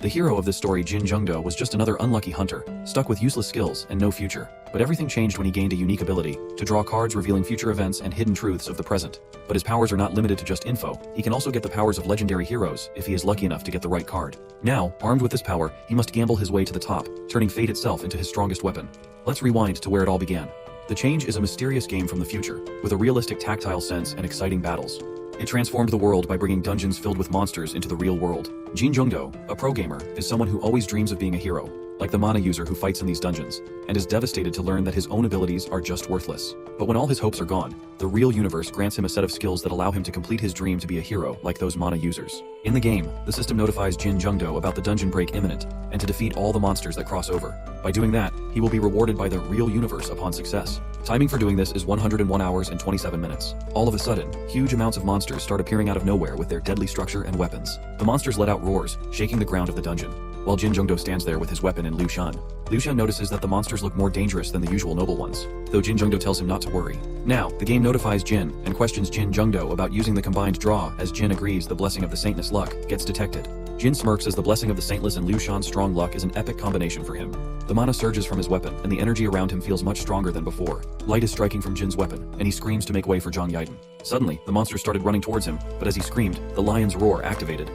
The hero of this story, Jin Jungdo, was just another unlucky hunter, stuck with useless skills and no future. But everything changed when he gained a unique ability to draw cards revealing future events and hidden truths of the present. But his powers are not limited to just info. He can also get the powers of legendary heroes if he is lucky enough to get the right card. Now, armed with this power, he must gamble his way to the top, turning fate itself into his strongest weapon. Let's rewind to where it all began. The Change is a mysterious game from the future, with a realistic tactile sense and exciting battles. It transformed the world by bringing dungeons filled with monsters into the real world. Jin Jungdo, a pro gamer, is someone who always dreams of being a hero, like the mana user who fights in these dungeons, and is devastated to learn that his own abilities are just worthless. But when all his hopes are gone, the real universe grants him a set of skills that allow him to complete his dream to be a hero like those mana users. In the game, the system notifies Jin Jungdo about the dungeon break imminent, and to defeat all the monsters that cross over. By doing that, he will be rewarded by the real universe upon success. Timing for doing this is 101 hours and 27 minutes. All of a sudden, huge amounts of monsters start appearing out of nowhere with their deadly structure and weapons. The monsters let out roars, shaking the ground of the dungeon, while Jin Jungdo stands there with his weapon in Liu Shan. Liu Shan notices that the monsters look more dangerous than the usual noble ones, though Jin Jungdo tells him not to worry. Now, the game notifies Jin and questions Jin Jungdo about using the combined draw, as Jin agrees the blessing of the saintless luck gets detected. Jin smirks as the blessing of the saintless and Liu Shan's strong luck is an epic combination for him. The mana surges from his weapon, and the energy around him feels much stronger than before. Light is striking from Jin's weapon, and he screams to make way for Zhang Yaiden. Suddenly, the monsters started running towards him, but as he screamed, the lion's roar activated.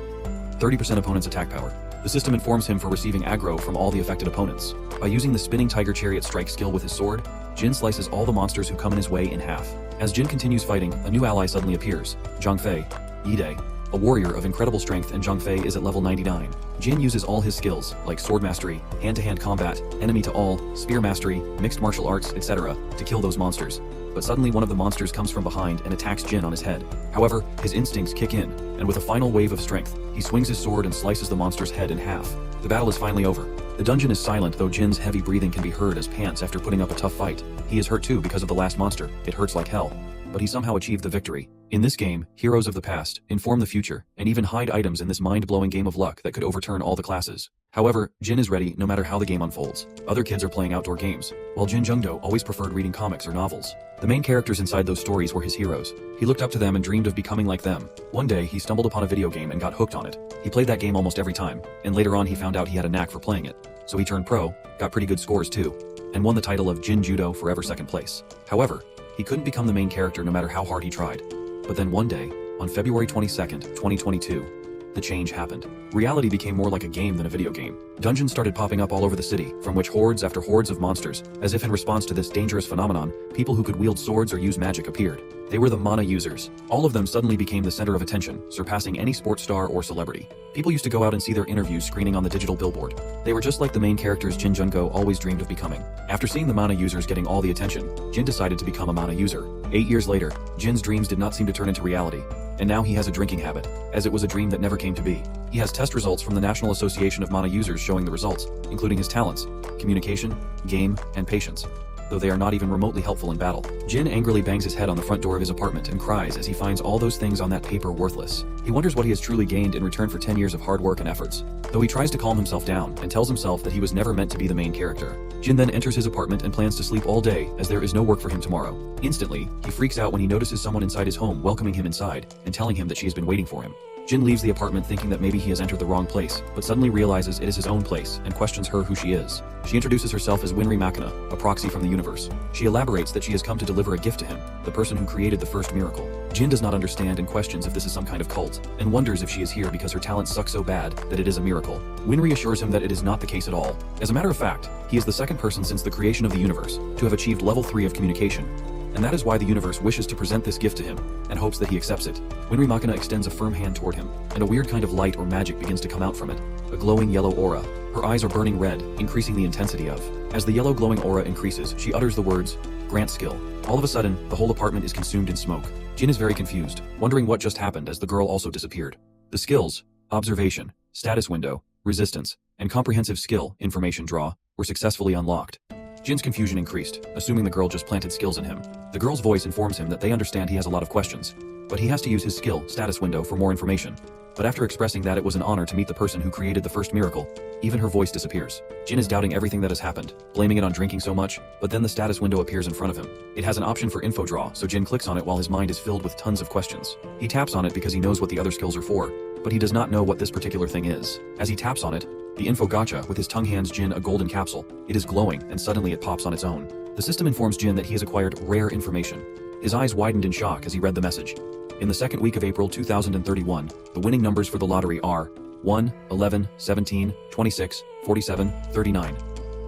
30% opponent's attack power. The system informs him for receiving aggro from all the affected opponents. By using the spinning tiger chariot strike skill with his sword, Jin slices all the monsters who come in his way in half. As Jin continues fighting, a new ally suddenly appears, Zhang Fei, Yide, a warrior of incredible strength, and Zhang Fei is at level 99. Jin uses all his skills, like sword mastery, hand-to-hand combat, enemy to all, spear mastery, mixed martial arts, etc., to kill those monsters. But suddenly one of the monsters comes from behind and attacks Jin on his head. However, his instincts kick in, and with a final wave of strength, he swings his sword and slices the monster's head in half. The battle is finally over. The dungeon is silent, though Jin's heavy breathing can be heard as pants after putting up a tough fight. He is hurt too because of the last monster. It hurts like hell. But he somehow achieved the victory. In this game, heroes of the past inform the future, and even hide items in this mind-blowing game of luck that could overturn all the classes. However, Jin is ready no matter how the game unfolds. Other kids are playing outdoor games, while Jin Jungdo always preferred reading comics or novels. The main characters inside those stories were his heroes. He looked up to them and dreamed of becoming like them. One day, he stumbled upon a video game and got hooked on it. He played that game almost every time, and later on he found out he had a knack for playing it. So he turned pro, got pretty good scores too, and won the title of Jin Judo forever second place. However, he couldn't become the main character no matter how hard he tried. But then one day, on February 22nd, 2022, the change happened. Reality became more like a game than a video game. Dungeons started popping up all over the city, from which hordes after hordes of monsters, as if in response to this dangerous phenomenon, people who could wield swords or use magic appeared. They were the mana users. All of them suddenly became the center of attention, surpassing any sports star or celebrity. People used to go out and see their interviews screening on the digital billboard. They were just like the main characters Jin Jungdo always dreamed of becoming. After seeing the mana users getting all the attention, Jin decided to become a mana user. 8 years later, Jin's dreams did not seem to turn into reality, and now he has a drinking habit, as it was a dream that never came to be. He has test results from the National Association of Mana Users showing the results, including his talents, communication, game, and patience, though they are not even remotely helpful in battle. Jin angrily bangs his head on the front door of his apartment and cries as he finds all those things on that paper worthless. He wonders what he has truly gained in return for 10 years of hard work and efforts, though he tries to calm himself down and tells himself that he was never meant to be the main character. Jin then enters his apartment and plans to sleep all day, as there is no work for him tomorrow. Instantly, he freaks out when he notices someone inside his home welcoming him inside and telling him that she has been waiting for him. Jin leaves the apartment thinking that maybe he has entered the wrong place, but suddenly realizes it is his own place and questions her who she is. She introduces herself as Winry Machina, a proxy from the universe. She elaborates that she has come to deliver a gift to him, the person who created the first miracle. Jin does not understand and questions if this is some kind of cult, and wonders if she is here because her talents suck so bad that it is a miracle. Winry assures him that it is not the case at all. As a matter of fact, he is the second person since the creation of the universe to have achieved level 3 of communication, and that is why the universe wishes to present this gift to him, and hopes that he accepts it. Winry Machina extends a firm hand toward him, and a weird kind of light or magic begins to come out from it, a glowing yellow aura. Her eyes are burning red, increasing the intensity of. As the yellow glowing aura increases, she utters the words, "Grant skill." All of a sudden, the whole apartment is consumed in smoke. Jin is very confused, wondering what just happened as the girl also disappeared. The skills, observation, status window, resistance, and comprehensive skill, information draw, were successfully unlocked. Jin's confusion increased, assuming the girl just planted skills in him. The girl's voice informs him that they understand he has a lot of questions, but he has to use his skill status window for more information. But after expressing that it was an honor to meet the person who created the first miracle, even her voice disappears. Jin is doubting everything that has happened, blaming it on drinking so much, but then the status window appears in front of him. It has an option for info draw, so Jin clicks on it while his mind is filled with tons of questions. He taps on it because he knows what the other skills are for, but he does not know what this particular thing is. As he taps on it, The info gacha, with his tongue hands Jin a golden capsule. It is glowing, and suddenly it pops on its own. The system informs Jin that he has acquired rare information. His eyes widened in shock as he read the message. In the second week of April 2031, the winning numbers for the lottery are 1, 11, 17, 26, 47, 39.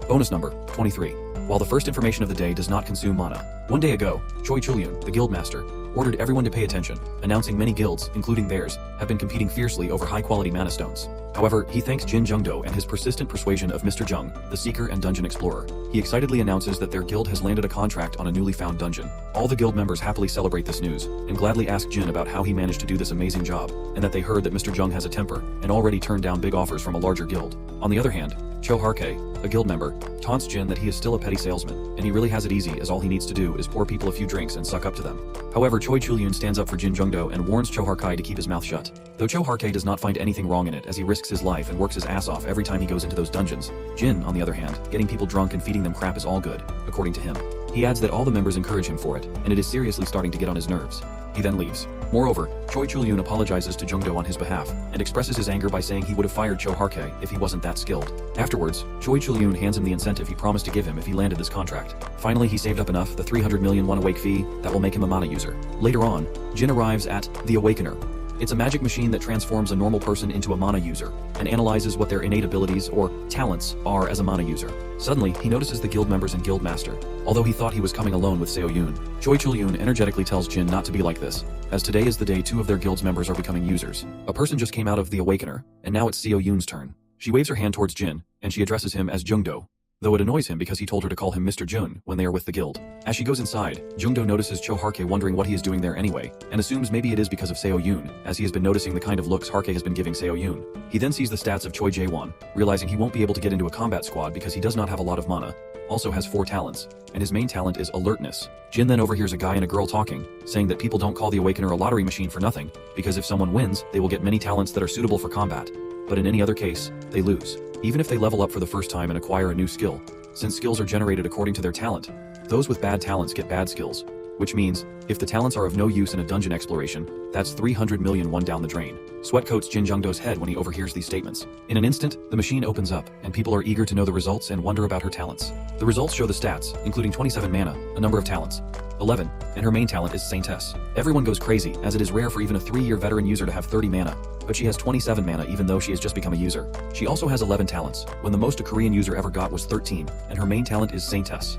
Bonus number, 23. While the first information of the day does not consume mana, one day ago, Choi Chulyun, the guildmaster, ordered everyone to pay attention, announcing many guilds, including theirs, have been competing fiercely over high-quality mana stones. However, he thanks Jin Jungdo and his persistent persuasion of Mr. Jung, the Seeker and Dungeon Explorer. He excitedly announces that their guild has landed a contract on a newly found dungeon. All the guild members happily celebrate this news, and gladly ask Jin about how he managed to do this amazing job, and that they heard that Mr. Jung has a temper, and already turned down big offers from a larger guild. On the other hand, Cho Harke, a guild member, taunts Jin that he is still a petty salesman, and he really has it easy as all he needs to do is pour people a few drinks and suck up to them. However, Choi Chulyun stands up for Jin Jungdo and warns Cho Harke to keep his mouth shut. Though Cho Harke does not find anything wrong in it as he risks his life and works his ass off every time he goes into those dungeons, Jin, on the other hand, getting people drunk and feeding them crap is all good, according to him. He adds that all the members encourage him for it, and it is seriously starting to get on his nerves. He then leaves. Moreover, Choi Chulyun apologizes to Jungdo on his behalf, and expresses his anger by saying he would have fired Cho Harke if he wasn't that skilled. Afterwards, Choi Chulyun hands him the incentive he promised to give him if he landed this contract. Finally, he saved up enough, the 300 million won awake fee, that will make him a mana user. Later on, Jin arrives at the Awakener. It's a magic machine that transforms a normal person into a mana user, and analyzes what their innate abilities or talents are as a mana user. Suddenly, he notices the guild members and guild master. Although he thought he was coming alone with Seo Yoon, Choi Chulyun energetically tells Jin not to be like this, as today is the day 2 of their guild's members are becoming users. A person just came out of the Awakener, and now it's Seo Yoon's turn. She waves her hand towards Jin, and she addresses him as Jungdo, though it annoys him because he told her to call him Mr. Jun when they are with the guild. As she goes inside, Jungdo notices Cho Harke wondering what he is doing there anyway, and assumes maybe it is because of Seo Yoon, as he has been noticing the kind of looks Harke has been giving Seo Yoon. He then sees the stats of Choi Jae-won, realizing he won't be able to get into a combat squad because he does not have a lot of mana, also has 4 talents, and his main talent is alertness. Jin then overhears a guy and a girl talking, saying that people don't call the Awakener a lottery machine for nothing, because if someone wins, they will get many talents that are suitable for combat. But in any other case, they lose. Even if they level up for the first time and acquire a new skill, since skills are generated according to their talent, those with bad talents get bad skills. Which means, if the talents are of no use in a dungeon exploration, that's 300 million won down the drain. Sweat coats Jin Jungdo's head when he overhears these statements. In an instant, the machine opens up, and people are eager to know the results and wonder about her talents. The results show the stats, including 27 mana, a number of talents, 11, and her main talent is Saintess. Everyone goes crazy, as it is rare for even a 3-year veteran user to have 30 mana, but she has 27 mana even though she has just become a user. She also has 11 talents, when the most a Korean user ever got was 13, and her main talent is Saintess.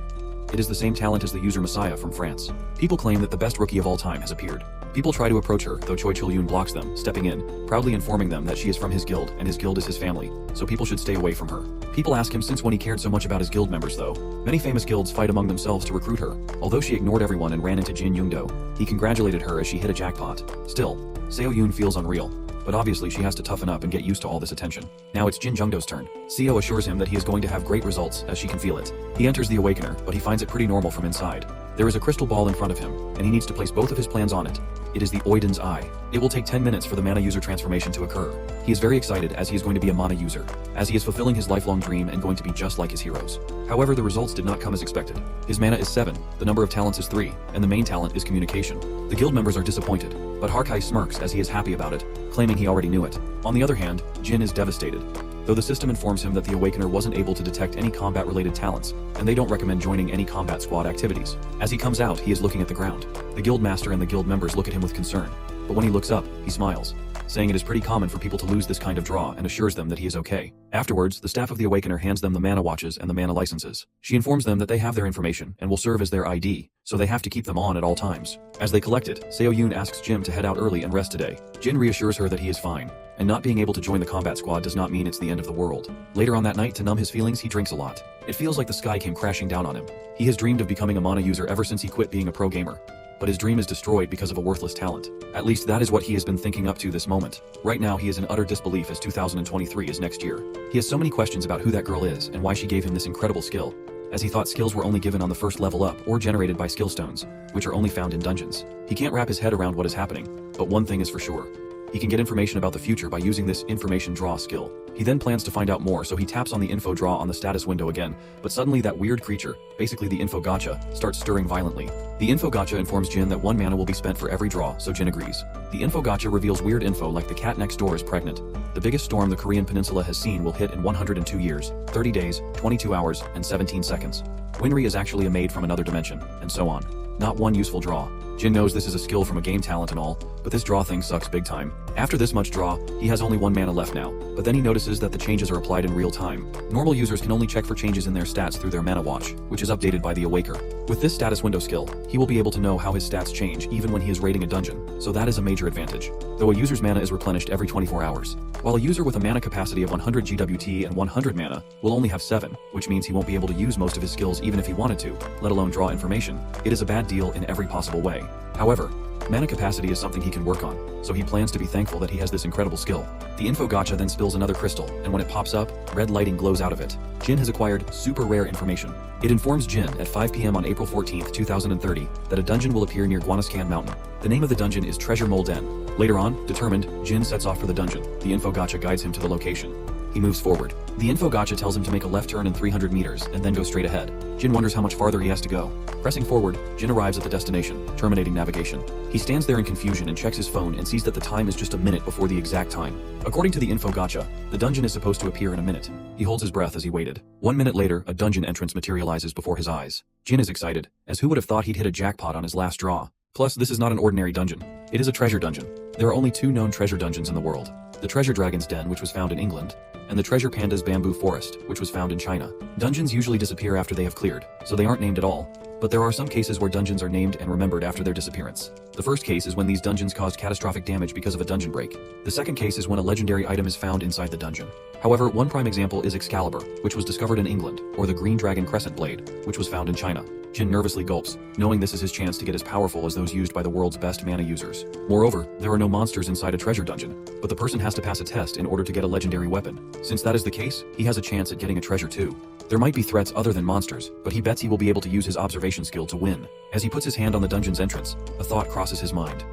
It is the same talent as the user Messiah from France. People claim that the best rookie of all time has appeared. People try to approach her, though Choi Chulyun blocks them, stepping in, proudly informing them that she is from his guild and his guild is his family, so people should stay away from her. People ask him since when he cared so much about his guild members though. Many famous guilds fight among themselves to recruit her. Although she ignored everyone and ran into Jin Jungdo, he congratulated her as she hit a jackpot. Still, Seo Yoon feels unreal, but obviously she has to toughen up and get used to all this attention. Now it's Jin Jungdo's turn. Seo assures him that he is going to have great results as she can feel it. He enters the Awakener, but he finds it pretty normal from inside. There is a crystal ball in front of him, and he needs to place both of his plans on it. It is the Oiden's Eye. It will take 10 minutes for the mana user transformation to occur. He is very excited as he is going to be a mana user, as he is fulfilling his lifelong dream and going to be just like his heroes. However, the results did not come as expected. His mana is 7, the number of talents is 3, and the main talent is communication. The guild members are disappointed, but Harkai smirks as he is happy about it, claiming he already knew it. On the other hand, Jin is devastated, though the system informs him that the Awakener wasn't able to detect any combat-related talents, and they don't recommend joining any combat squad activities. As he comes out, he is looking at the ground. The guild master and the guild members look at him with concern, but when he looks up, he smiles, saying it is pretty common for people to lose this kind of draw and assures them that he is okay. Afterwards, the staff of the Awakener hands them the mana watches and the mana licenses. She informs them that they have their information and will serve as their ID, so they have to keep them on at all times. As they collect it, Seo Yoon asks Jin to head out early and rest today. Jin reassures her that he is fine, and not being able to join the combat squad does not mean it's the end of the world. Later on that night, to numb his feelings, he drinks a lot. It feels like the sky came crashing down on him. He has dreamed of becoming a mana user ever since he quit being a pro gamer, but his dream is destroyed because of a worthless talent. At least that is what he has been thinking up to this moment. Right now he is in utter disbelief as 2023 is next year. He has so many questions about who that girl is and why she gave him this incredible skill, as he thought skills were only given on the first level up or generated by skill stones, which are only found in dungeons. He can't wrap his head around what is happening, but one thing is for sure. He can get information about the future by using this information draw skill. He then plans to find out more, so he taps on the info draw on the status window again, but suddenly that weird creature, basically the info gacha, starts stirring violently. The info gacha informs Jin that 1 mana will be spent for every draw, so Jin agrees. The info gacha reveals weird info like the cat next door is pregnant, The biggest storm the Korean peninsula has seen will hit in 102 years, 30 days, 22 hours, and 17 seconds. Winry is actually a maid from another dimension, and so on. Not one useful draw. Jin knows this is a skill from a game talent and all, but this draw thing sucks big time. After this much draw, he has only 1 mana left now, but then he notices that the changes are applied in real time. Normal users can only check for changes in their stats through their mana watch, which is updated by the Awaker. With this status window skill, he will be able to know how his stats change even when he is raiding a dungeon, so that is a major advantage. Though a user's mana is replenished every 24 hours. While a user with a mana capacity of 100 GWT and 100 mana will only have 7, which means he won't be able to use most of his skills even if he wanted to, let alone draw information. It is a bad deal in every possible way. However, mana capacity is something he can work on, so he plans to be thankful that he has this incredible skill. The info gacha then spills another crystal, and when it pops up, red lighting glows out of it. Jin has acquired super rare information. It informs Jin at 5 PM on April 14th, 2030, that a dungeon will appear near Guanascan Mountain. The name of the dungeon is Treasure Mole Den. Later on, determined, Jin sets off for the dungeon. The info gacha guides him to the location. He moves forward. The info gacha tells him to make a left turn in 300 meters and then go straight ahead. Jin wonders how much farther he has to go. Pressing forward, Jin arrives at the destination, terminating navigation. He stands there in confusion and checks his phone and sees that the time is just a minute before the exact time. According to the info gacha, the dungeon is supposed to appear in a minute. He holds his breath as he waited. 1 minute later, a dungeon entrance materializes before his eyes. Jin is excited, as who would have thought he'd hit a jackpot on his last draw. Plus, this is not an ordinary dungeon. It is a treasure dungeon. There are only 2 known treasure dungeons in the world. The Treasure Dragon's Den, which was found in England, and the Treasure Panda's Bamboo Forest, which was found in China. Dungeons usually disappear after they have cleared, so they aren't named at all. But there are some cases where dungeons are named and remembered after their disappearance. The first case is when these dungeons caused catastrophic damage because of a dungeon break. The second case is when a legendary item is found inside the dungeon. However, one prime example is Excalibur, which was discovered in England, or the Green Dragon Crescent Blade, which was found in China. Jin nervously gulps, knowing this is his chance to get as powerful as those used by the world's best mana users. Moreover, there are no monsters inside a treasure dungeon, but the person has to pass a test in order to get a legendary weapon. Since that is the case, he has a chance at getting a treasure too. There might be threats other than monsters, but he bets he will be able to use his observation skill to win. As he puts his hand on the dungeon's entrance, a thought crosses his mind.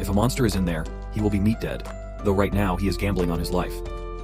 If a monster is in there, he will be meat dead. Though right now he is gambling on his life.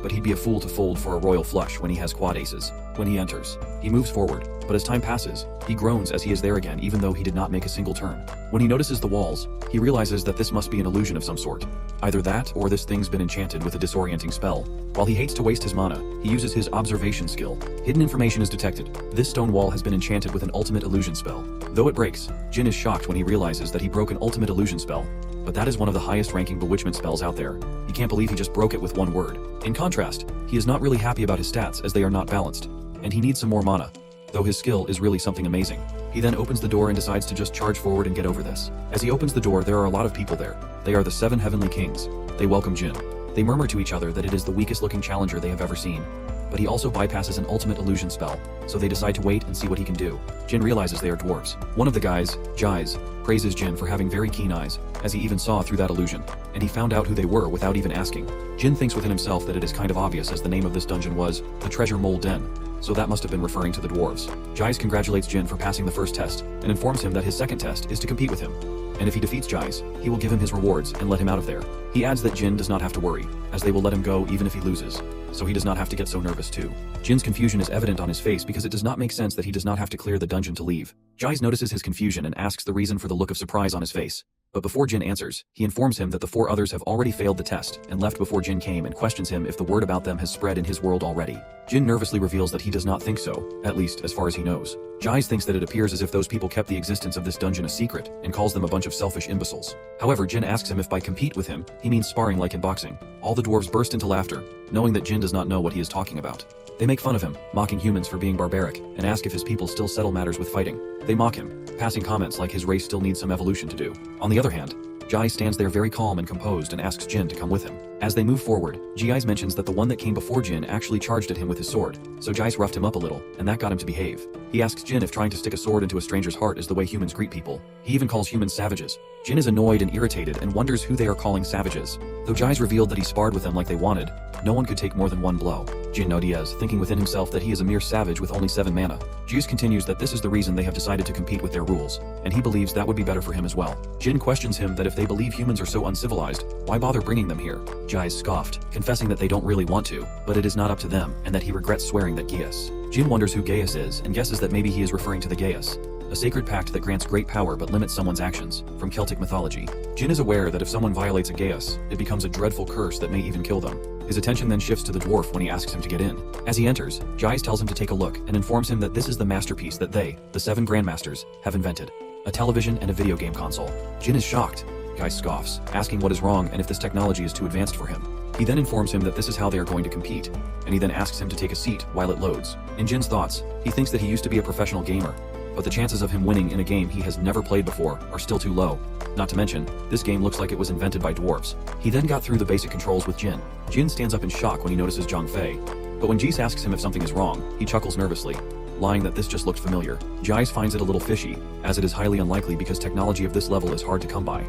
But he'd be a fool to fold for a royal flush when he has quad aces. When he enters, he moves forward, but as time passes, he groans as he is there again even though he did not make a single turn. When he notices the walls, he realizes that this must be an illusion of some sort. Either that or this thing's been enchanted with a disorienting spell. While he hates to waste his mana, he uses his observation skill. Hidden information is detected. This stone wall has been enchanted with an ultimate illusion spell. Though it breaks, Jin is shocked when he realizes that he broke an ultimate illusion spell. But that is one of the highest ranking bewitchment spells out there. He can't believe he just broke it with 1 word. In contrast, he is not really happy about his stats as they are not balanced, and he needs some more mana. Though his skill is really something amazing. He then opens the door and decides to just charge forward and get over this. As he opens the door, there are a lot of people there. They are the 7 heavenly kings. They welcome Jin. They murmur to each other that it is the weakest looking challenger they have ever seen. But he also bypasses an ultimate illusion spell, so they decide to wait and see what he can do. Jin realizes they are dwarves. One of the guys, Jais, praises Jin for having very keen eyes, as he even saw through that illusion, and he found out who they were without even asking. Jin thinks within himself that it is kind of obvious as the name of this dungeon was the Treasure Mole Den, so that must have been referring to the dwarves. Jais congratulates Jin for passing the first test, and informs him that his second test is to compete with him. And if he defeats Jais, he will give him his rewards and let him out of there. He adds that Jin does not have to worry, as they will let him go even if he loses, so he does not have to get so nervous too. Jin's confusion is evident on his face because it does not make sense that he does not have to clear the dungeon to leave. Jais notices his confusion and asks the reason for the look of surprise on his face. But before Jin answers, he informs him that the 4 others have already failed the test and left before Jin came and questions him if the word about them has spread in his world already. Jin nervously reveals that he does not think so, at least as far as he knows. Jais thinks that it appears as if those people kept the existence of this dungeon a secret and calls them a bunch of selfish imbeciles. However, Jin asks him if by compete with him, he means sparring like in boxing. All the dwarves burst into laughter, knowing that Jin does not know what he is talking about. They make fun of him, mocking humans for being barbaric, and ask if his people still settle matters with fighting. They mock him, passing comments like his race still needs some evolution to do. On the other hand, Jai stands there very calm and composed and asks Jin to come with him. As they move forward, Jais mentions that the one that came before Jin actually charged at him with his sword, so Jais roughed him up a little, and that got him to behave. He asks Jin if trying to stick a sword into a stranger's heart is the way humans greet people. He even calls humans savages. Jin is annoyed and irritated and wonders who they are calling savages. Though Jais revealed that he sparred with them like they wanted, no one could take more than 1 blow. Jin no Diaz, thinking within himself that he is a mere savage with only 7 mana. Jais continues that this is the reason they have decided to compete with their rules, and he believes that would be better for him as well. Jin questions him that if they believe humans are so uncivilized, why bother bringing them here? Jais scoffed, confessing that they don't really want to, but it is not up to them, and that he regrets swearing that Gaius. Jin wonders who Gaius is and guesses that maybe he is referring to the Gaius, a sacred pact that grants great power but limits someone's actions, from Celtic mythology. Jin is aware that if someone violates a Gaius, it becomes a dreadful curse that may even kill them. His attention then shifts to the dwarf when he asks him to get in. As he enters, Jais tells him to take a look and informs him that this is the masterpiece that they, the 7 Grandmasters, have invented. A television and a video game console. Jin is shocked. Jais scoffs, asking what is wrong and if this technology is too advanced for him. He then informs him that this is how they are going to compete, and he then asks him to take a seat while it loads. In Jin's thoughts, he thinks that he used to be a professional gamer, but the chances of him winning in a game he has never played before are still too low. Not to mention, this game looks like it was invented by dwarves. He then got through the basic controls with Jin. Jin stands up in shock when he notices Zhang Fei, but when Jais asks him if something is wrong, he chuckles nervously, lying that this just looked familiar. Jais finds it a little fishy, as it is highly unlikely because technology of this level is hard to come by.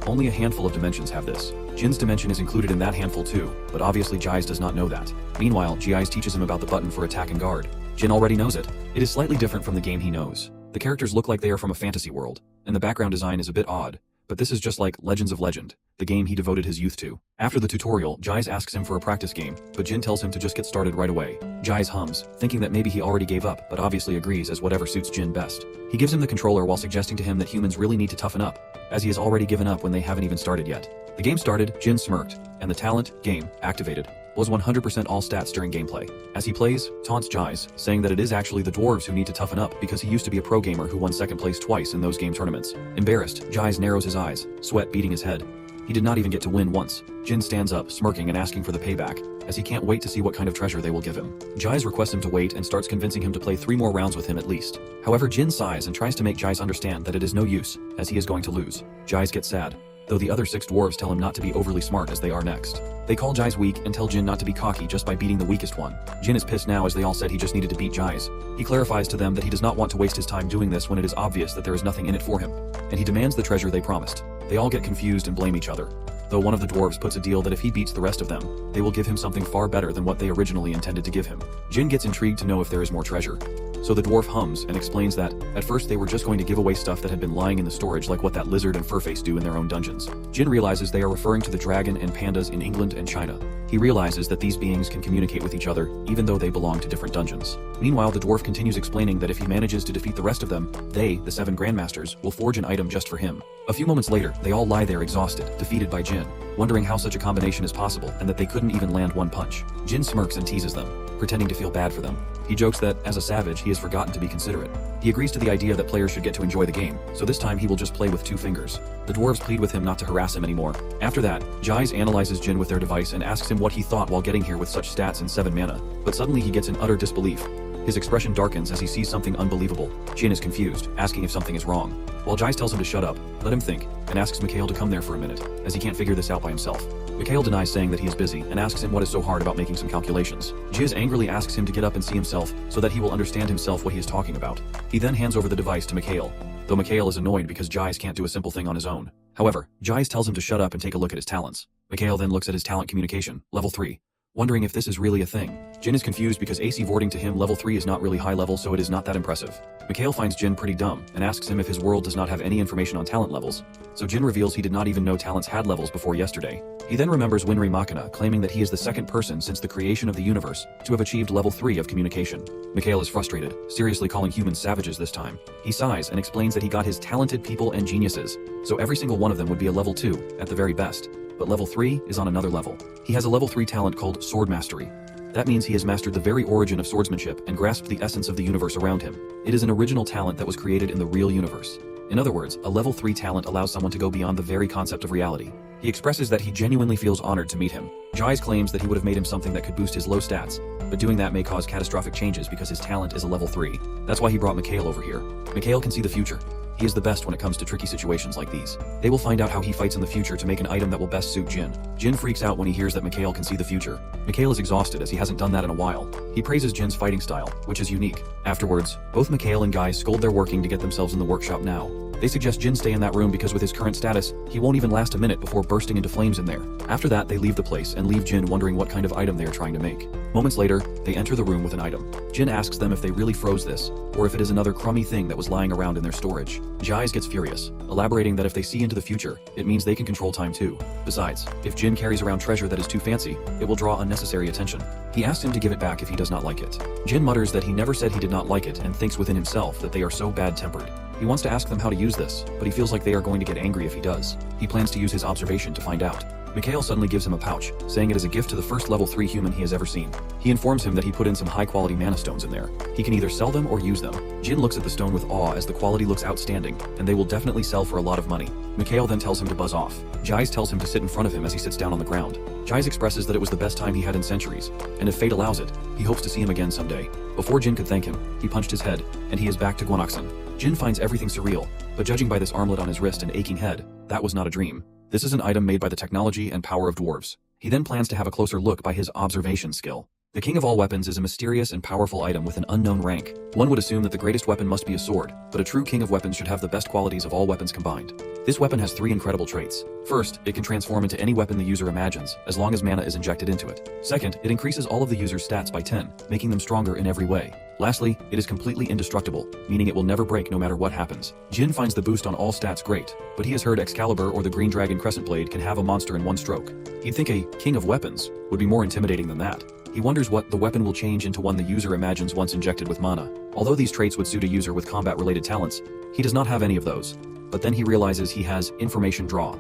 Only a handful of dimensions have this. Jin's dimension is included in that handful too, but obviously Jais does not know that. Meanwhile, Jais teaches him about the button for attack and guard. Jin already knows it. It is slightly different from the game he knows. The characters look like they are from a fantasy world, and the background design is a bit odd, but this is just like Legends of Legend, the game he devoted his youth to. After the tutorial, Jais asks him for a practice game, but Jin tells him to just get started right away. Jais hums, thinking that maybe he already gave up, but obviously agrees as whatever suits Jin best. He gives him the controller while suggesting to him that humans really need to toughen up, as he has already given up when they haven't even started yet. The game started, Jin smirked, and the talent, game, activated, was 100% all stats during gameplay. As he plays, taunts Jais, saying that it is actually the dwarves who need to toughen up because he used to be a pro gamer who won second place twice in those game tournaments. Embarrassed, Jais narrows his eyes, sweat beading his head. He did not even get to win once. Jin stands up, smirking and asking for the payback, as he can't wait to see what kind of treasure they will give him. Jais requests him to wait and starts convincing him to play 3 more rounds with him at least. However, Jin sighs and tries to make Jais understand that it is no use, as he is going to lose. Jais gets sad, though the other 6 dwarves tell him not to be overly smart as they are next. They call Jais weak and tell Jin not to be cocky just by beating the weakest one. Jin is pissed now as they all said he just needed to beat Jais. He clarifies to them that he does not want to waste his time doing this when it is obvious that there is nothing in it for him, and he demands the treasure they promised. They all get confused and blame each other, though one of the dwarves puts a deal that if he beats the rest of them, they will give him something far better than what they originally intended to give him. Jin gets intrigued to know if there is more treasure, so the dwarf hums and explains that, at first they were just going to give away stuff that had been lying in the storage like what that lizard and furface do in their own dungeons. Jin realizes they are referring to the dragon and pandas in England and China. He realizes that these beings can communicate with each other, even though they belong to different dungeons. Meanwhile, the dwarf continues explaining that if he manages to defeat the rest of them, they, the 7 Grandmasters, will forge an item just for him. A few moments later, they all lie there exhausted, defeated by Jin, wondering how such a combination is possible and that they couldn't even land one punch. Jin smirks and teases them, pretending to feel bad for them. He jokes that, as a savage, he has forgotten to be considerate. He agrees to the idea that players should get to enjoy the game, so this time he will just play with 2 fingers. The dwarves plead with him not to harass him anymore. After that, Jais analyzes Jin with their device and asks him what he thought while getting here with such stats and 7 mana, but suddenly he gets in utter disbelief. His expression darkens as he sees something unbelievable. Jin is confused, asking if something is wrong. While Jais tells him to shut up, let him think, and asks Mikhail to come there for a minute, as he can't figure this out by himself. Mikhail denies saying that he is busy, and asks him what is so hard about making some calculations. Jiz angrily asks him to get up and see himself, so that he will understand himself what he is talking about. He then hands over the device to Mikhail, though Mikhail is annoyed because Jais can't do a simple thing on his own. However, Jais tells him to shut up and take a look at his talents. Mikhail then looks at his talent communication, level 3. Wondering if this is really a thing. Jin is confused because AC Vorting to him level 3 is not really high level, so it is not that impressive. Mikhail finds Jin pretty dumb and asks him if his world does not have any information on talent levels, so Jin reveals he did not even know talents had levels before yesterday. He then remembers Winry Machina claiming that he is the 2nd person since the creation of the universe to have achieved level 3 of communication. Mikhail is frustrated, seriously calling humans savages this time. He sighs and explains that he got his talented people and geniuses, so every single one of them would be a level 2, at the very best. But level 3 is on another level. He has a level 3 talent called Sword Mastery. That means he has mastered the very origin of swordsmanship and grasped the essence of the universe around him. It is an original talent that was created in the real universe. In other words, a level 3 talent allows someone to go beyond the very concept of reality. He expresses that he genuinely feels honored to meet him. Jais claims that he would have made him something that could boost his low stats, but doing that may cause catastrophic changes because his talent is a level 3. That's why he brought Mikhail over here. Mikhail can see the future. He is the best when it comes to tricky situations like these. They will find out how he fights in the future to make an item that will best suit Jin. Jin freaks out when he hears that Mikhail can see the future. Mikhail is exhausted as he hasn't done that in a while. He praises Jin's fighting style, which is unique. Afterwards, both Mikhail and Guy scold their working to get themselves in the workshop now. They suggest Jin stay in that room because with his current status, he won't even last a minute before bursting into flames in there. After that, they leave the place and leave Jin wondering what kind of item they are trying to make. Moments later, they enter the room with an item. Jin asks them if they really froze this, or if it is another crummy thing that was lying around in their storage. Jais gets furious, elaborating that if they see into the future, it means they can control time too. Besides, if Jin carries around treasure that is too fancy, it will draw unnecessary attention. He asks him to give it back if he does not like it. Jin mutters that he never said he did not like it and thinks within himself that they are so bad-tempered. He wants to ask them how to use this, but he feels like they are going to get angry if he does. He plans to use his observation to find out. Mikhail suddenly gives him a pouch, saying it is a gift to the first level 3 human he has ever seen. He informs him that he put in some high-quality mana stones in there. He can either sell them or use them. Jin looks at the stone with awe as the quality looks outstanding, and they will definitely sell for a lot of money. Mikhail then tells him to buzz off. Jais tells him to sit in front of him as he sits down on the ground. Jais expresses that it was the best time he had in centuries, and if fate allows it, he hopes to see him again someday. Before Jin could thank him, he punched his head, and he is back to Guanakson. Jin finds everything surreal, but judging by this armlet on his wrist and aching head, that was not a dream. This is an item made by the technology and power of dwarves. He then plans to have a closer look by his observation skill. The king of all weapons is a mysterious and powerful item with an unknown rank. One would assume that the greatest weapon must be a sword, but a true king of weapons should have the best qualities of all weapons combined. This weapon has 3 incredible traits. First, it can transform into any weapon the user imagines, as long as mana is injected into it. Second, it increases all of the user's stats by 10, making them stronger in every way. Lastly, it is completely indestructible, meaning it will never break no matter what happens. Jin finds the boost on all stats great, but he has heard Excalibur or the Green Dragon Crescent Blade can have a monster in one stroke. He'd think a king of weapons would be more intimidating than that. He wonders what the weapon will change into one the user imagines once injected with mana. Although these traits would suit a user with combat-related talents, he does not have any of those. But then he realizes he has information draw.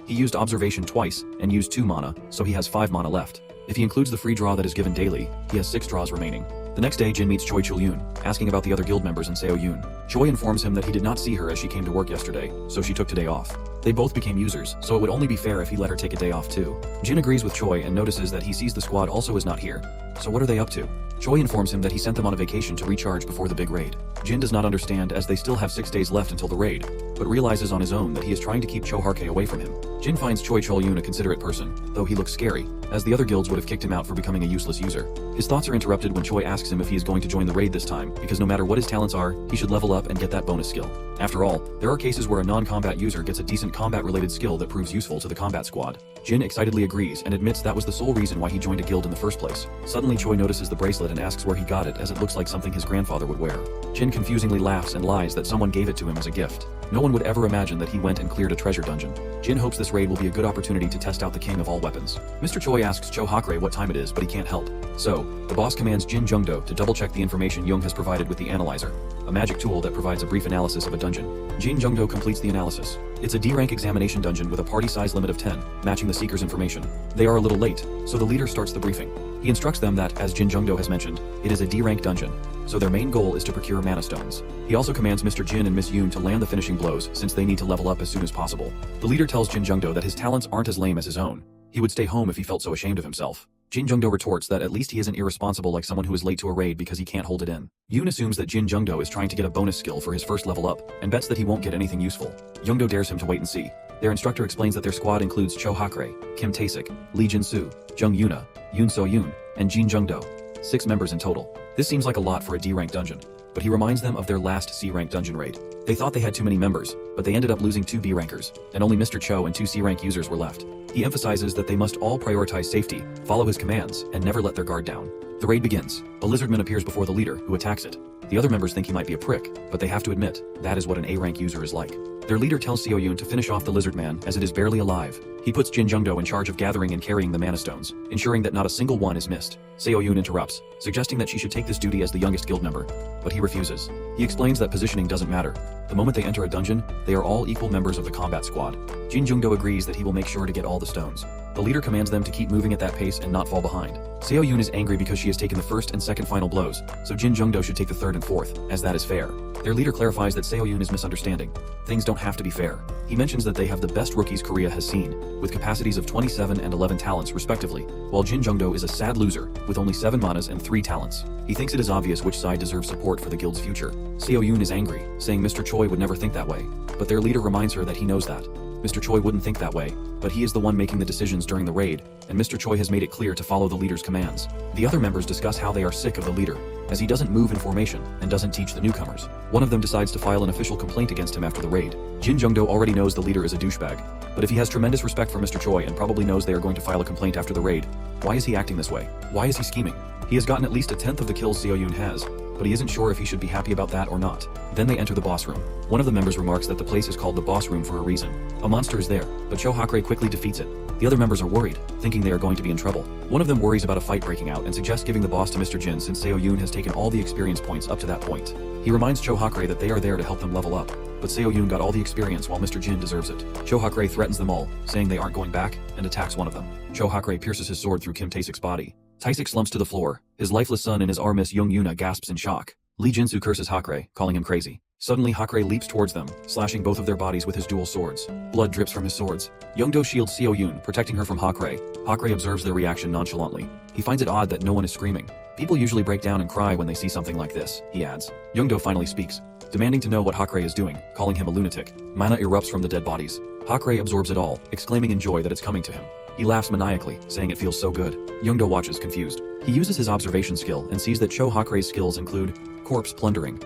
He used observation twice and used 2 mana, so he has 5 mana left. If he includes the free draw that is given daily, he has 6 draws remaining. The next day, Jin meets Choi Chul-yoon, asking about the other guild members and Seo-yoon. Choi informs him that he did not see her as she came to work yesterday, so she took today off. They both became users, so it would only be fair if he let her take a day off too. Jin agrees with Choi and notices that he sees the squad also is not here. So what are they up to? Choi informs him that he sent them on a vacation to recharge before the big raid. Jin does not understand as they still have 6 days left until the raid, but realizes on his own that he is trying to keep Cho Harke away from him. Jin finds Choi Chol-yoon a considerate person, though he looks scary, as the other guilds would have kicked him out for becoming a useless user. His thoughts are interrupted when Choi asks him if he is going to join the raid this time, because no matter what his talents are, he should level up and get that bonus skill. After all, there are cases where a non-combat user gets a decent combat-related skill that proves useful to the combat squad. Jin excitedly agrees and admits that was the sole reason why he joined a guild in the first place. Suddenly Choi notices the bracelet and asks where he got it as it looks like something his grandfather would wear. Jin confusingly laughs and lies that someone gave it to him as a gift. No one would ever imagine that he went and cleared a treasure dungeon. Jin hopes this raid will be a good opportunity to test out the king of all weapons. Mr. Choi asks Cho Hakre what time it is, but he can't help. So, the boss commands Jin Jungdo to double-check the information Jung has provided with the analyzer, a magic tool that provides a brief analysis of a dungeon. Jin Jungdo completes the analysis. It's a D-rank examination dungeon with a party size limit of 10, matching the seeker's information. They are a little late, so the leader starts the briefing. He instructs them that, as Jin Jungdo has mentioned, it is a D-rank dungeon, so their main goal is to procure mana stones. He also commands Mr. Jin and Miss Yoon to land the finishing blows since they need to level up as soon as possible. The leader tells Jin Jungdo that his talents aren't as lame as his own. He would stay home if he felt so ashamed of himself. Jin Jungdo retorts that at least he isn't irresponsible like someone who is late to a raid because he can't hold it in. Yoon assumes that Jin Jungdo is trying to get a bonus skill for his first level up, and bets that he won't get anything useful. Jungdo dares him to wait and see. Their instructor explains that their squad includes Cho Hakre, Kim Taesik, Lee Jin-soo, Jung Yuna, Yoon So-yoon, and Jin Jungdo. 6 members in total. This seems like a lot for a D-rank dungeon, but he reminds them of their last C-rank dungeon raid. They thought they had too many members, but they ended up losing 2 B-rankers, and only Mr. Cho and 2 C-rank users were left. He emphasizes that they must all prioritize safety, follow his commands, and never let their guard down. The raid begins. A lizardman appears before the leader, who attacks it. The other members think he might be a prick, but they have to admit, that is what an A-rank user is like. Their leader tells Seo-yoon to finish off the lizardman as it is barely alive. He puts Jin Jungdo in charge of gathering and carrying the mana stones, ensuring that not a single one is missed. Seo-yoon interrupts, suggesting that she should take this duty as the youngest guild member, but he refuses. He explains that positioning doesn't matter. The moment they enter a dungeon, they are all equal members of the combat squad. Jin Jungdo agrees that he will make sure to get all the stones. The leader commands them to keep moving at that pace and not fall behind. Seo-yoon is angry because she has taken the first and second final blows, so Jin Jungdo should take the third and fourth, as that is fair. Their leader clarifies that Seo-yoon is misunderstanding. Things don't have to be fair. He mentions that they have the best rookies Korea has seen, with capacities of 27 and 11 talents respectively, while Jin Jungdo is a sad loser, with only 7 manas and 3 talents. He thinks it is obvious which side deserves support for the guild's future. Seo-yoon is angry, saying Mr. Choi would never think that way, but their leader reminds her that he knows that. Mr. Choi wouldn't think that way, but he is the one making the decisions during the raid, and Mr. Choi has made it clear to follow the leader's commands. The other members discuss how they are sick of the leader, as he doesn't move in formation and doesn't teach the newcomers. One of them decides to file an official complaint against him after the raid. Jin Jungdo already knows the leader is a douchebag, but if he has tremendous respect for Mr. Choi and probably knows they are going to file a complaint after the raid, why is he acting this way? Why is he scheming? He has gotten at least a tenth of the kills Seo-yoon has, but he isn't sure if he should be happy about that or not. Then they enter the boss room. One of the members remarks that the place is called the boss room for a reason. A monster is there, but Cho Hakre quickly defeats it. The other members are worried, thinking they are going to be in trouble. One of them worries about a fight breaking out and suggests giving the boss to Mr. Jin since Seo-yoon has taken all the experience points up to that point. He reminds Cho Hakre that they are there to help them level up. but Seo-yoon got all the experience while Mr. Jin deserves it. Cho Hakre threatens them all, saying they aren't going back, and attacks one of them. Cho Hakre pierces his sword through Kim Taesik's body. Taesik slumps to the floor. His lifeless son in his arm Miss Young Yuna gasps in shock. Lee Jinsu curses Hakre, calling him crazy. Suddenly Hakre leaps towards them, slashing both of their bodies with his dual swords. Blood drips from his swords. Jungdo shields Seo-yoon, protecting her from Hakre. Hakre observes their reaction nonchalantly. He finds it odd that no one is screaming. People usually break down and cry when they see something like this, he adds. Jungdo finally speaks, demanding to know what Hakre is doing, calling him a lunatic. Mana erupts from the dead bodies. Hakre absorbs it all, exclaiming in joy that it's coming to him. He laughs maniacally, saying it feels so good. Jungdo watches confused. He uses his observation skill and sees that Cho Hakre's skills include corpse plundering.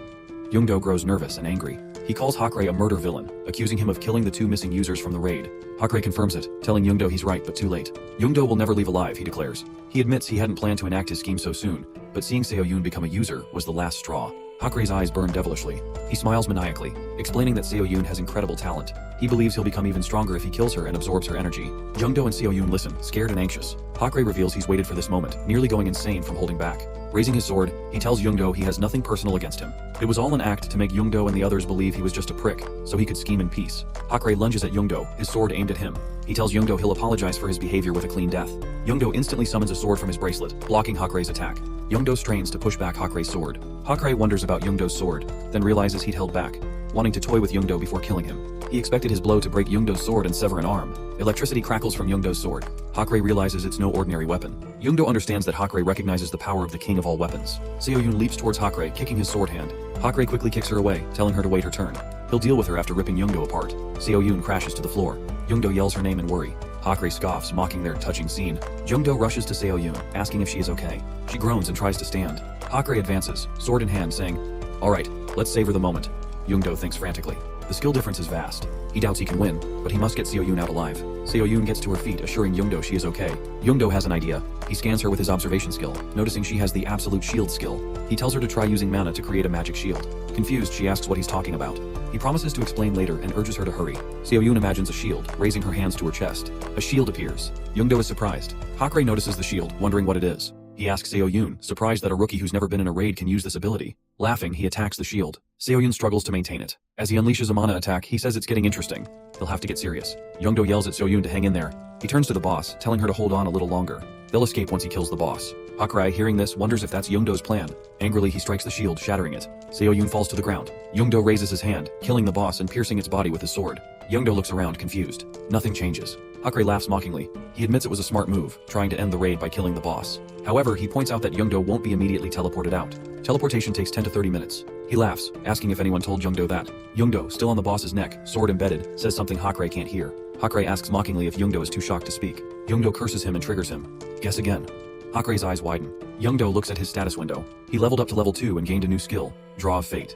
Jungdo grows nervous and angry. He calls Hakre a murder villain, accusing him of killing the 2 missing users from the raid. Hakre confirms it, telling Jungdo he's right but too late. Jungdo will never leave alive, he declares. He admits he hadn't planned to enact his scheme so soon, but seeing Seo-yoon become a user was the last straw. Hakre's eyes burn devilishly. He smiles maniacally, explaining that Seo-yoon has incredible talent. He believes he'll become even stronger if he kills her and absorbs her energy. Jungdo and Seo-yoon listen, scared and anxious. Hakre reveals he's waited for this moment, nearly going insane from holding back. Raising his sword, he tells Jungdo he has nothing personal against him. It was all an act to make Jungdo and the others believe he was just a prick, so he could scheme in peace. Hakre lunges at Jungdo, his sword aimed at him. He tells Jungdo he'll apologize for his behavior with a clean death. Jungdo instantly summons a sword from his bracelet, blocking Hakre's attack. Jungdo strains to push back Hakre's sword. Hakre wonders about Jungdo's sword, then realizes he'd held back, wanting to toy with Jungdo before killing him. He expected his blow to break Jungdo's sword and sever an arm. Electricity crackles from Jungdo's sword. Hakre realizes it's no ordinary weapon. Jungdo understands that Hakre recognizes the power of the king of all weapons. Seo-yoon leaps towards Hakre, kicking his sword hand. Hakre quickly kicks her away, telling her to wait her turn. He'll deal with her after ripping Jungdo apart. Seo-yoon crashes to the floor. Jungdo yells her name in worry. Hakre scoffs, mocking their touching scene. Jungdo rushes to Seo-yoon, asking if she is okay. She groans and tries to stand. Hakre advances, sword in hand, saying, "Alright, let's savor the moment." Jungdo thinks frantically. The skill difference is vast. He doubts he can win, but he must get Seo-yoon out alive. Seo-yoon gets to her feet, assuring Jungdo she is okay. Jungdo has an idea. He scans her with his observation skill, noticing she has the absolute shield skill. He tells her to try using mana to create a magic shield. Confused, she asks what he's talking about. He promises to explain later and urges her to hurry. Seo-yoon imagines a shield, raising her hands to her chest. A shield appears. Jungdo is surprised. Hakre notices the shield, wondering what it is. He asks Seo-yoon, surprised that a rookie who's never been in a raid can use this ability. Laughing, he attacks the shield. Seo-yoon struggles to maintain it. As he unleashes a mana attack, he says it's getting interesting. He'll have to get serious. Jungdo yells at Seo-yoon to hang in there. He turns to the boss, telling her to hold on a little longer. They'll escape once he kills the boss. Hakre, hearing this, wonders if that's Jungdo's plan. Angrily, he strikes the shield, shattering it. Seo-yoon falls to the ground. Jungdo raises his hand, killing the boss and piercing its body with his sword. Jungdo looks around, confused. Nothing changes. Hakre laughs mockingly. He admits it was a smart move, trying to end the raid by killing the boss. However, he points out that Jungdo won't be immediately teleported out. Teleportation takes 10 to 30 minutes. He laughs, asking if anyone told Jungdo that. Jungdo, still on the boss's neck, sword embedded, says something Hakre can't hear. Hakre asks mockingly if Jungdo is too shocked to speak. Jungdo curses him and triggers him. Guess again. Hakre's eyes widen. Jungdo looks at his status window. He leveled up to level 2 and gained a new skill, Draw of Fate.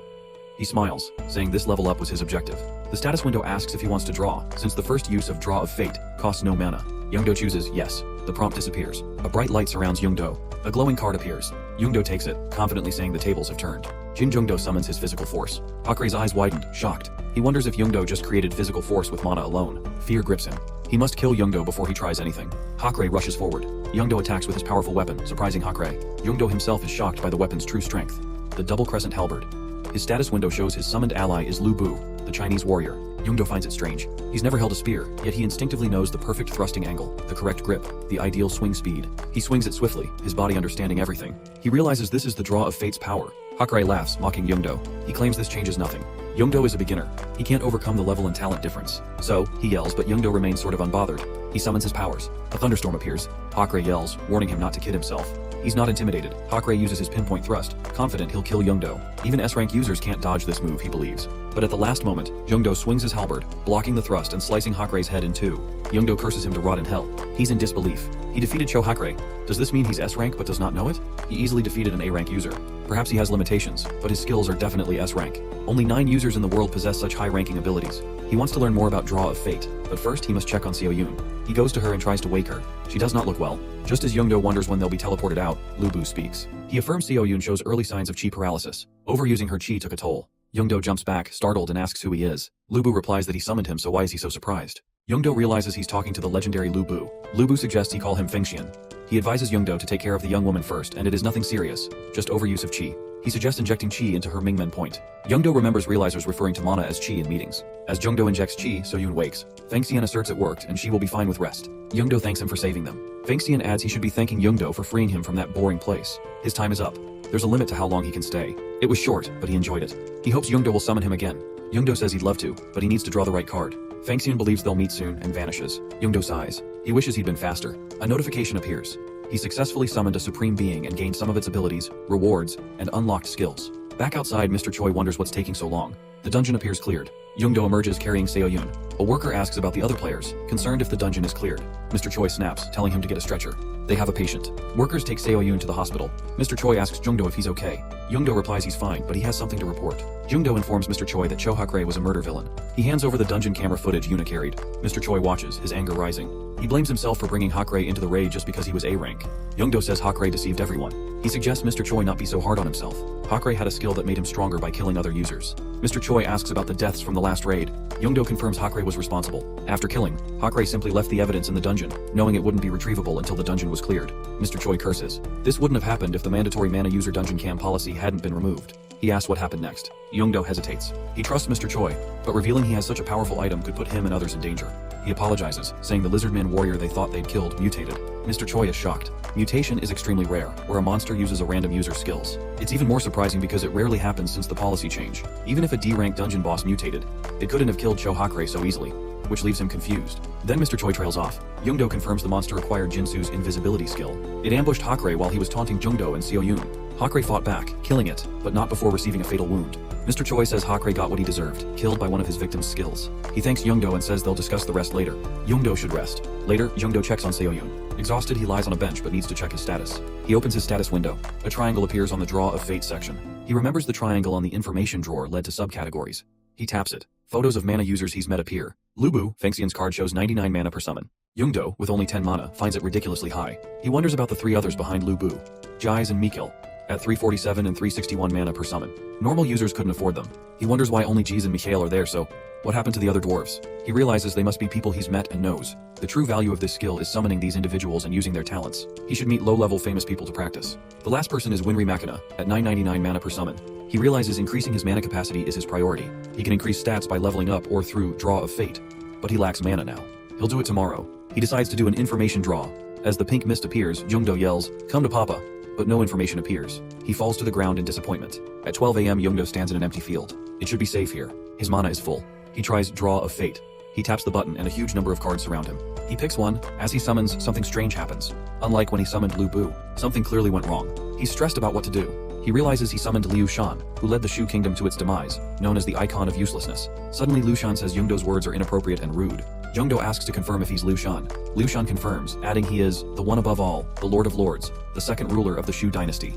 He smiles, saying this level up was his objective. The status window asks if he wants to draw, since the first use of Draw of Fate costs no mana. Jungdo chooses yes. The prompt disappears. A bright light surrounds Jungdo. A glowing card appears. Jungdo takes it, confidently saying the tables have turned. Jin Jungdo summons his physical force. Hakre's eyes widened, shocked. He wonders if Jungdo just created physical force with mana alone. Fear grips him. He must kill Jungdo before he tries anything. Hakre rushes forward. Jungdo attacks with his powerful weapon, surprising Hakre. Jungdo himself is shocked by the weapon's true strength. The double crescent halberd. His status window shows his summoned ally is Lu Bu, the Chinese warrior. Jungdo finds it strange. He's never held a spear, yet he instinctively knows the perfect thrusting angle, the correct grip, the ideal swing speed. He swings it swiftly, his body understanding everything. He realizes this is the Draw of Fate's power. Hakre laughs, mocking Jungdo. He claims this changes nothing. Jungdo is a beginner. He can't overcome the level and talent difference. So, he yells, but Jungdo remains sort of unbothered. He summons his powers. A thunderstorm appears. Hakre yells, warning him not to kid himself. He's not intimidated. Hakre uses his pinpoint thrust, confident he'll kill Jungdo. Even S-rank users can't dodge this move, he believes. But at the last moment, Jungdo swings his halberd, blocking the thrust and slicing Hakre's head in two. Jungdo curses him to rot in hell. He's in disbelief. He defeated Cho Hakre. Does this mean he's S-rank but does not know it? He easily defeated an A-rank user. Perhaps he has limitations, but his skills are definitely S-rank. Only 9 users in the world possess such high-ranking abilities. He wants to learn more about Draw of Fate, but first he must check on Seo-yoon. He goes to her and tries to wake her. She does not look well. Just as Jungdo wonders when they'll be teleported out, Lu Bu speaks. He affirms Seo-yoon shows early signs of chi paralysis. Overusing her chi took a toll. Jungdo jumps back, startled, and asks who he is. Lu Bu replies that he summoned him, so why is he so surprised? Jungdo realizes he's talking to the legendary Lu Bu. Lu Bu suggests he call him Fengxian. He advises Jungdo to take care of the young woman first, and it is nothing serious, just overuse of chi. He suggests injecting chi into her Mingmen point. Jungdo remembers realizers referring to mana as chi in meetings. As Jungdo injects chi, Soyun wakes. Fengxian asserts it worked and she will be fine with rest. Jungdo thanks him for saving them. Fengxian adds he should be thanking Jungdo for freeing him from that boring place. His time is up. There's a limit to how long he can stay. It was short, but he enjoyed it. He hopes Jungdo will summon him again. Jungdo says he'd love to, but he needs to draw the right card. Fengxian believes they'll meet soon and vanishes. Jungdo sighs. He wishes he'd been faster. A notification appears. He successfully summoned a supreme being and gained some of its abilities, rewards, and unlocked skills. Back outside, Mr. Choi wonders what's taking so long. The dungeon appears cleared. Jungdo emerges carrying Seoyun. A worker asks about the other players, concerned if the dungeon is cleared. Mr. Choi snaps, telling him to get a stretcher. They have a patient. Workers take Seoyun to the hospital. Mr. Choi asks Jungdo if he's okay. Jungdo replies he's fine, but he has something to report. Jungdo informs Mr. Choi that Cho Hakre was a murder villain. He hands over the dungeon camera footage Yuna carried. Mr. Choi watches, his anger rising. He blames himself for bringing Hakre into the raid just because he was A rank. Jungdo says Hakre deceived everyone. He suggests Mr. Choi not be so hard on himself. Hakre had a skill that made him stronger by killing other users. Mr. Choi asks about the deaths from the last raid. Jungdo confirms Hakre was responsible. After killing, Hakre simply left the evidence in the dungeon, knowing it wouldn't be retrievable until the dungeon was cleared. Mr. Choi curses. This wouldn't have happened if the mandatory mana user dungeon cam policy hadn't been removed. He asks what happened next. Jungdo hesitates. He trusts Mr. Choi, but revealing he has such a powerful item could put him and others in danger. He apologizes, saying the lizardman warrior they thought they'd killed mutated. Mr. Choi is shocked. Mutation is extremely rare, where a monster uses a random user's skills. It's even more surprising because it rarely happens since the policy change. Even if a D-rank dungeon boss mutated, it couldn't have killed Cho Hakre so easily, which leaves him confused. Then Mr. Choi trails off. Jungdo confirms the monster acquired Jinsu's invisibility skill. It ambushed Hakre while he was taunting Jungdo and Seoyun. Hakre fought back, killing it, but not before receiving a fatal wound. Mr. Choi says Hakre got what he deserved, killed by one of his victim's skills. He thanks Jungdo and says they'll discuss the rest later. Jungdo should rest. Later, Jungdo checks on Seoyun. Exhausted, he lies on a bench but needs to check his status. He opens his status window. A triangle appears on the Draw of Fate section. He remembers the triangle on the information drawer led to subcategories. He taps it. Photos of mana users he's met appear. Lubu, Fengxian's card, shows 99 mana per summon. Jungdo, with only 10 mana, finds it ridiculously high. He wonders about the three others behind Lubu, Jais and Mikil, at 347 and 361 mana per summon. Normal users couldn't afford them. He wonders why only Jis and Mikhail are there, so what happened to the other dwarves? He realizes they must be people he's met and knows. The true value of this skill is summoning these individuals and using their talents. He should meet low-level famous people to practice. The last person is Winry Machina, at 999 mana per summon. He realizes increasing his mana capacity is his priority. He can increase stats by leveling up or through Draw of Fate, but he lacks mana now. He'll do it tomorrow. He decides to do an information draw. As the pink mist appears, Jungdo yells, "Come to Papa," but no information appears. He falls to the ground in disappointment. At 12 AM, Jungdo stands in an empty field. It should be safe here. His mana is full. He tries Draw of Fate. He taps the button and a huge number of cards surround him. He picks one. As he summons, something strange happens. Unlike when he summoned Lu Bu, something clearly went wrong. He's stressed about what to do. He realizes he summoned Liu Shan, who led the Shu Kingdom to its demise, known as the icon of uselessness. Suddenly Liu Shan says Jungdo's words are inappropriate and rude. Jungdo asks to confirm if he's Liu Shan. Liu Shan confirms, adding he is the one above all, the Lord of Lords, the second ruler of the Shu dynasty.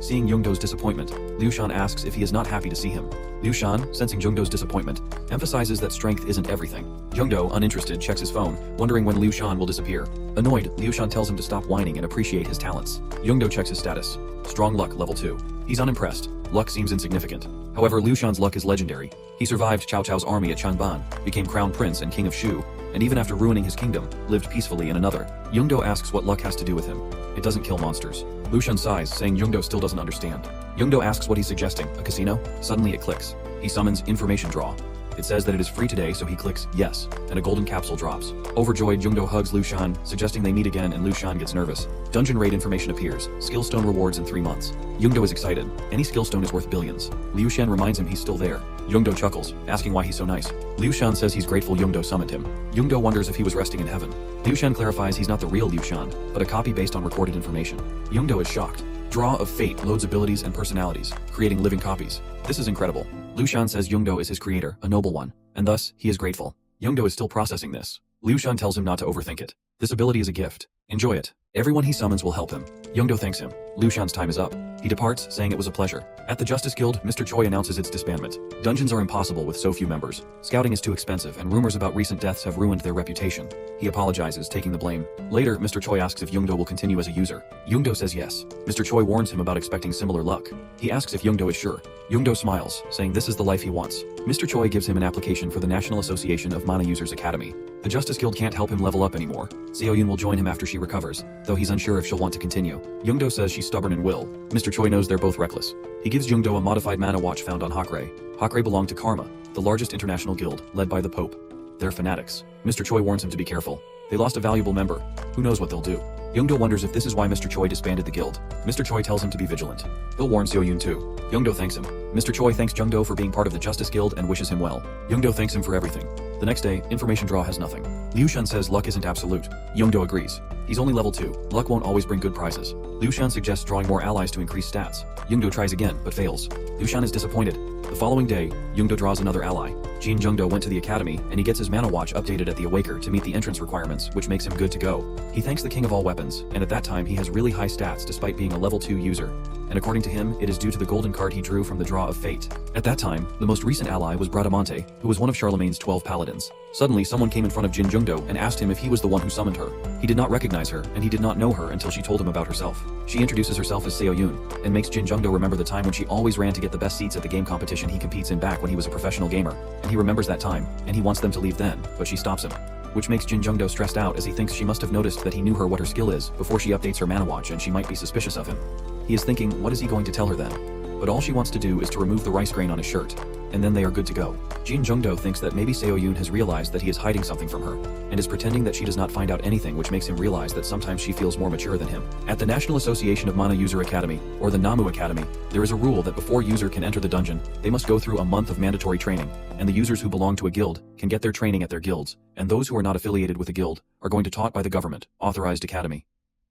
Seeing Jungdo's disappointment, Liu Shan asks if he is not happy to see him. Liu Shan, sensing Jungdo's disappointment, emphasizes that strength isn't everything. Jungdo, uninterested, checks his phone, wondering when Liu Shan will disappear. Annoyed, Liu Shan tells him to stop whining and appreciate his talents. Jungdo checks his status. Strong luck, level 2. He's unimpressed. Luck seems insignificant. However, Liu Shan's luck is legendary. He survived Cao Cao's army at Changban, became crown prince and king of Shu, and even after ruining his kingdom, lived peacefully in another. Jungdo asks what luck has to do with him. It doesn't kill monsters. Liu Shan sighs, saying Jungdo still doesn't understand. Jungdo asks what he's suggesting, a casino? Suddenly it clicks. He summons Information Draw. It says that it is free today, so he clicks yes, and a golden capsule drops. Overjoyed, Jungdo hugs Liu Shan, suggesting they meet again, and Liu Shan gets nervous. Dungeon raid information appears. Skillstone rewards in 3 months. Jungdo is excited. Any skillstone is worth billions. Liu Shan reminds him he's still there. Jungdo chuckles, asking why he's so nice. Liu Shan says he's grateful Jungdo summoned him. Jungdo wonders if he was resting in heaven. Liu Shan clarifies he's not the real Liu Shan, but a copy based on recorded information. Jungdo is shocked. Draw of Fate loads abilities and personalities, creating living copies. This is incredible. Liu Shan says Jungdo is his creator, a noble one, and thus, he is grateful. Jungdo is still processing this. Liu Shan tells him not to overthink it. This ability is a gift. Enjoy it. Everyone he summons will help him. Jungdo thanks him. Liu Shan's time is up. He departs, saying it was a pleasure. At the Justice Guild, Mr. Choi announces its disbandment. Dungeons are impossible with so few members. Scouting is too expensive, and rumors about recent deaths have ruined their reputation. He apologizes, taking the blame. Later, Mr. Choi asks if Jungdo will continue as a user. Jungdo says yes. Mr. Choi warns him about expecting similar luck. He asks if Jungdo is sure. Jungdo smiles, saying this is the life he wants. Mr. Choi gives him an application for the National Association of Mana Users Academy. The Justice Guild can't help him level up anymore. Seo-yoon will join him after she recovers, though he's unsure if she'll want to continue. Jungdo says she's stubborn and will. Mr. Choi knows they're both reckless. He gives Jungdo a modified mana watch found on Hakurei. Hakurei belonged to Karma, the largest international guild, led by the Pope. They're fanatics. Mr. Choi warns him to be careful. They lost a valuable member. Who knows what they'll do? Jungdo wonders if this is why Mr. Choi disbanded the guild. Mr. Choi tells him to be vigilant. He'll warn Seo-yoon too. Jungdo thanks him. Mr. Choi thanks Jungdo for being part of the Justice Guild and wishes him well. Jungdo thanks him for everything. The next day, information draw has nothing. Liu Shan says luck isn't absolute. Jungdo agrees. He's only level 2. Luck won't always bring good prizes. Liu Shan suggests drawing more allies to increase stats. Jungdo tries again, but fails. Liu Shan is disappointed. The following day, Jungdo draws another ally. Jin Jungdo went to the academy, and he gets his mana watch updated at the Awaker to meet the entrance requirements, which makes him good to go. He thanks the king of all weapons, and at that time he has really high stats despite being a level 2 user. And according to him, it is due to the golden card he drew from the Draw of Fate. At that time, the most recent ally was Bradamante, who was one of Charlemagne's 12 paladins. Suddenly, someone came in front of Jin Jungdo and asked him if he was the one who summoned her. He did not recognize her, and he did not know her until she told him about herself. She introduces herself as Seo-yoon, and makes Jin Jungdo remember the time when she always ran to get the best seats at the game competition he competes in back when he was a professional gamer. And he remembers that time, and he wants them to leave then, but she stops him. Which makes Jin Jungdo stressed out as he thinks she must have noticed that he knew her what her skill is before she updates her mana watch and she might be suspicious of him. He is thinking, what is he going to tell her then? But all she wants to do is to remove the rice grain on his shirt, and then they are good to go. Jin Jungdo thinks that maybe Seo-yoon has realized that he is hiding something from her, and is pretending that she does not find out anything, which makes him realize that sometimes she feels more mature than him. At the National Association of Mana User Academy, or the NAMU Academy, there is a rule that before user can enter the dungeon, they must go through a month of mandatory training, and the users who belong to a guild can get their training at their guilds, and those who are not affiliated with a guild are going to taught by the government, authorized academy.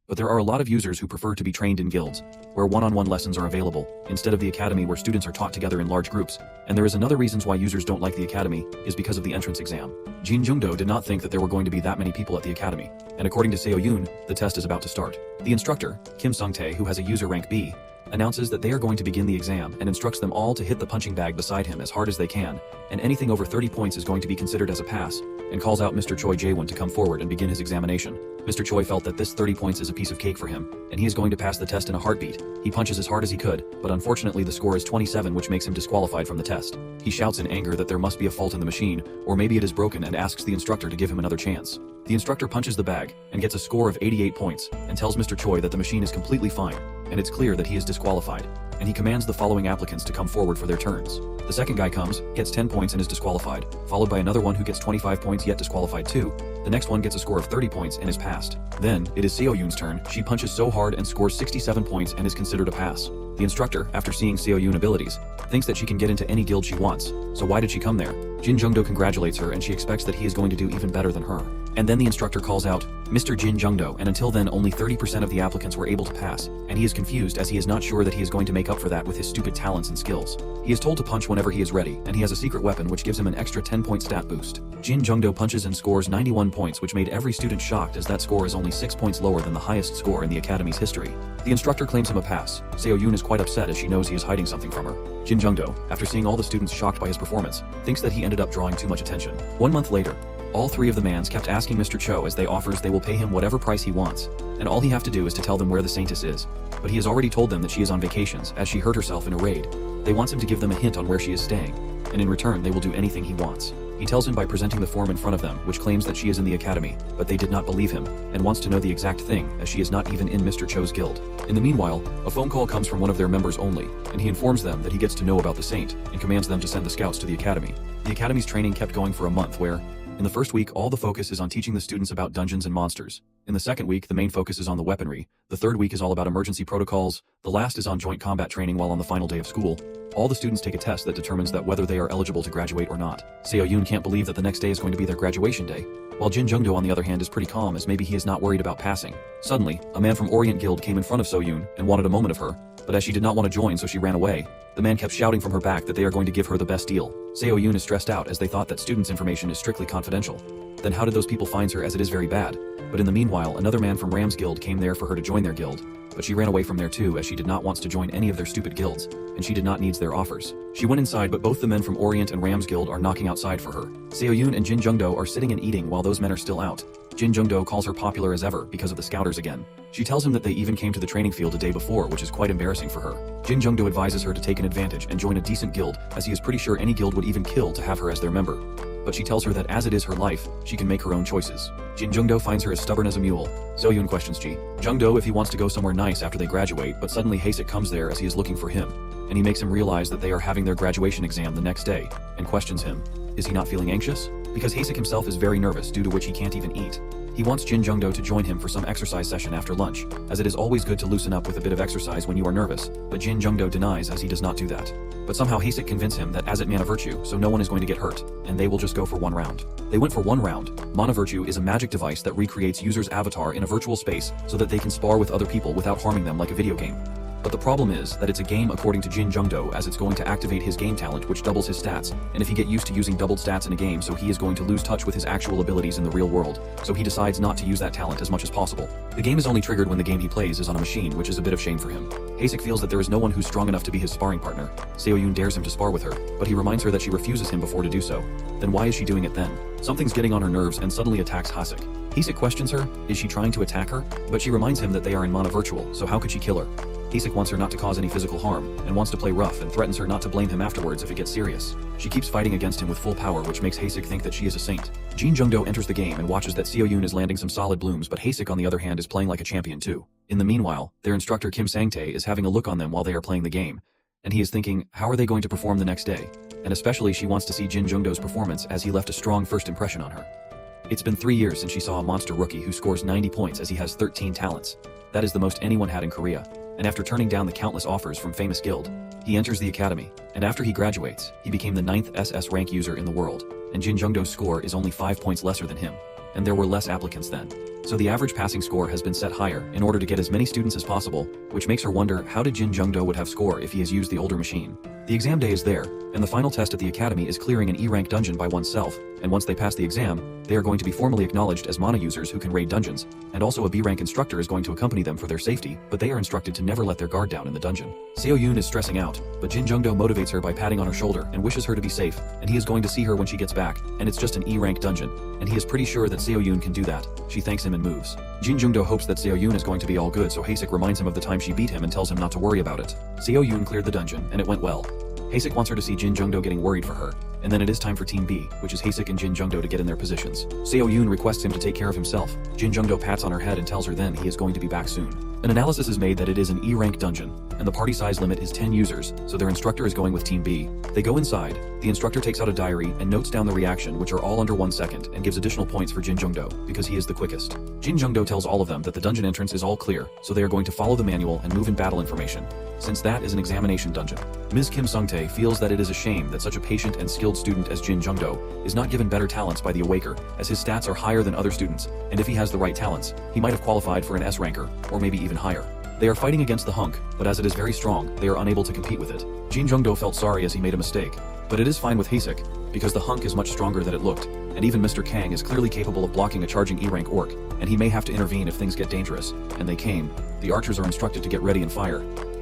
But there are a lot of users who prefer to be trained in guilds, where one-on-one lessons are available, instead of the academy where students are taught together in large groups. And there is another reason why users don't like the academy, is because of the entrance exam. Jin Jungdo did not think that there were going to be that many people at the academy, and according to Seo-yoon, the test is about to start. The instructor, Kim Sung-tae, who has a user rank B, announces that they are going to begin the exam and instructs them all to hit the punching bag beside him as hard as they can, and anything over 30 points is going to be considered as a pass, and calls out Mr. Choi Jae-won to come forward and begin his examination. Mr. Choi felt that this 30 points is a piece of cake for him, and he is going to pass the test in a heartbeat. He punches as hard as he could, but unfortunately the score is 27, which makes him disqualified from the test. He shouts in anger that there must be a fault in the machine, or maybe it is broken, and asks the instructor to give him another chance. The instructor punches the bag, and gets a score of 88 points, and tells Mr. Choi that the machine is completely fine, and it's clear that he is disqualified, and he commands the following applicants to come forward for their turns. The second guy comes, gets 10 points and is disqualified, followed by another one who gets 25 points yet disqualified too. The next one gets a score of 30 points and is passed. Then, it is Seo-yoon's turn. She punches so hard and scores 67 points and is considered a pass. The instructor, after seeing Seo-yoon abilities, thinks that she can get into any guild she wants, so why did she come there? Jin Jungdo congratulates her and she expects that he is going to do even better than her. And then the instructor calls out, Mr. Jin Jungdo, and until then only 30% of the applicants were able to pass, and he is confused as he is not sure that he is going to make up for that with his stupid talents and skills. He is told to punch whenever he is ready, and he has a secret weapon which gives him an extra 10-point stat boost. Jin Jungdo punches and scores 91 points, which made every student shocked as that score is only 6 points lower than the highest score in the academy's history. The instructor claims him a pass. Seo-yoon is quite upset as she knows he is hiding something from her. Jin Jungdo, after seeing all the students shocked by his performance, thinks that he ended up drawing too much attention. 1 month later, all 3 of the mans kept asking Mr. Cho as they offers they will pay him whatever price he wants, and all he have to do is to tell them where the Saintess is. But he has already told them that she is on vacations as she hurt herself in a raid. They wants him to give them a hint on where she is staying, and in return they will do anything he wants. He tells him by presenting the form in front of them, which claims that she is in the academy, but they did not believe him, and wants to know the exact thing, as she is not even in Mr. Cho's guild. In the meanwhile, a phone call comes from one of their members only, and he informs them that he gets to know about the Saint, and commands them to send the scouts to the academy. The academy's training kept going for a month where, in the first week, all the focus is on teaching the students about dungeons and monsters. In the second week, the main focus is on the weaponry. The third week is all about emergency protocols. The last is on joint combat training, while on the final day of school, all the students take a test that determines that whether they are eligible to graduate or not. Seo-yoon can't believe that the next day is going to be their graduation day, while Jin Jungdo on the other hand is pretty calm as maybe he is not worried about passing. Suddenly, a man from Orient Guild came in front of Seo-yoon and wanted a moment of her, but as she did not want to join so she ran away. The man kept shouting from her back that they are going to give her the best deal. Seo-yoon is stressed out as they thought that students' information is strictly confidential. Then how did those people find her, as it is very bad? But in the meanwhile, another man from Ram's guild came there for her to join their guild, but she ran away from there too as she did not want to join any of their stupid guilds, and she did not need their offers. She went inside, but both the men from Orient and Ram's guild are knocking outside for her. Seo-yoon and Jin Jungdo are sitting and eating while those men are still out. Jin Jungdo calls her popular as ever because of the scouters again. She tells him that they even came to the training field a day before, which is quite embarrassing for her. Jin Jungdo advises her to take an advantage and join a decent guild, as he is pretty sure any guild would even kill to have her as their member. But she tells her that as it is her life, she can make her own choices. Jin Jungdo finds her as stubborn as a mule. Seoyun questions Jin Jungdo if he wants to go somewhere nice after they graduate, but suddenly Hasek comes there as he is looking for him, and he makes him realize that they are having their graduation exam the next day, and questions him. Is he not feeling anxious? Because Hasek himself is very nervous, due to which he can't even eat. He wants Jin Jungdo to join him for some exercise session after lunch, as it is always good to loosen up with a bit of exercise when you are nervous, but Jin Jungdo denies as he does not do that. But somehow Hasek convinces him that as it mana virtue, so no one is going to get hurt, and they will just go for one round. They went for one round. Mana virtue is a magic device that recreates user's avatar in a virtual space so that they can spar with other people without harming them like a video game. But the problem is that it's a game according to Jin Jungdo, as it's going to activate his game talent, which doubles his stats, and if he get used to using doubled stats in a game, so he is going to lose touch with his actual abilities in the real world, so he decides not to use that talent as much as possible. The game is only triggered when the game he plays is on a machine, which is a bit of shame for him. Hasek feels that there is no one who's strong enough to be his sparring partner. Seoyun dares him to spar with her, but he reminds her that she refuses him before to do so. Then why is she doing it then? Something's getting on her nerves and suddenly attacks Hasek. Hasek questions her, is she trying to attack her? But she reminds him that they are in mana virtual, so how could she kill her? Hasek wants her not to cause any physical harm, and wants to play rough and threatens her not to blame him afterwards if it gets serious. She keeps fighting against him with full power, which makes Hasek think that she is a saint. Jin Jungdo enters the game and watches that Seoyun is landing some solid blooms, but Hasek on the other hand is playing like a champion too. In the meanwhile, their instructor Kim Sang-tae is having a look on them while they are playing the game, and he is thinking, how are they going to perform the next day? And especially she wants to see Jin Jungdo's performance, as he left a strong first impression on her. It's been 3 years since she saw a monster rookie who scores 90 points as he has 13 talents. That is the most anyone had in Korea. And after turning down the countless offers from famous guild, he enters the academy, and after he graduates, he became the 9th SS rank user in the world, and Jin Jungdo's score is only 5 points lesser than him, and there were less applicants then. So the average passing score has been set higher in order to get as many students as possible, which makes her wonder how did Jin Jungdo would have score if he has used the older machine. The exam day is there, and the final test at the academy is clearing an E-rank dungeon by oneself, and once they pass the exam, they are going to be formally acknowledged as mana users who can raid dungeons, and also a B-rank instructor is going to accompany them for their safety, but they are instructed to never let their guard down in the dungeon. Seoyun is stressing out, but Jin Jungdo motivates her by patting on her shoulder and wishes her to be safe, and he is going to see her when she gets back, and it's just an E-rank dungeon, and he is pretty sure that Seoyun can do that. She thanks him and moves. Jin Jungdo hopes that Seoyun is going to be all good, so Hasek reminds him of the time she beat him and tells him not to worry about it. Seoyun cleared the dungeon, and it went well. Hasek wants her to see Jin Jungdo getting worried for her, and then it is time for Team B, which is Hasek and Jin Jungdo to get in their positions. Seoyun requests him to take care of himself. Jin Jungdo pats on her head and tells her then he is going to be back soon. An analysis is made that it is an E-rank dungeon, and the party size limit is 10 users, so their instructor is going with Team B. They go inside, the instructor takes out a diary and notes down the reaction, which are all under 1 second, and gives additional points for Jin Jungdo, because he is the quickest. Jin Jungdo tells all of them that the dungeon entrance is all clear, so they are going to follow the manual and move in battle information, since that is an examination dungeon. Ms. Kim Sang-tae feels that it is a shame that such a patient and skilled student as Jin Jungdo is not given better talents by the Awaker, as his stats are higher than other students, and if he has the right talents, he might have qualified for an S-ranker, or maybe even higher. They are fighting against the hunk, but as it is very strong, they are unable to compete with it. Jin Jungdo felt sorry as he made a mistake, but it is fine with Hasek, because the hunk is much stronger than it looked, and even Mr. Kang is clearly capable of blocking a charging E-rank orc, and he may have to intervene if things get dangerous, and they came. The archers are instructed to get ready and fire.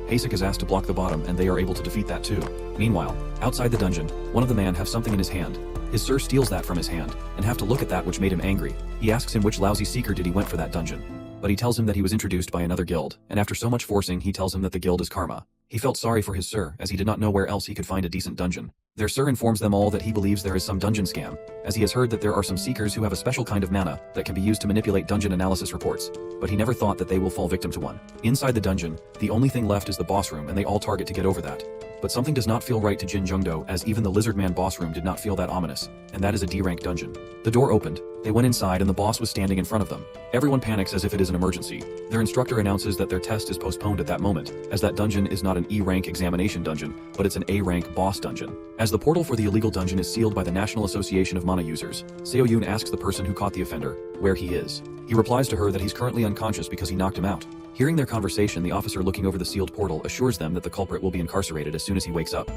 Hasek is asked to block the bottom, and they are able to defeat that too. Meanwhile, outside the dungeon, one of the men have something in his hand. His sir steals that from his hand, and have to look at that, which made him angry. He asks him which lousy seeker did he went for that dungeon. But he tells him that he was introduced by another guild, and after so much forcing he tells him that the guild is Karma. He felt sorry for his sir, as he did not know where else he could find a decent dungeon. Their sir informs them all that he believes there is some dungeon scam, as he has heard that there are some seekers who have a special kind of mana that can be used to manipulate dungeon analysis reports, but he never thought that they will fall victim to one. Inside the dungeon, the only thing left is the boss room, and they all target to get over that. But something does not feel right to Jin Jungdo, as even the Lizard Man boss room did not feel that ominous, and that is a D-rank dungeon. The door opened, they went inside and the boss was standing in front of them. Everyone panics as if it is an emergency. Their instructor announces that their test is postponed at that moment, as that dungeon is not an E-rank examination dungeon, but it's an A-rank boss dungeon. As the portal for the illegal dungeon is sealed by the National Association of Mana Users, Seoyun asks the person who caught the offender where he is. He replies to her that he's currently unconscious because he knocked him out. Hearing their conversation, the officer looking over the sealed portal assures them that the culprit will be incarcerated as soon as he wakes up.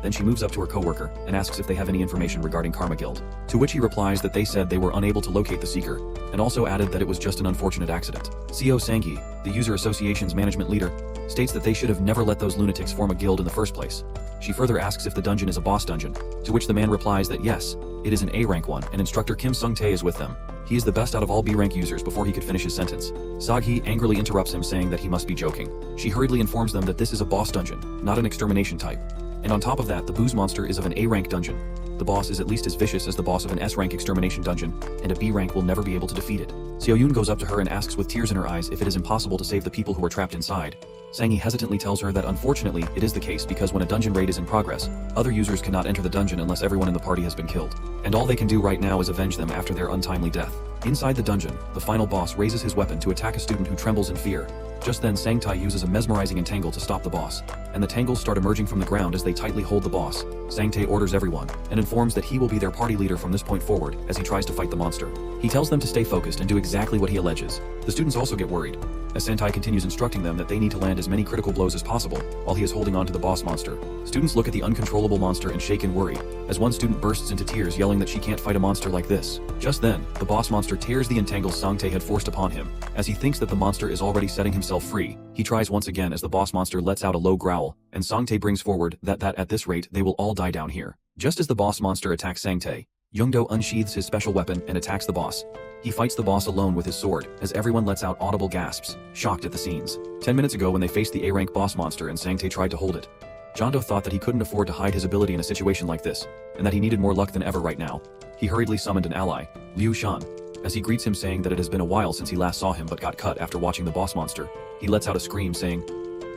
Then she moves up to her coworker and asks if they have any information regarding Karma Guild, to which he replies that they said they were unable to locate the seeker, and also added that it was just an unfortunate accident. Seo Sang-gi, the User Association's management leader, states that they should have never let those lunatics form a guild in the first place. She further asks if the dungeon is a boss dungeon, to which the man replies that yes, it is an A-rank one, and instructor Kim Sang-tae is with them. He is the best out of all B-rank users before he could finish his sentence. Sang-gi angrily interrupts him, saying that he must be joking. She hurriedly informs them that this is a boss dungeon, not an extermination type. And on top of that, the booze monster is of an A-rank dungeon. The boss is at least as vicious as the boss of an S-rank extermination dungeon, and a B rank will never be able to defeat it. Seo-yoon goes up to her and asks with tears in her eyes if it is impossible to save the people who are trapped inside. Sang-hee hesitantly tells her that unfortunately it is the case because when a dungeon raid is in progress, other users cannot enter the dungeon unless everyone in the party has been killed. And all they can do right now is avenge them after their untimely death. Inside the dungeon, the final boss raises his weapon to attack a student who trembles in fear. Just then Sang-tae uses a mesmerizing entangle to stop the boss, and the tangles start emerging from the ground as they tightly hold the boss. Sang-tae orders everyone, and informs that he will be their party leader from this point forward as he tries to fight the monster. He tells them to stay focused and do exactly what he alleges. The students also get worried, as Sang-tae continues instructing them that they need to land as many critical blows as possible while he is holding on to the boss monster. Students look at the uncontrollable monster and shake in worry, as one student bursts into tears yelling that she can't fight a monster like this. Just then, the boss monster tears the entangles Sang-tae had forced upon him. As he thinks that the monster is already setting himself free, he tries once again as the boss monster lets out a low growl, and Sang-tae brings forward that at this rate they will all die down here. Just as the boss monster attacks Sang-tae, Jungdo unsheathes his special weapon and attacks the boss. He fights the boss alone with his sword, as everyone lets out audible gasps, shocked at the scenes. 10 minutes ago when they faced the A-rank boss monster and Sang-tae tried to hold it, Jungdo thought that he couldn't afford to hide his ability in a situation like this, and that he needed more luck than ever right now. He hurriedly summoned an ally, Liu Shan. As he greets him saying that it has been a while since he last saw him but got cut after watching the boss monster, he lets out a scream saying,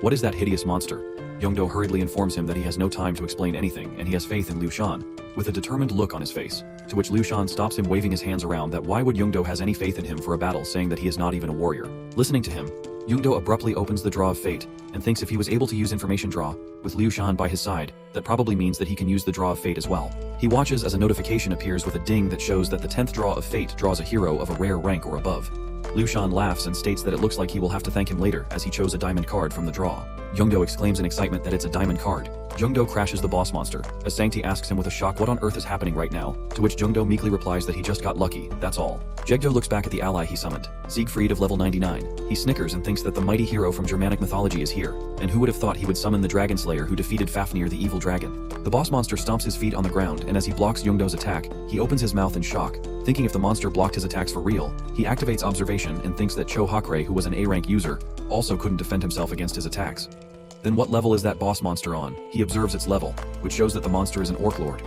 "What is that hideous monster?" Jungdo hurriedly informs him that he has no time to explain anything and he has faith in Liu Shan, with a determined look on his face, to which Liu Shan stops him waving his hands around that why would Jungdo has any faith in him for a battle, saying that he is not even a warrior. Listening to him, Jungdo abruptly opens the Draw of Fate, and thinks if he was able to use Information Draw, with Liu Shan by his side, that probably means that he can use the Draw of Fate as well. He watches as a notification appears with a ding that shows that the 10th Draw of Fate draws a hero of a rare rank or above. Liu Shan laughs and states that it looks like he will have to thank him later as he chose a diamond card from the draw. Jungdo exclaims in excitement that it's a diamond card. Jungdo crashes the boss monster, as Sang-tae asks him with a shock what on earth is happening right now, to which Jungdo meekly replies that he just got lucky, that's all. Jegdo looks back at the ally he summoned, Siegfried of level 99. He snickers and thinks that the mighty hero from Germanic mythology is here, and who would have thought he would summon the dragon slayer who defeated Fafnir the evil dragon. The boss monster stomps his feet on the ground, and as he blocks Jungdo's attack, he opens his mouth in shock, thinking if the monster blocked his attacks for real. He activates observation and thinks that Cho Hakure, who was an A-rank user, also couldn't defend himself against his attacks. Then what level is that boss monster on? He observes its level, which shows that the monster is an Orc Lord,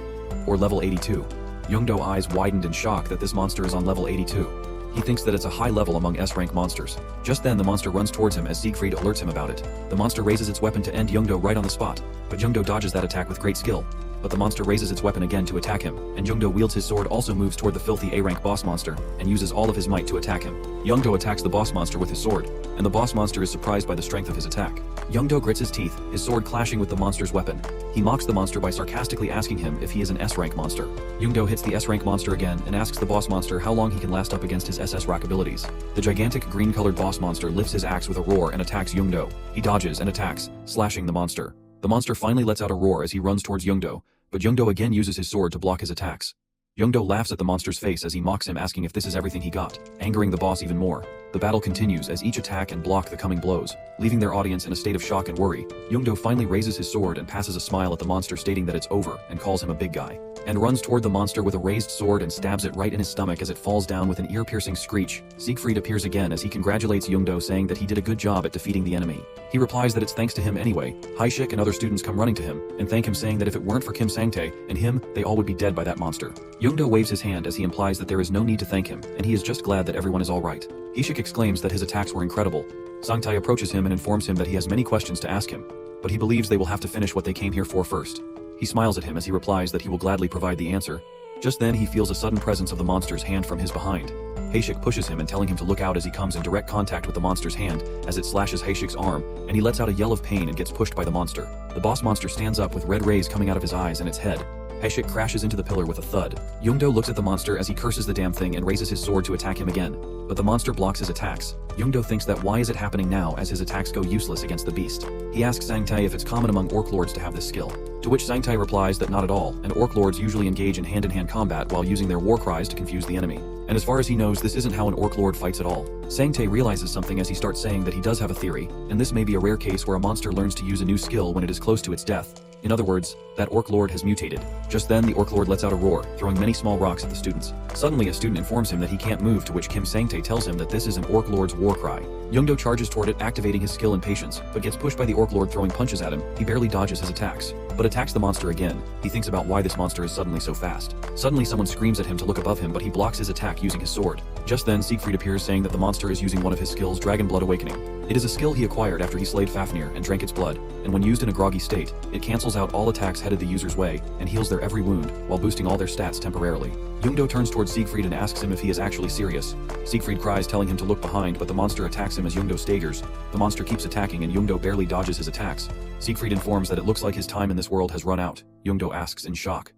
or level 82. Jungdo eyes widened in shock that this monster is on level 82. He thinks that it's a high level among S-rank monsters. Just then the monster runs towards him as Siegfried alerts him about it. The monster raises its weapon to end Jungdo right on the spot, but Jungdo dodges that attack with great skill. But the monster raises its weapon again to attack him, and Jungdo wields his sword also moves toward the filthy A-rank boss monster, and uses all of his might to attack him. Jungdo attacks the boss monster with his sword, and the boss monster is surprised by the strength of his attack. Jungdo grits his teeth, his sword clashing with the monster's weapon. He mocks the monster by sarcastically asking him if he is an S-rank monster. Jungdo hits the S-rank monster again and asks the boss monster how long he can last up against his SS-Rank abilities. The gigantic green-colored boss monster lifts his axe with a roar and attacks Jungdo. He dodges and attacks, slashing the monster. The monster finally lets out a roar as he runs towards Jungdo, but Jungdo again uses his sword to block his attacks. Jungdo laughs at the monster's face as he mocks him, asking if this is everything he got, angering the boss even more. The battle continues as each attack and block the coming blows, leaving their audience in a state of shock and worry. Jungdo finally raises his sword and passes a smile at the monster, stating that it's over, and calls him a big guy, and runs toward the monster with a raised sword and stabs it right in his stomach as it falls down with an ear-piercing screech. Siegfried appears again as he congratulates Jungdo, saying that he did a good job at defeating the enemy. He replies that it's thanks to him anyway. Haishik and other students come running to him and thank him, saying that if it weren't for Kim Sang-tae and him, they all would be dead by that monster. Jungdo waves his hand as he implies that there is no need to thank him, and he is just glad that everyone is alright. Haishik exclaims that his attacks were incredible. Sang-tae approaches him and informs him that he has many questions to ask him, but he believes they will have to finish what they came here for first. He smiles at him as he replies that he will gladly provide the answer. Just then he feels a sudden presence of the monster's hand from his behind. Haishik pushes him and telling him to look out as he comes in direct contact with the monster's hand as it slashes Haishik's arm, and he lets out a yell of pain and gets pushed by the monster. The boss monster stands up with red rays coming out of his eyes and its head. Haishik crashes into the pillar with a thud. Jungdo looks at the monster as he curses the damn thing and raises his sword to attack him again, but the monster blocks his attacks. Jungdo thinks that why is it happening now as his attacks go useless against the beast. He asks Sang-tae if it's common among Orc Lords to have this skill, to which Sang-tae replies that not at all, and Orc Lords usually engage in hand-to-hand combat while using their war cries to confuse the enemy. And as far as he knows, this isn't how an Orc Lord fights at all. Sang-tae realizes something as he starts saying that he does have a theory, and this may be a rare case where a monster learns to use a new skill when it is close to its death. In other words, that Orc Lord has mutated. Just then, the Orc Lord lets out a roar, throwing many small rocks at the students. Suddenly, a student informs him that he can't move, to which Kim Sang-tae tells him that this is an Orc Lord's war cry. Jungdo charges toward it, activating his skill and patience, but gets pushed by the Orc Lord throwing punches at him. He barely dodges his attacks. but attacks the monster again. He thinks about why this monster is suddenly so fast. Suddenly someone screams at him to look above him, but he blocks his attack using his sword. Just then Siegfried appears saying that the monster is using one of his skills, Dragon Blood Awakening. It is a skill he acquired after he slayed Fafnir and drank its blood, and when used in a groggy state, it cancels out all attacks headed the user's way and heals their every wound while boosting all their stats temporarily. Jungdo turns towards Siegfried and asks him if he is actually serious. Siegfried cries, telling him to look behind, but the monster attacks him as Jungdo staggers. The monster keeps attacking and Jungdo barely dodges his attacks. Siegfried informs that it looks like his time in this world has run out. Jungdo asks in shock,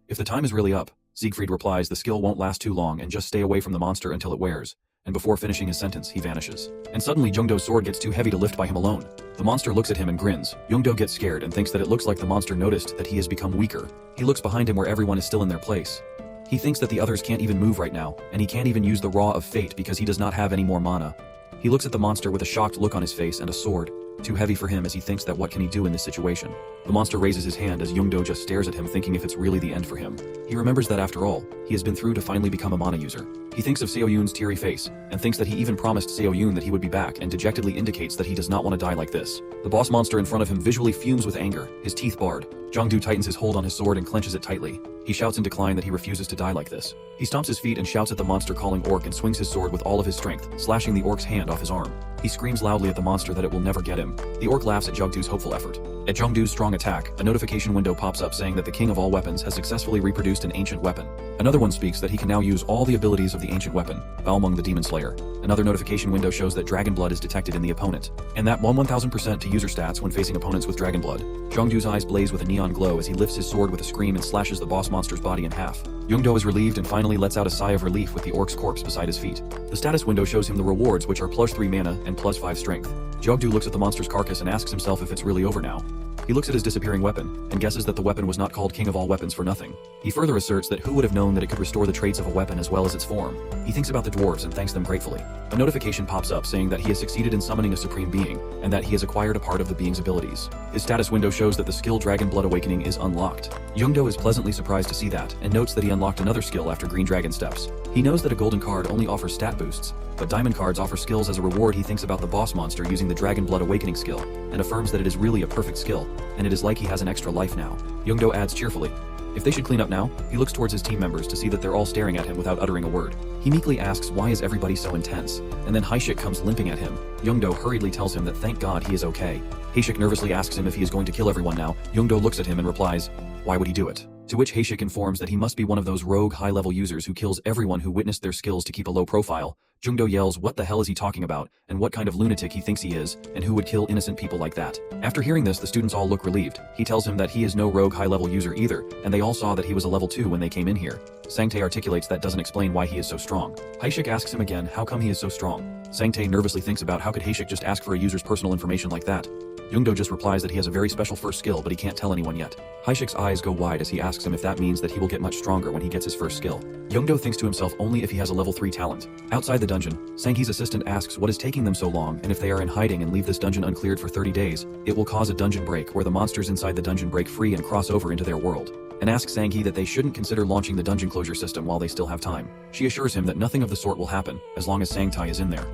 if the time is really up. Siegfried replies the skill won't last too long and just stay away from the monster until it wears. And before finishing his sentence, he vanishes. And suddenly Jungdo's sword gets too heavy to lift by him alone. The monster looks at him and grins. Jungdo gets scared and thinks that it looks like the monster noticed that he has become weaker. He looks behind him where everyone is still in their place. He thinks that the others can't even move right now, and he can't even use the Raw of Fate because he does not have any more mana. He looks at the monster with a shocked look on his face and a sword. Too heavy for him as he thinks that what can he do in this situation. The monster raises his hand as Jungdo just stares at him, thinking if it's really the end for him. He remembers that after all, he has been through to finally become a mana user. He thinks of Seo-yoon's teary face, and thinks that he even promised Seo-yoon that he would be back, and dejectedly indicates that he does not want to die like this. The boss monster in front of him visually fumes with anger, his teeth bared. Jungdo tightens his hold on his sword and clenches it tightly. He shouts in decline that he refuses to die like this. He stomps his feet and shouts at the monster, calling orc, and swings his sword with all of his strength, slashing the orc's hand off his arm. He screams loudly at the monster that it will never get him. The orc laughs at Jungdo's hopeful effort. At Jungdo's strong attack, a notification window pops up saying that the king of all weapons has successfully reproduced an ancient weapon. Another one speaks that he can now use all the abilities of the ancient weapon, Balmung the Demon Slayer. Another notification window shows that Dragon Blood is detected in the opponent, and that 1000% to user stats when facing opponents with Dragon Blood. Jungdo's eyes blaze with a neon glow as he lifts his sword with a scream and slashes the boss monster's body in half. Jungdo is relieved and finally lets out a sigh of relief with the orc's corpse beside his feet. The status window shows him the rewards, which are +3 mana and +5 strength. Jungdo looks at the monster's carcass and asks himself if it's really over now. He looks at his disappearing weapon, and guesses that the weapon was not called King of all weapons for nothing. He further asserts that who would have known that it could restore the traits of a weapon as well as its form. He thinks about the dwarves and thanks them gratefully. A notification pops up saying that he has succeeded in summoning a supreme being, and that he has acquired a part of the being's abilities. His status window shows that the skill Dragon Blood Awakening is unlocked. Jungdo is pleasantly surprised to see that, and notes that he unlocked another skill after Green Dragon steps. He knows that a golden card only offers stat boosts, but diamond cards offer skills as a reward. He thinks about the boss monster using the Dragon Blood Awakening skill, and affirms that it is really a perfect skill, and it is like he has an extra life now. Jungdo adds cheerfully, if they should clean up now. He looks towards his team members to see that they're all staring at him without uttering a word. He meekly asks why is everybody so intense, and then Haishik comes limping at him. Jungdo hurriedly tells him that thank God he is okay. Haishik nervously asks him if he is going to kill everyone now. Jungdo looks at him and replies, why would he do it? To which Haishik informs that he must be one of those rogue high-level users who kills everyone who witnessed their skills to keep a low profile. Jungdo yells what the hell is he talking about, and what kind of lunatic he thinks he is, and who would kill innocent people like that. After hearing this, the students all look relieved. He tells him that he is no rogue high-level user either, and they all saw that he was a level 2 when they came in here. Sangtae articulates that doesn't explain why he is so strong. Haishik asks him again how come he is so strong. Sangtae nervously thinks about how could Haishik just ask for a user's personal information like that. Jungdo just replies that he has a very special first skill, but he can't tell anyone yet. Haishik's eyes go wide as he asks him if that means that he will get much stronger when he gets his first skill. Jungdo thinks to himself only if he has a level 3 talent. Outside the dungeon, Sanghee's assistant asks what is taking them so long, and if they are in hiding and leave this dungeon uncleared for 30 days, it will cause a dungeon break where the monsters inside the dungeon break free and cross over into their world. And asks Sanghee that they shouldn't consider launching the dungeon closure system while they still have time. She assures him that nothing of the sort will happen as long as Sangtae is in there.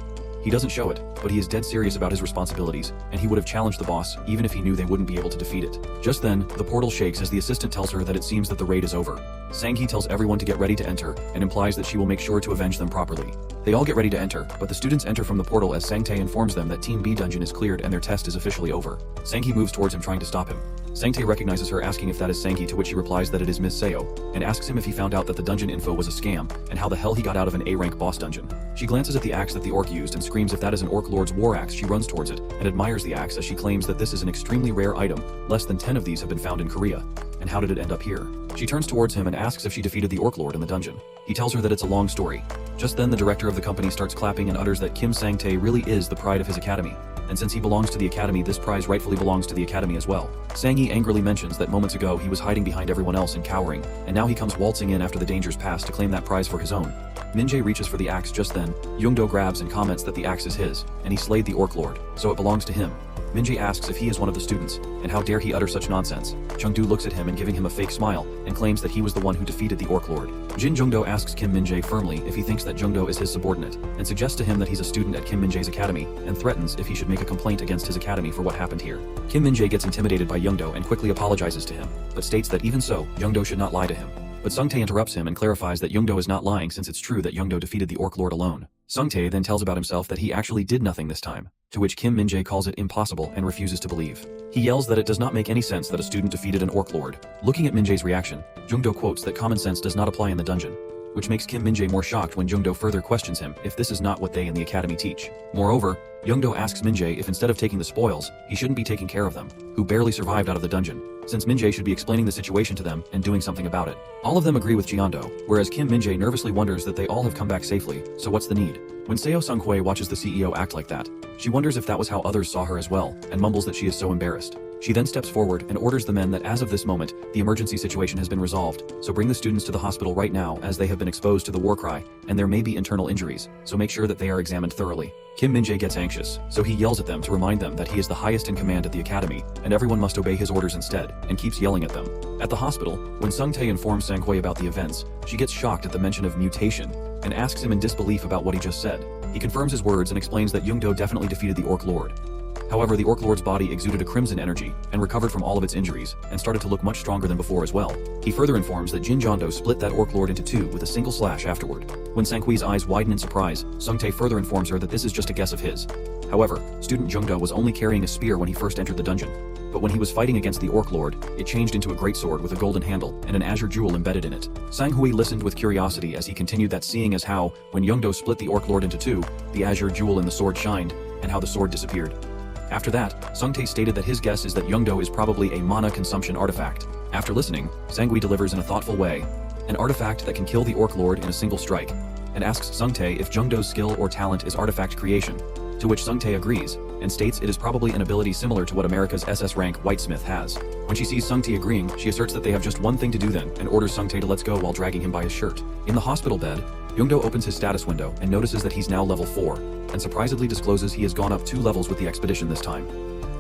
He doesn't show it, but he is dead serious about his responsibilities, and he would have challenged the boss even if he knew they wouldn't be able to defeat it. Just then, the portal shakes as the assistant tells her that it seems that the raid is over. Sanghee tells everyone to get ready to enter, and implies that she will make sure to avenge them properly. They all get ready to enter, but the students enter from the portal as Sangtae informs them that Team B dungeon is cleared and their test is officially over. Sanghee moves towards him trying to stop him. Sangtae recognizes her, asking if that is Sanghee, to which she replies that it is Miss Seo, and asks him if he found out that the dungeon info was a scam, and how the hell he got out of an A-rank boss dungeon. She glances at the axe that the orc used and screams if that is an orc lord's war axe. She runs towards it, and admires the axe as she claims that this is an extremely rare item. Less than 10 of these have been found in Korea. And how did it end up here? She turns towards him and asks if she defeated the orc lord in the dungeon. He tells her that it's a long story. Just then the director of the company starts clapping and utters that Kim Sang-tae really is the pride of his academy. And since he belongs to the academy, this prize rightfully belongs to the academy as well. Sang-hee angrily mentions that moments ago he was hiding behind everyone else and cowering, and now he comes waltzing in after the dangers pass to claim that prize for his own. Min-jae reaches for the axe just then. Jungdo grabs and comments that the axe is his, and he slayed the orc lord, so it belongs to him. Min-jae asks if he is one of the students, and how dare he utter such nonsense. Jungdo looks at him and giving him a fake smile, and claims that he was the one who defeated the Orc Lord. Jin Jungdo asks Kim Min-jae firmly if he thinks that Jungdo is his subordinate, and suggests to him that he's a student at Kim Min-jae's academy, and threatens if he should make a complaint against his academy for what happened here. Kim Min-jae gets intimidated by Jungdo and quickly apologizes to him, but states that even so, Jungdo should not lie to him. But Sungtae interrupts him and clarifies that Jungdo is not lying since it's true that Jungdo defeated the Orc Lord alone. Sungtae then tells about himself that he actually did nothing this time, to which Kim Min-jae calls it impossible and refuses to believe. He yells that it does not make any sense that a student defeated an Orc Lord. Looking at Min-jae's reaction, Jungdo quotes that common sense does not apply in the dungeon, which makes Kim Min-jae more shocked when Jungdo further questions him if this is not what they in the academy teach. Moreover, Jungdo asks Min-jae if instead of taking the spoils, he shouldn't be taking care of them, who barely survived out of the dungeon, since Min-jae should be explaining the situation to them and doing something about it. All of them agree with Jiondo, whereas Kim Min-jae nervously wonders that they all have come back safely, so what's the need? When Seo Sung-hui watches the CEO act like that, she wonders if that was how others saw her as well, and mumbles that she is so embarrassed. She then steps forward and orders the men that as of this moment, the emergency situation has been resolved, so bring the students to the hospital right now as they have been exposed to the war cry, and there may be internal injuries, so make sure that they are examined thoroughly. Kim Min-jae gets anxious, so he yells at them to remind them that he is the highest in command at the academy, and everyone must obey his orders instead, and keeps yelling at them. At the hospital, when Sung-tae informs Sang-hui about the events, she gets shocked at the mention of mutation, and asks him in disbelief about what he just said. He confirms his words and explains that Jungdo definitely defeated the Orc Lord. However, the Orc Lord's body exuded a crimson energy, and recovered from all of its injuries, and started to look much stronger than before as well. He further informs that Jin Jungdo split that Orc Lord into two with a single slash afterward. When Sang-hui's eyes widen in surprise, Sung-tae further informs her that this is just a guess of his. However, student Jungdo was only carrying a spear when he first entered the dungeon. But when he was fighting against the Orc Lord, it changed into a greatsword with a golden handle and an azure jewel embedded in it. Sang-hui listened with curiosity as he continued that seeing as how, when Jungdo split the Orc Lord into two, the azure jewel in the sword shined, and how the sword disappeared. After that, Sung-tae stated that his guess is that Jungdo is probably a mana consumption artifact. After listening, Sang-hui delivers in a thoughtful way, an artifact that can kill the Orc Lord in a single strike, and asks Sung-tae if Jungdo's skill or talent is artifact creation, to which Sung-tae agrees, and states it is probably an ability similar to what America's SS-Rank Whitesmith has. When she sees Sung-tae agreeing, she asserts that they have just one thing to do then, and orders Sung-tae to let's go while dragging him by his shirt. In the hospital bed, Jungdo opens his status window and notices that he's now level 4, and surprisingly discloses he has gone up 2 levels with the expedition this time.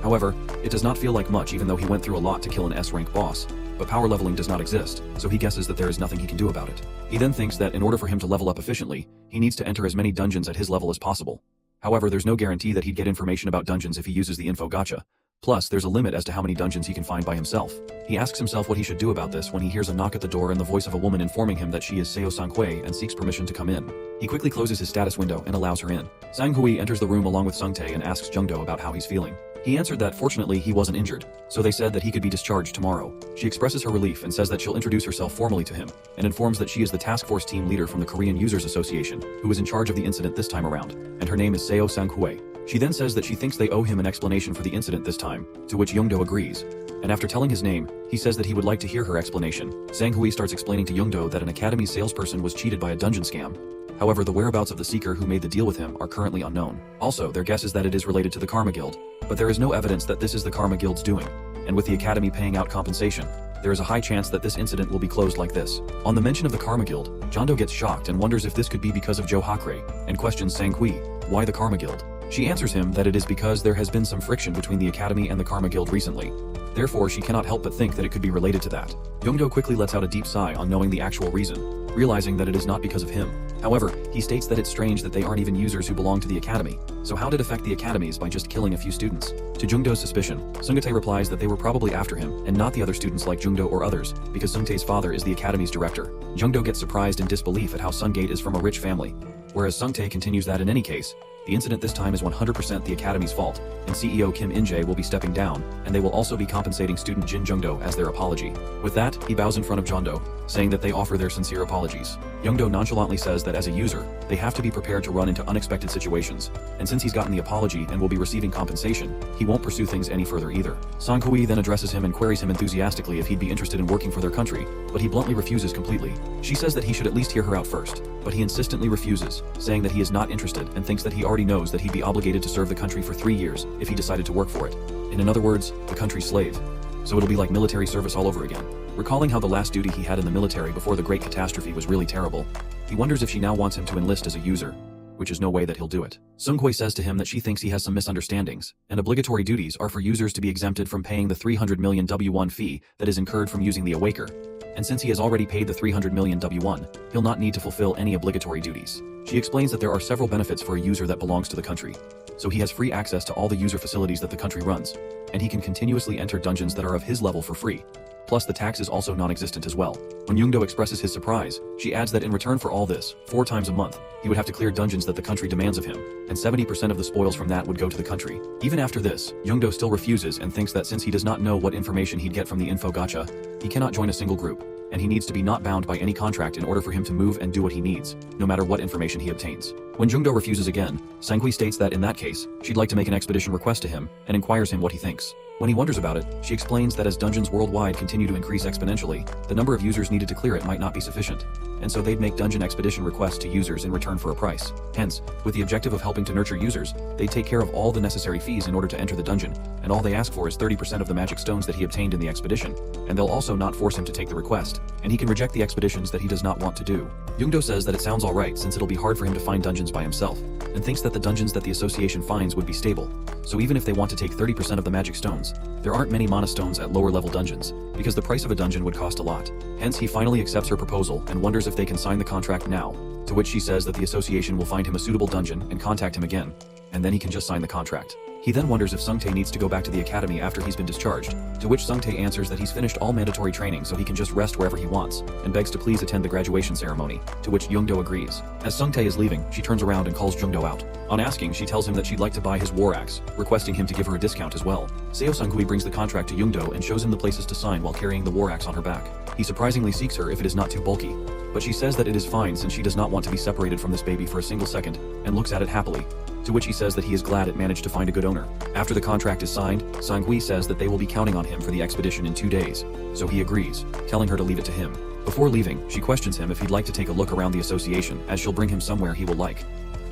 However, it does not feel like much even though he went through a lot to kill an S-rank boss, but power leveling does not exist, so he guesses that there is nothing he can do about it. He then thinks that in order for him to level up efficiently, he needs to enter as many dungeons at his level as possible. However, there's no guarantee that he'd get information about dungeons if he uses the info gacha. Plus, there's a limit as to how many dungeons he can find by himself. He asks himself what he should do about this when he hears a knock at the door and the voice of a woman informing him that she is Seo Sang-hui and seeks permission to come in. He quickly closes his status window and allows her in. Sang-hui enters the room along with Sung-tae and asks Jungdo about how he's feeling. He answered that fortunately he wasn't injured, so they said that he could be discharged tomorrow. She expresses her relief and says that she'll introduce herself formally to him, and informs that she is the task force team leader from the Korean Users Association, who is in charge of the incident this time around, and her name is Seo Sang-hui. She then says that she thinks they owe him an explanation for the incident this time, to which Jungdo agrees. And after telling his name, he says that he would like to hear her explanation. Sang-hui starts explaining to Jungdo that an academy salesperson was cheated by a dungeon scam. However, the whereabouts of the seeker who made the deal with him are currently unknown. Also, their guess is that it is related to the Karma Guild, but there is no evidence that this is the Karma Guild's doing. And with the academy paying out compensation, there is a high chance that this incident will be closed like this. On the mention of the Karma Guild, Jungdo gets shocked and wonders if this could be because of Jo Hakre, and questions Sang-hui, why the Karma Guild? She answers him that it is because there has been some friction between the academy and the Karma Guild recently. Therefore, she cannot help but think that it could be related to that. Jungdo quickly lets out a deep sigh on knowing the actual reason, realizing that it is not because of him. However, he states that it's strange that they aren't even users who belong to the academy, so how did it affect the academies by just killing a few students? To Jungdo's suspicion, Sung-tae replies that they were probably after him and not the other students like Jungdo or others, because Sung-tae's father is the academy's director. Jungdo gets surprised in disbelief at how Sung-gate is from a rich family, whereas Sung-tae continues that in any case, the incident this time is 100% the academy's fault, and CEO Kim In-jae will be stepping down, and they will also be compensating student Jin Jungdo as their apology. With that, he bows in front of Jungdo, saying that they offer their sincere apologies. Jungdo nonchalantly says that as a user, they have to be prepared to run into unexpected situations, and since he's gotten the apology and will be receiving compensation, he won't pursue things any further either. Sang-hui then addresses him and queries him enthusiastically if he'd be interested in working for their country, but he bluntly refuses completely. She says that he should at least hear her out first, but he insistently refuses, saying that he is not interested and thinks that he already knows that he'd be obligated to serve the country for 3 years if he decided to work for it. In other words, the country's slave. So it'll be like military service all over again. Recalling how the last duty he had in the military before the Great Catastrophe was really terrible, he wonders if she now wants him to enlist as a user. which is no way that he'll do it. Sunghui says to him that she thinks he has some misunderstandings, and obligatory duties are for users to be exempted from paying the 300 million W1 fee that is incurred from using the Awaker. And since he has already paid the 300 million W1, he'll not need to fulfill any obligatory duties. She explains that there are several benefits for a user that belongs to the country. So he has free access to all the user facilities that the country runs, and he can continuously enter dungeons that are of his level for free. Plus the tax is also non-existent as well. When Jungdo expresses his surprise, she adds that in return for all this, 4 times a month, he would have to clear dungeons that the country demands of him, and 70% of the spoils from that would go to the country. Even after this, Jungdo still refuses and thinks that since he does not know what information he'd get from the info gacha, he cannot join a single group, and he needs to be not bound by any contract in order for him to move and do what he needs, no matter what information he obtains. When Jungdo refuses again, Sanghui states that in that case, she'd like to make an expedition request to him, and inquires him what he thinks. When he wonders about it, she explains that as dungeons worldwide continue to increase exponentially, the number of users needed to clear it might not be sufficient, and so they'd make dungeon expedition requests to users in return for a price. Hence, with the objective of helping to nurture users, they take care of all the necessary fees in order to enter the dungeon, and all they ask for is 30% of the magic stones that he obtained in the expedition, and they'll also not force him to take the request, and he can reject the expeditions that he does not want to do. Jungdo says that it sounds alright since it'll be hard for him to find dungeons by himself, and thinks that the dungeons that the association finds would be stable. So even if they want to take 30% of the magic stones, there aren't many mana stones at lower level dungeons, because the price of a dungeon would cost a lot. Hence he finally accepts her proposal and wonders if they can sign the contract now, to which she says that the association will find him a suitable dungeon and contact him again, and then he can just sign the contract. He then wonders if Sungtae needs to go back to the academy after he's been discharged, to which Sungtae answers that he's finished all mandatory training so he can just rest wherever he wants, and begs to please attend the graduation ceremony, to which Jungdo agrees. As Sungtae is leaving, she turns around and calls Jungdo out. On asking, she tells him that she'd like to buy his war axe, requesting him to give her a discount as well. Seo Sunghui brings the contract to Jungdo and shows him the places to sign while carrying the war axe on her back. He surprisingly seeks her if it is not too bulky, but she says that it is fine since she does not want to be separated from this baby for a single second, and looks at it happily, to which he says that he is glad it managed to find a good owner. After the contract is signed, Sanghui says that they will be counting on him for the expedition in 2 days, so he agrees, telling her to leave it to him. Before leaving, she questions him if he'd like to take a look around the association as she'll bring him somewhere he will like.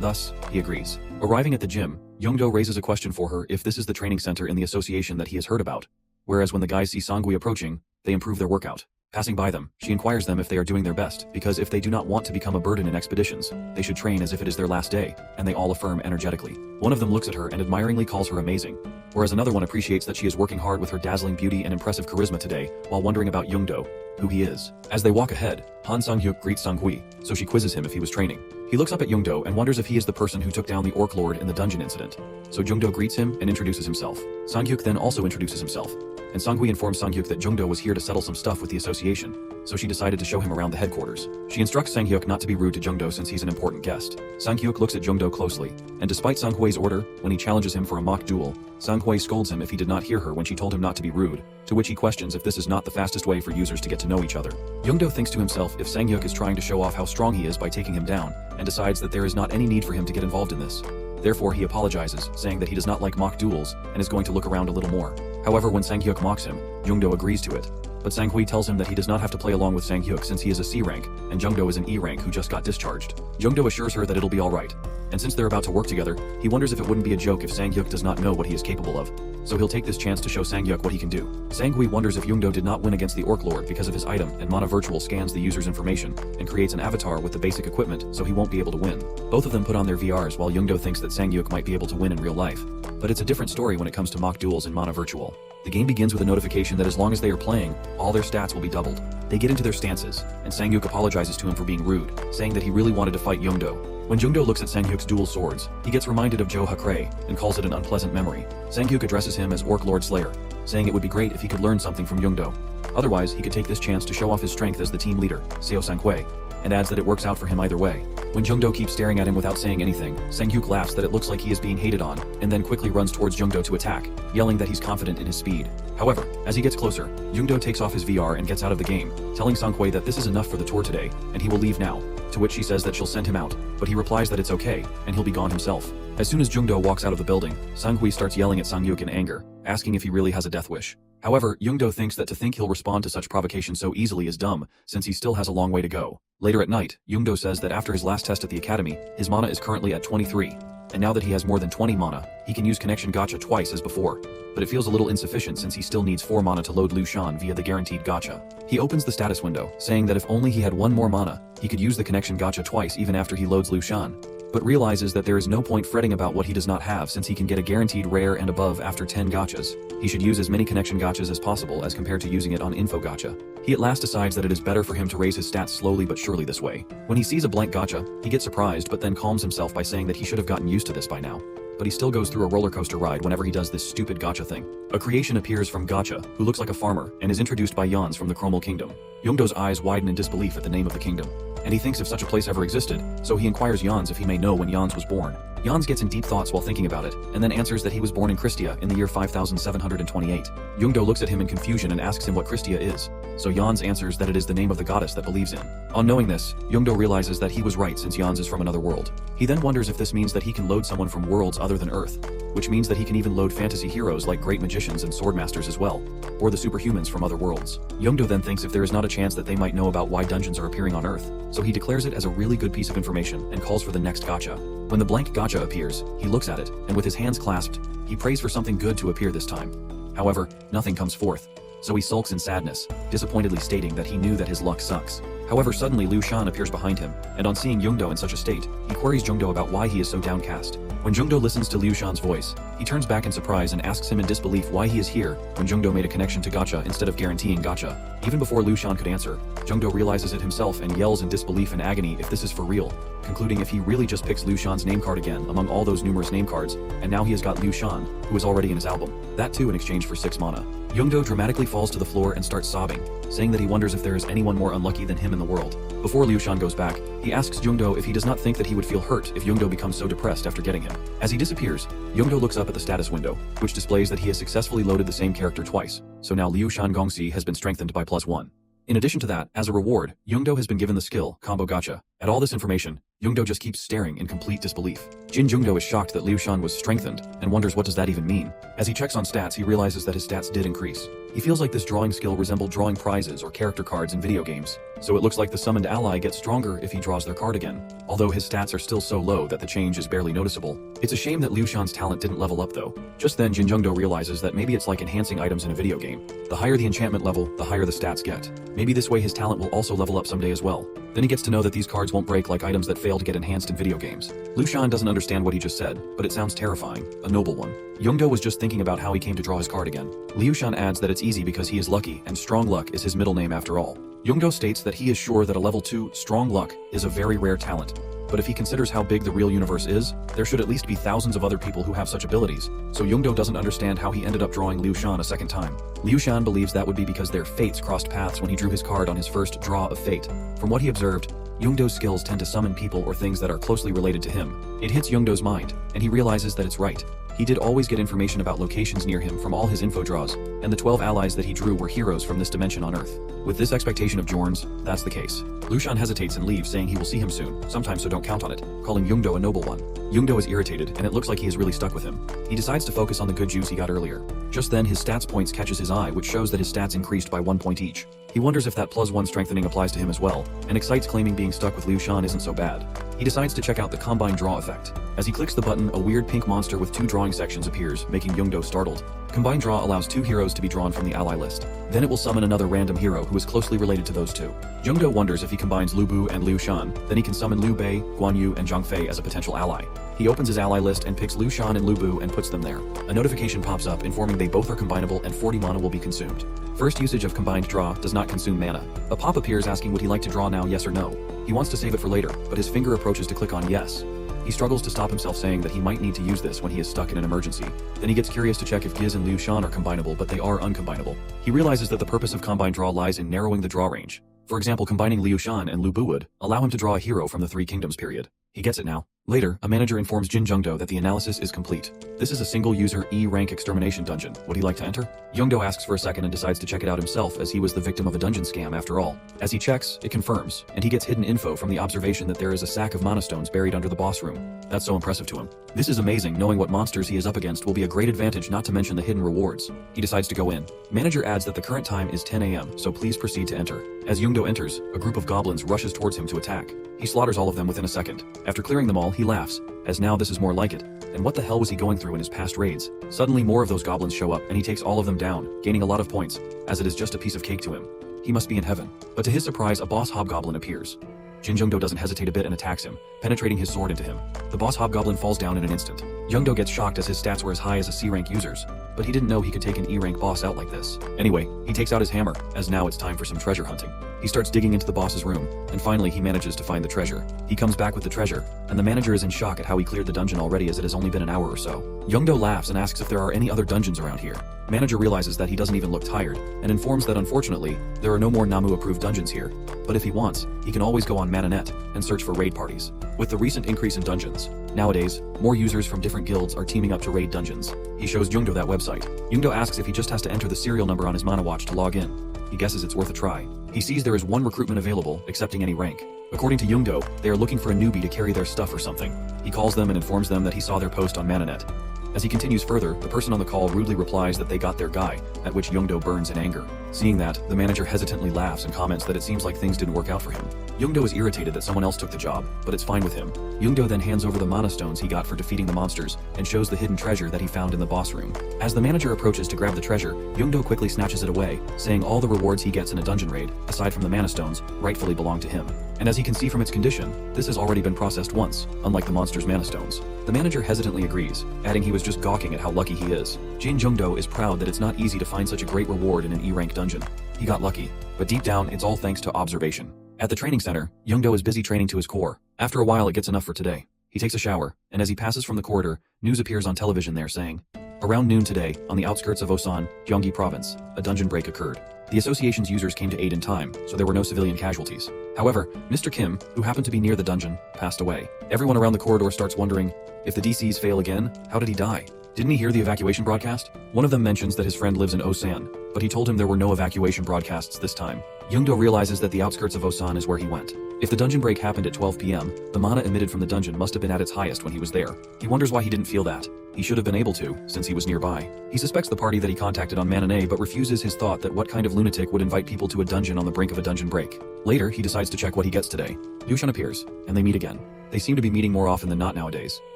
Thus, he agrees. Arriving at the gym, Jungdo raises a question for her if this is the training center in the association that he has heard about, whereas when the guys see Sanghui approaching, they improve their workout. Passing by them, she inquires them if they are doing their best, because if they do not want to become a burden in expeditions, they should train as if it is their last day, and they all affirm energetically. One of them looks at her and admiringly calls her amazing, whereas another one appreciates that she is working hard with her dazzling beauty and impressive charisma today, while wondering about Jungdo, who he is. As they walk ahead, Han Sang-hyuk greets Sanghui, so she quizzes him if he was training. He looks up at Jungdo and wonders if he is the person who took down the Orc Lord in the dungeon incident. So Jungdo greets him and introduces himself. Sang-hyuk then also introduces himself, and Sanghui informs Sang-hyuk that Jungdo was here to settle some stuff with the association, so she decided to show him around the headquarters. She instructs Sang-hyuk not to be rude to Jungdo since he's an important guest. Sang-hyuk looks at Jungdo closely, and despite Sanghui's order, when he challenges him for a mock duel, Sanghui scolds him if he did not hear her when she told him not to be rude, to which he questions if this is not the fastest way for users to get to know each other. Jungdo thinks to himself if Sang-hyuk is trying to show off how strong he is by taking him down, and decides that there is not any need for him to get involved in this. Therefore he apologizes, saying that he does not like mock duels, and is going to look around a little more. However, when Sang-hyuk mocks him, Jungdo agrees to it. But Sanghui tells him that he does not have to play along with Sang-hyuk since he is a C rank, and Jungdo is an E rank who just got discharged. Jungdo assures her that it'll be alright, and since they're about to work together, he wonders if it wouldn't be a joke if Sang-hyuk does not know what he is capable of. So he'll take this chance to show Sang-hyuk what he can do. Sanghui wonders if Jungdo did not win against the Orc Lord because of his item, and Mana Virtual scans the user's information, and creates an avatar with the basic equipment so he won't be able to win. Both of them put on their VRs while Jungdo thinks that Sang-hyuk might be able to win in real life. But it's a different story when it comes to mock duels in Mana Virtual. The game begins with a notification that as long as they are playing, all their stats will be doubled. They get into their stances, and Sang-hyuk apologizes to him for being rude, saying that he really wanted to fight Jungdo. When Jungdo looks at Sang-hyuk's dual swords, he gets reminded of Jo Hakre, and calls it an unpleasant memory. Sang-hyuk addresses him as Orc Lord Slayer, saying it would be great if he could learn something from Jungdo. Otherwise, he could take this chance to show off his strength as the team leader, Seo Sang-hwei, and adds that it works out for him either way. When Jungdo keeps staring at him without saying anything, Sang-hyuk laughs that it looks like he is being hated on, and then quickly runs towards Jungdo to attack, yelling that he's confident in his speed. However, as he gets closer, Jungdo takes off his VR and gets out of the game, telling Sang-hwei that this is enough for the tour today, and he will leave now, to which she says that she'll send him out, but he replies that it's okay, and he'll be gone himself. As soon as Jungdo walks out of the building, Sang-hwei starts yelling at Sang-hyuk in anger, asking if he really has a death wish. However, Jungdo thinks that to think he'll respond to such provocation so easily is dumb, since he still has a long way to go. Later at night, Jungdo says that after his last test at the academy, his mana is currently at 23, and now that he has more than 20 mana, he can use connection gacha twice as before. But it feels a little insufficient since he still needs 4 mana to load Lu Shan via the guaranteed gacha. He opens the status window, saying that if only he had 1 more mana, he could use the connection gacha twice even after he loads Lu Shan. but realizes that there is no point fretting about what he does not have since he can get a guaranteed rare and above after 10 gachas. He should use as many connection gachas as possible as compared to using it on info gacha. He at last decides that it is better for him to raise his stats slowly but surely this way. When he sees a blank gacha, he gets surprised but then calms himself by saying that he should have gotten used to this by now. But he still goes through a roller coaster ride whenever he does this stupid gacha thing. A creation appears from Gacha, who looks like a farmer, and is introduced by Jans from the Chromal Kingdom. Jungdo's eyes widen in disbelief at the name of the kingdom, and he thinks if such a place ever existed, so he inquires Jans if he may know when Jans was born. Jans gets in deep thoughts while thinking about it, and then answers that he was born in Christia in the year 5728. Jungdo looks at him in confusion and asks him what Christia is, so Jans answers that it is the name of the goddess that believes in. On knowing this, Jungdo realizes that he was right since Jans is from another world. He then wonders if this means that he can load someone from worlds other than Earth, which means that he can even load fantasy heroes like great magicians and swordmasters as well, or the superhumans from other worlds. Jungdo then thinks if there is not a chance that they might know about why dungeons are appearing on Earth, so he declares it as a really good piece of information and calls for the next gacha. When the blank gacha appears, he looks at it, and with his hands clasped, he prays for something good to appear this time. However, nothing comes forth, so he sulks in sadness, disappointedly stating that he knew that his luck sucks. However, suddenly Liu Shan appears behind him, and on seeing Jungdo in such a state, he queries Jungdo about why he is so downcast. When Jungdo listens to Liu Shan's voice, he turns back in surprise and asks him in disbelief why he is here when Jungdo made a connection to gacha instead of guaranteeing gacha. Even before Liu Shan could answer, Jungdo realizes it himself and yells in disbelief and agony if this is for real, concluding if he really just picks Liu Shan's name card again among all those numerous name cards, and now he has got Liu Shan, who is already in his album, that too in exchange for 6 mana. Jungdo dramatically falls to the floor and starts sobbing, saying that he wonders if there is anyone more unlucky than him in the world. Before Liu Shan goes back, he asks Jungdo if he does not think that he would feel hurt if Jungdo becomes so depressed after getting him. As he disappears, Jungdo looks up at the status window, which displays that he has successfully loaded the same character twice, so now Liu Shan Gongxi has been strengthened by +1. In addition to that, as a reward, Jungdo has been given the skill, Combo Gacha. At all this information, Jungdo just keeps staring in complete disbelief. Jin Jungdo is shocked that Liu Shan was strengthened, and wonders what does that even mean. As he checks on stats, he realizes that his stats did increase. He feels like this drawing skill resembled drawing prizes or character cards in video games, so it looks like the summoned ally gets stronger if he draws their card again, although his stats are still so low that the change is barely noticeable. It's a shame that Liu Shan's talent didn't level up though. Just then Jin Jungdo realizes that maybe it's like enhancing items in a video game. The higher the enchantment level, the higher the stats get. Maybe this way his talent will also level up someday as well. Then he gets to know that these cards won't break like items that fail to get enhanced in video games. Liu Shan doesn't understand what he just said, but it sounds terrifying, a noble one. Jungdo was just thinking about how he came to draw his card again. Liu Shan adds that it's easy because he is lucky and strong luck is his middle name after all. Jungdo states that he is sure that a level 2 strong luck is a very rare talent, but if he considers how big the real universe is, there should at least be thousands of other people who have such abilities, so Jungdo doesn't understand how he ended up drawing Liu Shan a second time. Liu Shan believes that would be because their fates crossed paths when he drew his card on his first draw of fate. From what he observed, Jungdo's skills tend to summon people or things that are closely related to him. It hits Jungdo's mind, and he realizes that it's right. He did always get information about locations near him from all his info draws, and the 12 allies that he drew were heroes from this dimension on Earth. With this expectation of Jorn's, that's the case. Liu Shan hesitates and leaves, saying he will see him soon, sometime, so don't count on it, calling Jungdo a noble one. Jungdo is irritated, and it looks like he is really stuck with him. He decides to focus on the good juice he got earlier. Just then his stats points catches his eye, which shows that his stats increased by 1 point each. He wonders if that +1 strengthening applies to him as well, and excites claiming being stuck with Liu Shan isn't so bad. He decides to check out the Combine Draw effect. As he clicks the button, a weird pink monster with 2 drawing sections appears, making Jungdo startled. Combine Draw allows 2 heroes to be drawn from the ally list. Then it will summon another random hero who is closely related to those 2. Jungdo wonders if he combines Lu Bu and Liu Shan, then he can summon Liu Bei, Guan Yu, and Zhang Fei as a potential ally. He opens his ally list and picks Liu Shan and Lu Bu and puts them there. A notification pops up informing they both are combinable and 40 mana will be consumed. First usage of Combined Draw does not consume mana. A pop appears asking would he like to draw now, yes or no. He wants to save it for later, but his finger approaches to click on yes. He struggles to stop himself, saying that he might need to use this when he is stuck in an emergency. Then he gets curious to check if Giz and Liu Shan are combinable, but they are uncombinable. He realizes that the purpose of Combined Draw lies in narrowing the draw range. For example, combining Liu Shan and Lu Bu would allow him to draw a hero from the 3 Kingdoms period. He gets it now. Later, a manager informs Jin Jungdo that the analysis is complete. This is a single-user E-rank extermination dungeon. Would he like to enter? Jungdo asks for a second and decides to check it out himself, as he was the victim of a dungeon scam after all. As he checks, it confirms, and he gets hidden info from the observation that there is a sack of mana stones buried under the boss room. That's so impressive to him. This is amazing. Knowing what monsters he is up against will be a great advantage, not to mention the hidden rewards. He decides to go in. Manager adds that the current time is 10 AM, so please proceed to enter. As Jungdo enters, a group of goblins rushes towards him to attack. He slaughters all of them within a second. After clearing them all, he laughs, as now this is more like it. And what the hell was he going through in his past raids? Suddenly more of those goblins show up, and he takes all of them down, gaining a lot of points, as it is just a piece of cake to him. He must be in heaven. But to his surprise, a boss hobgoblin appears. Jin Jungdo doesn't hesitate a bit and attacks him, penetrating his sword into him. The boss hobgoblin falls down in an instant. Jungdo gets shocked as his stats were as high as a C-rank user's, but he didn't know he could take an E-rank boss out like this. Anyway, he takes out his hammer, as now it's time for some treasure hunting. He starts digging into the boss's room, and finally he manages to find the treasure. He comes back with the treasure, and the manager is in shock at how he cleared the dungeon already, as it has only been an hour or so. Jungdo laughs and asks if there are any other dungeons around here. Manager realizes that he doesn't even look tired, and informs that unfortunately, there are no more Namu-approved dungeons here. But if he wants, he can always go on Mananet and search for raid parties. With the recent increase in dungeons, nowadays, more users from different guilds are teaming up to raid dungeons. He shows Jungdo that website. Jungdo asks if he just has to enter the serial number on his Manhwa watch to log in. He guesses it's worth a try. He sees there is one recruitment available, accepting any rank. According to Jungdo, they are looking for a newbie to carry their stuff or something. He calls them and informs them that he saw their post on Mananet. As he continues further, the person on the call rudely replies that they got their guy, at which Jungdo burns in anger. Seeing that, the manager hesitantly laughs and comments that it seems like things didn't work out for him. Jungdo is irritated that someone else took the job, but it's fine with him. Jungdo then hands over the mana stones he got for defeating the monsters, and shows the hidden treasure that he found in the boss room. As the manager approaches to grab the treasure, Jungdo quickly snatches it away, saying all the rewards he gets in a dungeon raid, aside from the mana stones, rightfully belong to him. And as he can see from its condition, this has already been processed once, unlike the monster's mana stones. The manager hesitantly agrees, adding he was just gawking at how lucky he is. Jin Jungdo is proud that it's not easy to find such a great reward in an E-rank dungeon. He got lucky, but deep down it's all thanks to observation. At the training center, Jungdo is busy training to his core. After a while it gets enough for today. He takes a shower, and as he passes from the corridor, news appears on television there saying, around noon today, on the outskirts of Osan, Gyeonggi province, a dungeon break occurred. The association's users came to aid in time, so there were no civilian casualties. However, Mr. Kim, who happened to be near the dungeon, passed away. Everyone around the corridor starts wondering, if the DCs fail again, how did he die? Didn't he hear the evacuation broadcast? One of them mentions that his friend lives in Osan, but he told him there were no evacuation broadcasts this time. Jungdo realizes that the outskirts of Osan is where he went. If the dungeon break happened at 12 p.m., the mana emitted from the dungeon must have been at its highest when he was there. He wonders why he didn't feel that. He should have been able to, since he was nearby. He suspects the party that he contacted on Manane but refuses his thought that what kind of lunatic would invite people to a dungeon on the brink of a dungeon break. Later, he decides to check what he gets today. Liu Shan appears, and they meet again. They seem to be meeting more often than not nowadays,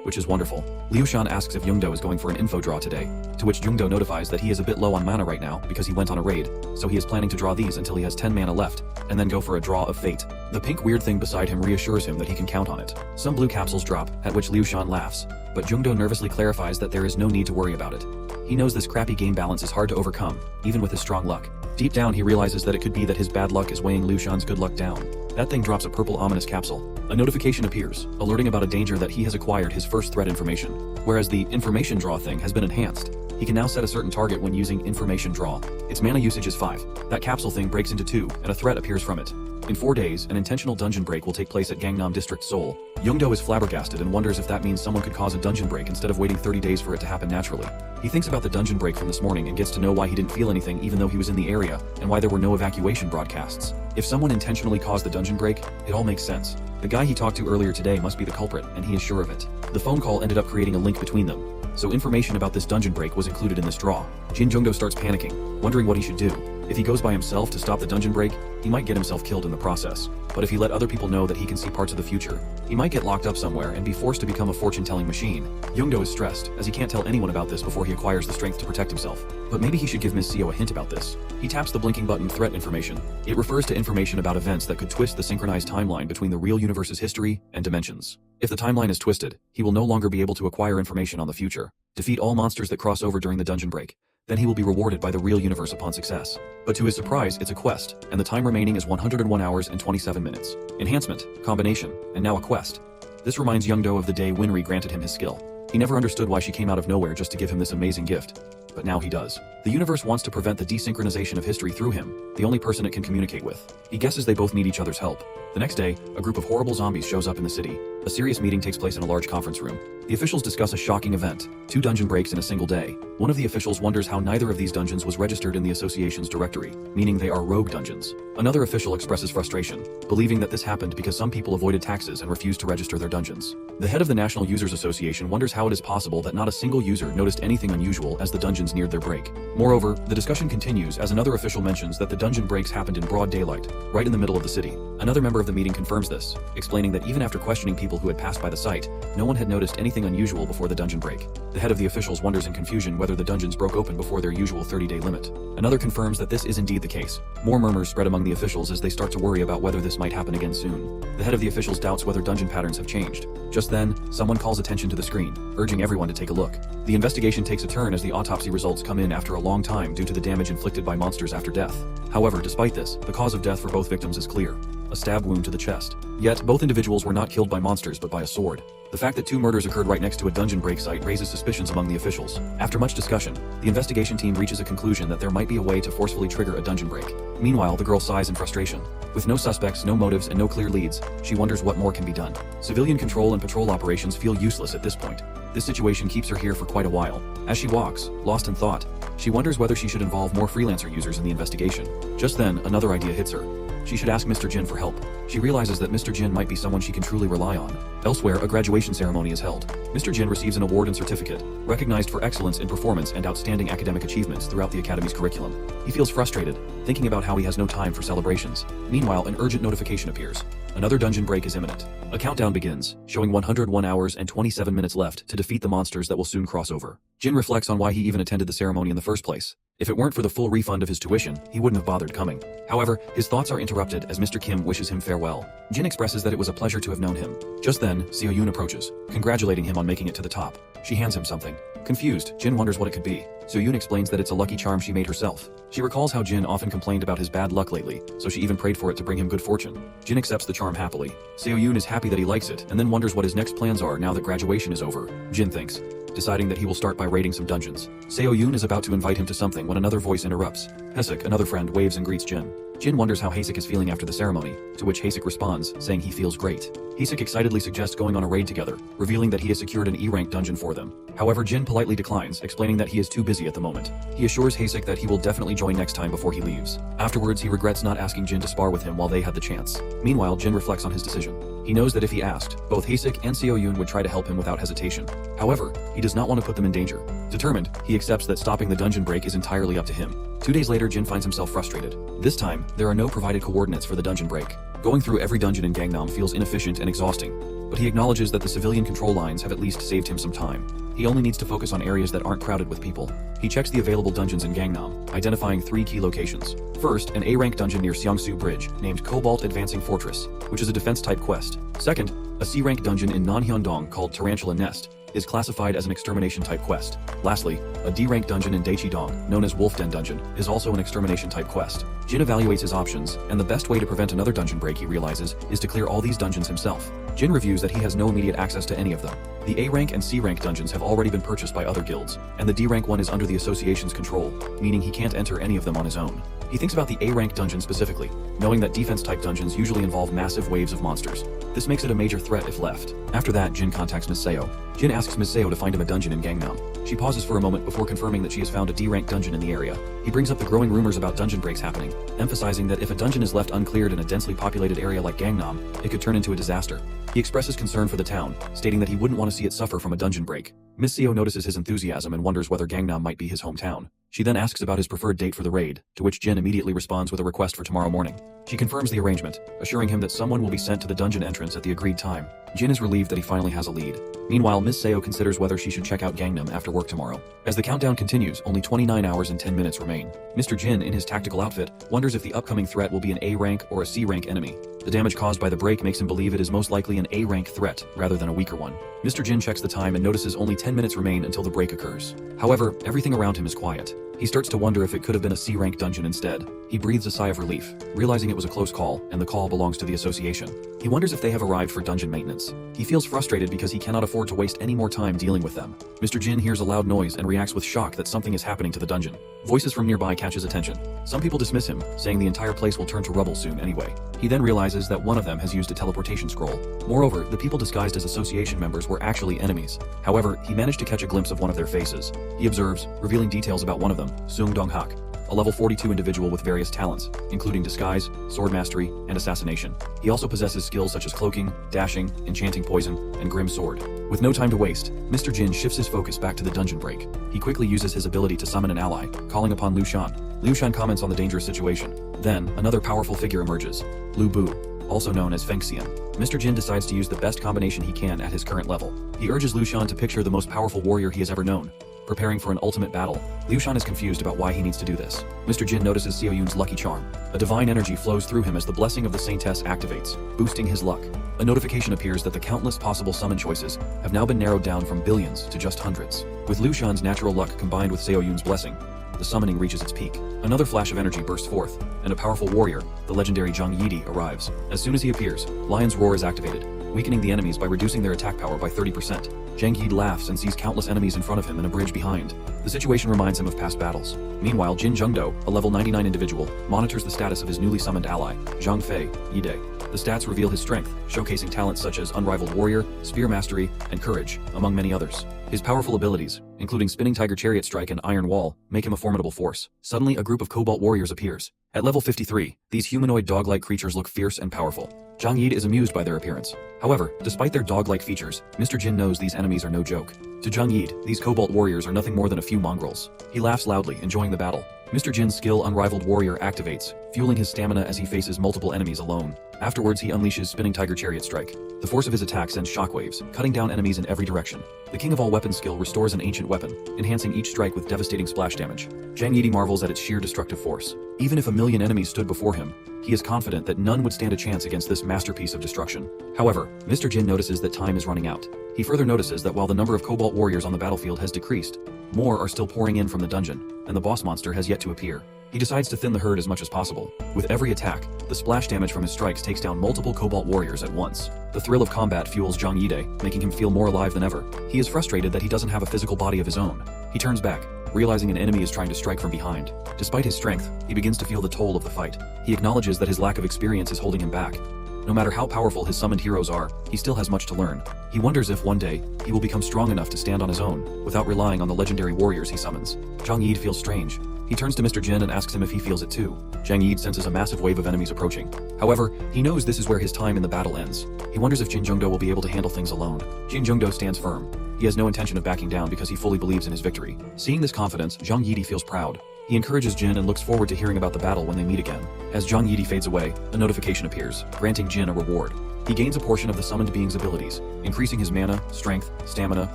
which is wonderful. Liu Shan asks if Jungdo is going for an info draw today, to which Jungdo notifies that he is a bit low on mana right now because he went on a raid, so he is planning to draw these until he has 10 mana left, and then go for a draw of fate. The pink weird thing beside him reassures him that he can count on it. Some blue capsules drop, at which Liu Shan laughs, but Jungdo nervously clarifies that there is no need to worry about it. He knows this crappy game balance is hard to overcome, even with his strong luck. Deep down he realizes that it could be that his bad luck is weighing Liu Shan's good luck down. That thing drops a purple ominous capsule. A notification appears, alerting about a danger that he has acquired his first threat information, whereas the information draw thing has been enhanced. He can now set a certain target when using information draw. Its mana usage is 5. That capsule thing breaks into 2, and a threat appears from it. In 4 days, an intentional dungeon break will take place at Gangnam District, Seoul. Jungdo is flabbergasted and wonders if that means someone could cause a dungeon break instead of waiting 30 days for it to happen naturally. He thinks about the dungeon break from this morning and gets to know why he didn't feel anything even though he was in the area, and why there were no evacuation broadcasts. If someone intentionally caused the dungeon break, it all makes sense. The guy he talked to earlier today must be the culprit, and he is sure of it. The phone call ended up creating a link between them, so information about this dungeon break was included in this draw. Jin Jungdo starts panicking, wondering what he should do. If he goes by himself to stop the dungeon break, he might get himself killed in the process. But if he let other people know that he can see parts of the future, he might get locked up somewhere and be forced to become a fortune-telling machine. Jungdo is stressed, as he can't tell anyone about this before he acquires the strength to protect himself. But maybe he should give Miss Seo a hint about this. He taps the blinking button threat information. It refers to information about events that could twist the synchronized timeline between the real universe's history and dimensions. If the timeline is twisted, he will no longer be able to acquire information on the future. Defeat all monsters that cross over during the dungeon break. Then he will be rewarded by the real universe upon success. But to his surprise, it's a quest, and the time remaining is 101 hours and 27 minutes. Enhancement, combination, and now a quest. This reminds Jungdo of the day Winry granted him his skill. He never understood why she came out of nowhere just to give him this amazing gift. But now he does. The universe wants to prevent the desynchronization of history through him, the only person it can communicate with. He guesses they both need each other's help. The next day, a group of horrible zombies shows up in the city. A serious meeting takes place in a large conference room. The officials discuss a shocking event, 2 dungeon breaks in a single day. One of the officials wonders how neither of these dungeons was registered in the association's directory, meaning they are rogue dungeons. Another official expresses frustration, believing that this happened because some people avoided taxes and refused to register their dungeons. The head of the National Users Association wonders how it is possible that not a single user noticed anything unusual as the dungeons neared their break. Moreover, the discussion continues as another official mentions that the dungeon breaks happened in broad daylight, right in the middle of the city. Another member of the meeting confirms this, explaining that even after questioning people people who had passed by the site, no one had noticed anything unusual before the dungeon break. The head of the officials wonders in confusion whether the dungeons broke open before their usual 30-day limit. Another confirms that this is indeed the case. More murmurs spread among the officials as they start to worry about whether this might happen again soon. The head of the officials doubts whether dungeon patterns have changed. Just then, someone calls attention to the screen, urging everyone to take a look. The investigation takes a turn as the autopsy results come in after a long time due to the damage inflicted by monsters after death. However, despite this, the cause of death for both victims is clear: a stab wound to the chest. Yet, both individuals were not killed by monsters but by a sword. The fact that 2 murders occurred right next to a dungeon break site raises suspicions among the officials. After much discussion, the investigation team reaches a conclusion that there might be a way to forcefully trigger a dungeon break. Meanwhile, the girl sighs in frustration. With no suspects, no motives, and no clear leads, she wonders what more can be done. Civilian control and patrol operations feel useless at this point. This situation keeps her here for quite a while. As she walks, lost in thought, she wonders whether she should involve more freelancer users in the investigation. Just then, another idea hits her. She should ask Mr. Jin for help. She realizes that Mr. Jin might be someone she can truly rely on. Elsewhere, a graduation ceremony is held. Mr. Jin receives an award and certificate, recognized for excellence in performance and outstanding academic achievements throughout the academy's curriculum. He feels frustrated, thinking about how he has no time for celebrations. Meanwhile, an urgent notification appears. Another dungeon break is imminent. A countdown begins, showing 101 hours and 27 minutes left to defeat the monsters that will soon cross over. Jin reflects on why he even attended the ceremony in the first place. If it weren't for the full refund of his tuition, he wouldn't have bothered coming. However, his thoughts are interrupted as Mr. Kim wishes him farewell. Jin expresses that it was a pleasure to have known him. Just then, Seo Yoon approaches, congratulating him on making it to the top. She hands him something. Confused, Jin wonders what it could be. Seo Yoon explains that it's a lucky charm she made herself. She recalls how Jin often complained about his bad luck lately, so she even prayed for it to bring him good fortune. Jin accepts the charm happily. Seo Yoon is happy that he likes it, and then wonders what his next plans are now that graduation is over. Jin thinks, deciding that he will start by raiding some dungeons. Seo Yoon is about to invite him to something when another voice interrupts. Hasek, another friend, waves and greets Jin. Jin wonders how Hasek is feeling after the ceremony, to which Hasek responds, saying he feels great. Hasek excitedly suggests going on a raid together, revealing that he has secured an E-rank dungeon for them. However, Jin politely declines, explaining that he is too busy at the moment. He assures Hasek that he will definitely join next time before he leaves. Afterwards, he regrets not asking Jin to spar with him while they had the chance. Meanwhile, Jin reflects on his decision. He knows that if he asked, both Hasek and Seo Yoon would try to help him without hesitation. However, he does not want to put them in danger. Determined, he accepts that stopping the dungeon break is entirely up to him. 2 days later, Jin finds himself frustrated. This time, there are no provided coordinates for the dungeon break. Going through every dungeon in Gangnam feels inefficient and exhausting, but he acknowledges that the civilian control lines have at least saved him some time. He only needs to focus on areas that aren't crowded with people. He checks the available dungeons in Gangnam, identifying 3 key locations. First, an A-rank dungeon near Seongsu Bridge, named Cobalt Advancing Fortress, which is a defense-type quest. Second, a C-rank dungeon in Nanhyundong called Tarantula Nest is classified as an extermination-type quest. Lastly, a D-rank dungeon in Daechidong, known as Wolf Den Dungeon, is also an extermination-type quest. Jin evaluates his options, and the best way to prevent another dungeon break, he realizes, is to clear all these dungeons himself. Jin reviews that he has no immediate access to any of them. The A-rank and C-rank dungeons have already been purchased by other guilds, and the D-rank one is under the association's control, meaning he can't enter any of them on his own. He thinks about the A-rank dungeon specifically, knowing that defense-type dungeons usually involve massive waves of monsters. This makes it a major threat if left. After that, Jin contacts Ms. Seo. Jin asks Ms. Seo to find him a dungeon in Gangnam. She pauses for a moment before confirming that she has found a D-rank dungeon in the area. He brings up the growing rumors about dungeon breaks happening, emphasizing that if a dungeon is left uncleared in a densely populated area like Gangnam, it could turn into a disaster. He expresses concern for the town, stating that he wouldn't want to see it suffer from a dungeon break. Ms. Seo notices his enthusiasm and wonders whether Gangnam might be his hometown. She then asks about his preferred date for the raid, to which Jin immediately responds with a request for tomorrow morning. She confirms the arrangement, assuring him that someone will be sent to the dungeon entrance at the agreed time. Jin is relieved that he finally has a lead. Meanwhile, Ms. Seo considers whether she should check out Gangnam after work tomorrow. As the countdown continues, only 29 hours and 10 minutes remain. Mr. Jin, in his tactical outfit, wonders if the upcoming threat will be an A-rank or a C-rank enemy. The damage caused by the break makes him believe it is most likely an A-rank threat, rather than a weaker one. Mr. Jin checks the time and notices only 10 minutes remain until the break occurs. However, everything around him is quiet. He starts to wonder if it could have been a C-rank dungeon instead. He breathes a sigh of relief, realizing it was a close call, and the call belongs to the association. He wonders if they have arrived for dungeon maintenance. He feels frustrated because he cannot afford to waste any more time dealing with them. Mr. Jin hears a loud noise and reacts with shock that something is happening to the dungeon. Voices from nearby catch his attention. Some people dismiss him, saying the entire place will turn to rubble soon anyway. He then realizes that one of them has used a teleportation scroll. Moreover, the people disguised as association members were actually enemies. However, he managed to catch a glimpse of one of their faces. He observes, revealing details about one of them, Seung Dong-hak, a level 42 individual with various talents, including disguise, sword mastery, and assassination. He also possesses skills such as cloaking, dashing, enchanting poison, and grim sword. With no time to waste, Mr. Jin shifts his focus back to the dungeon break. He quickly uses his ability to summon an ally, calling upon Liu Shan. Liu Shan comments on the dangerous situation. Then, another powerful figure emerges, Lu Bu. also known as Fengxian. Mr. Jin decides to use the best combination he can at his current level. He urges Liu Shan to picture the most powerful warrior he has ever known, preparing for an ultimate battle. Liu Shan is confused about why he needs to do this. Mr. Jin notices Xiao Yun's lucky charm. A divine energy flows through him as the blessing of the Saintess activates, boosting his luck. A notification appears that the countless possible summon choices have now been narrowed down from billions to just hundreds. With Liu Shan's natural luck combined with Xiao Yun's blessing, the summoning reaches its peak. Another flash of energy bursts forth, and a powerful warrior, the legendary Zhang Yidi, arrives. As soon as he appears, Lion's Roar is activated, weakening the enemies by reducing their attack power by 30%. Zhang Yidi laughs and sees countless enemies in front of him and a bridge behind. The situation reminds him of past battles. Meanwhile, Jin Jungdo, a level 99 individual, monitors the status of his newly summoned ally, Zhang Fei Yide. The stats reveal his strength, showcasing talents such as Unrivaled Warrior, Spear Mastery, and Courage, among many others. His powerful abilities, including Spinning Tiger Chariot Strike and Iron Wall, make him a formidable force. Suddenly, a group of Cobalt Warriors appears. At level 53, these humanoid dog-like creatures look fierce and powerful. Zhang Yid is amused by their appearance. However, despite their dog-like features, Mr. Jin knows these enemies are no joke. To Zhang Yid, these Cobalt Warriors are nothing more than a few mongrels. He laughs loudly, enjoying the battle. Mr. Jin's skill Unrivaled Warrior activates, fueling his stamina as he faces multiple enemies alone. Afterwards, he unleashes Spinning Tiger Chariot Strike. The force of his attack sends shockwaves, cutting down enemies in every direction. The King of All Weapons skill restores an ancient weapon, enhancing each strike with devastating splash damage. Zhang Yidi marvels at its sheer destructive force. Even if a million enemies stood before him, he is confident that none would stand a chance against this masterpiece of destruction. However, Mr. Jin notices that time is running out. He further notices that while the number of Cobalt Warriors on the battlefield has decreased, more are still pouring in from the dungeon, and the boss monster has yet to appear. He decides to thin the herd as much as possible. With every attack, the splash damage from his strikes takes down multiple Cobalt Warriors at once. The thrill of combat fuels Zhang Yide, making him feel more alive than ever. He is frustrated that he doesn't have a physical body of his own. He turns back, realizing an enemy is trying to strike from behind. Despite his strength, he begins to feel the toll of the fight. He acknowledges that his lack of experience is holding him back. No matter how powerful his summoned heroes are, he still has much to learn. He wonders if one day, he will become strong enough to stand on his own, without relying on the legendary warriors he summons. Zhang Yid feels strange. He turns to Mr. Jin and asks him if he feels it too. Zhang Yid senses a massive wave of enemies approaching. However, he knows this is where his time in the battle ends. He wonders if Jin Jungdo will be able to handle things alone. Jin Jungdo stands firm. He has no intention of backing down because he fully believes in his victory. Seeing this confidence, Zhang Yidi feels proud. He encourages Jin and looks forward to hearing about the battle when they meet again. As Zhang Yidi fades away, a notification appears, granting Jin a reward. He gains a portion of the summoned being's abilities, increasing his mana, strength, stamina,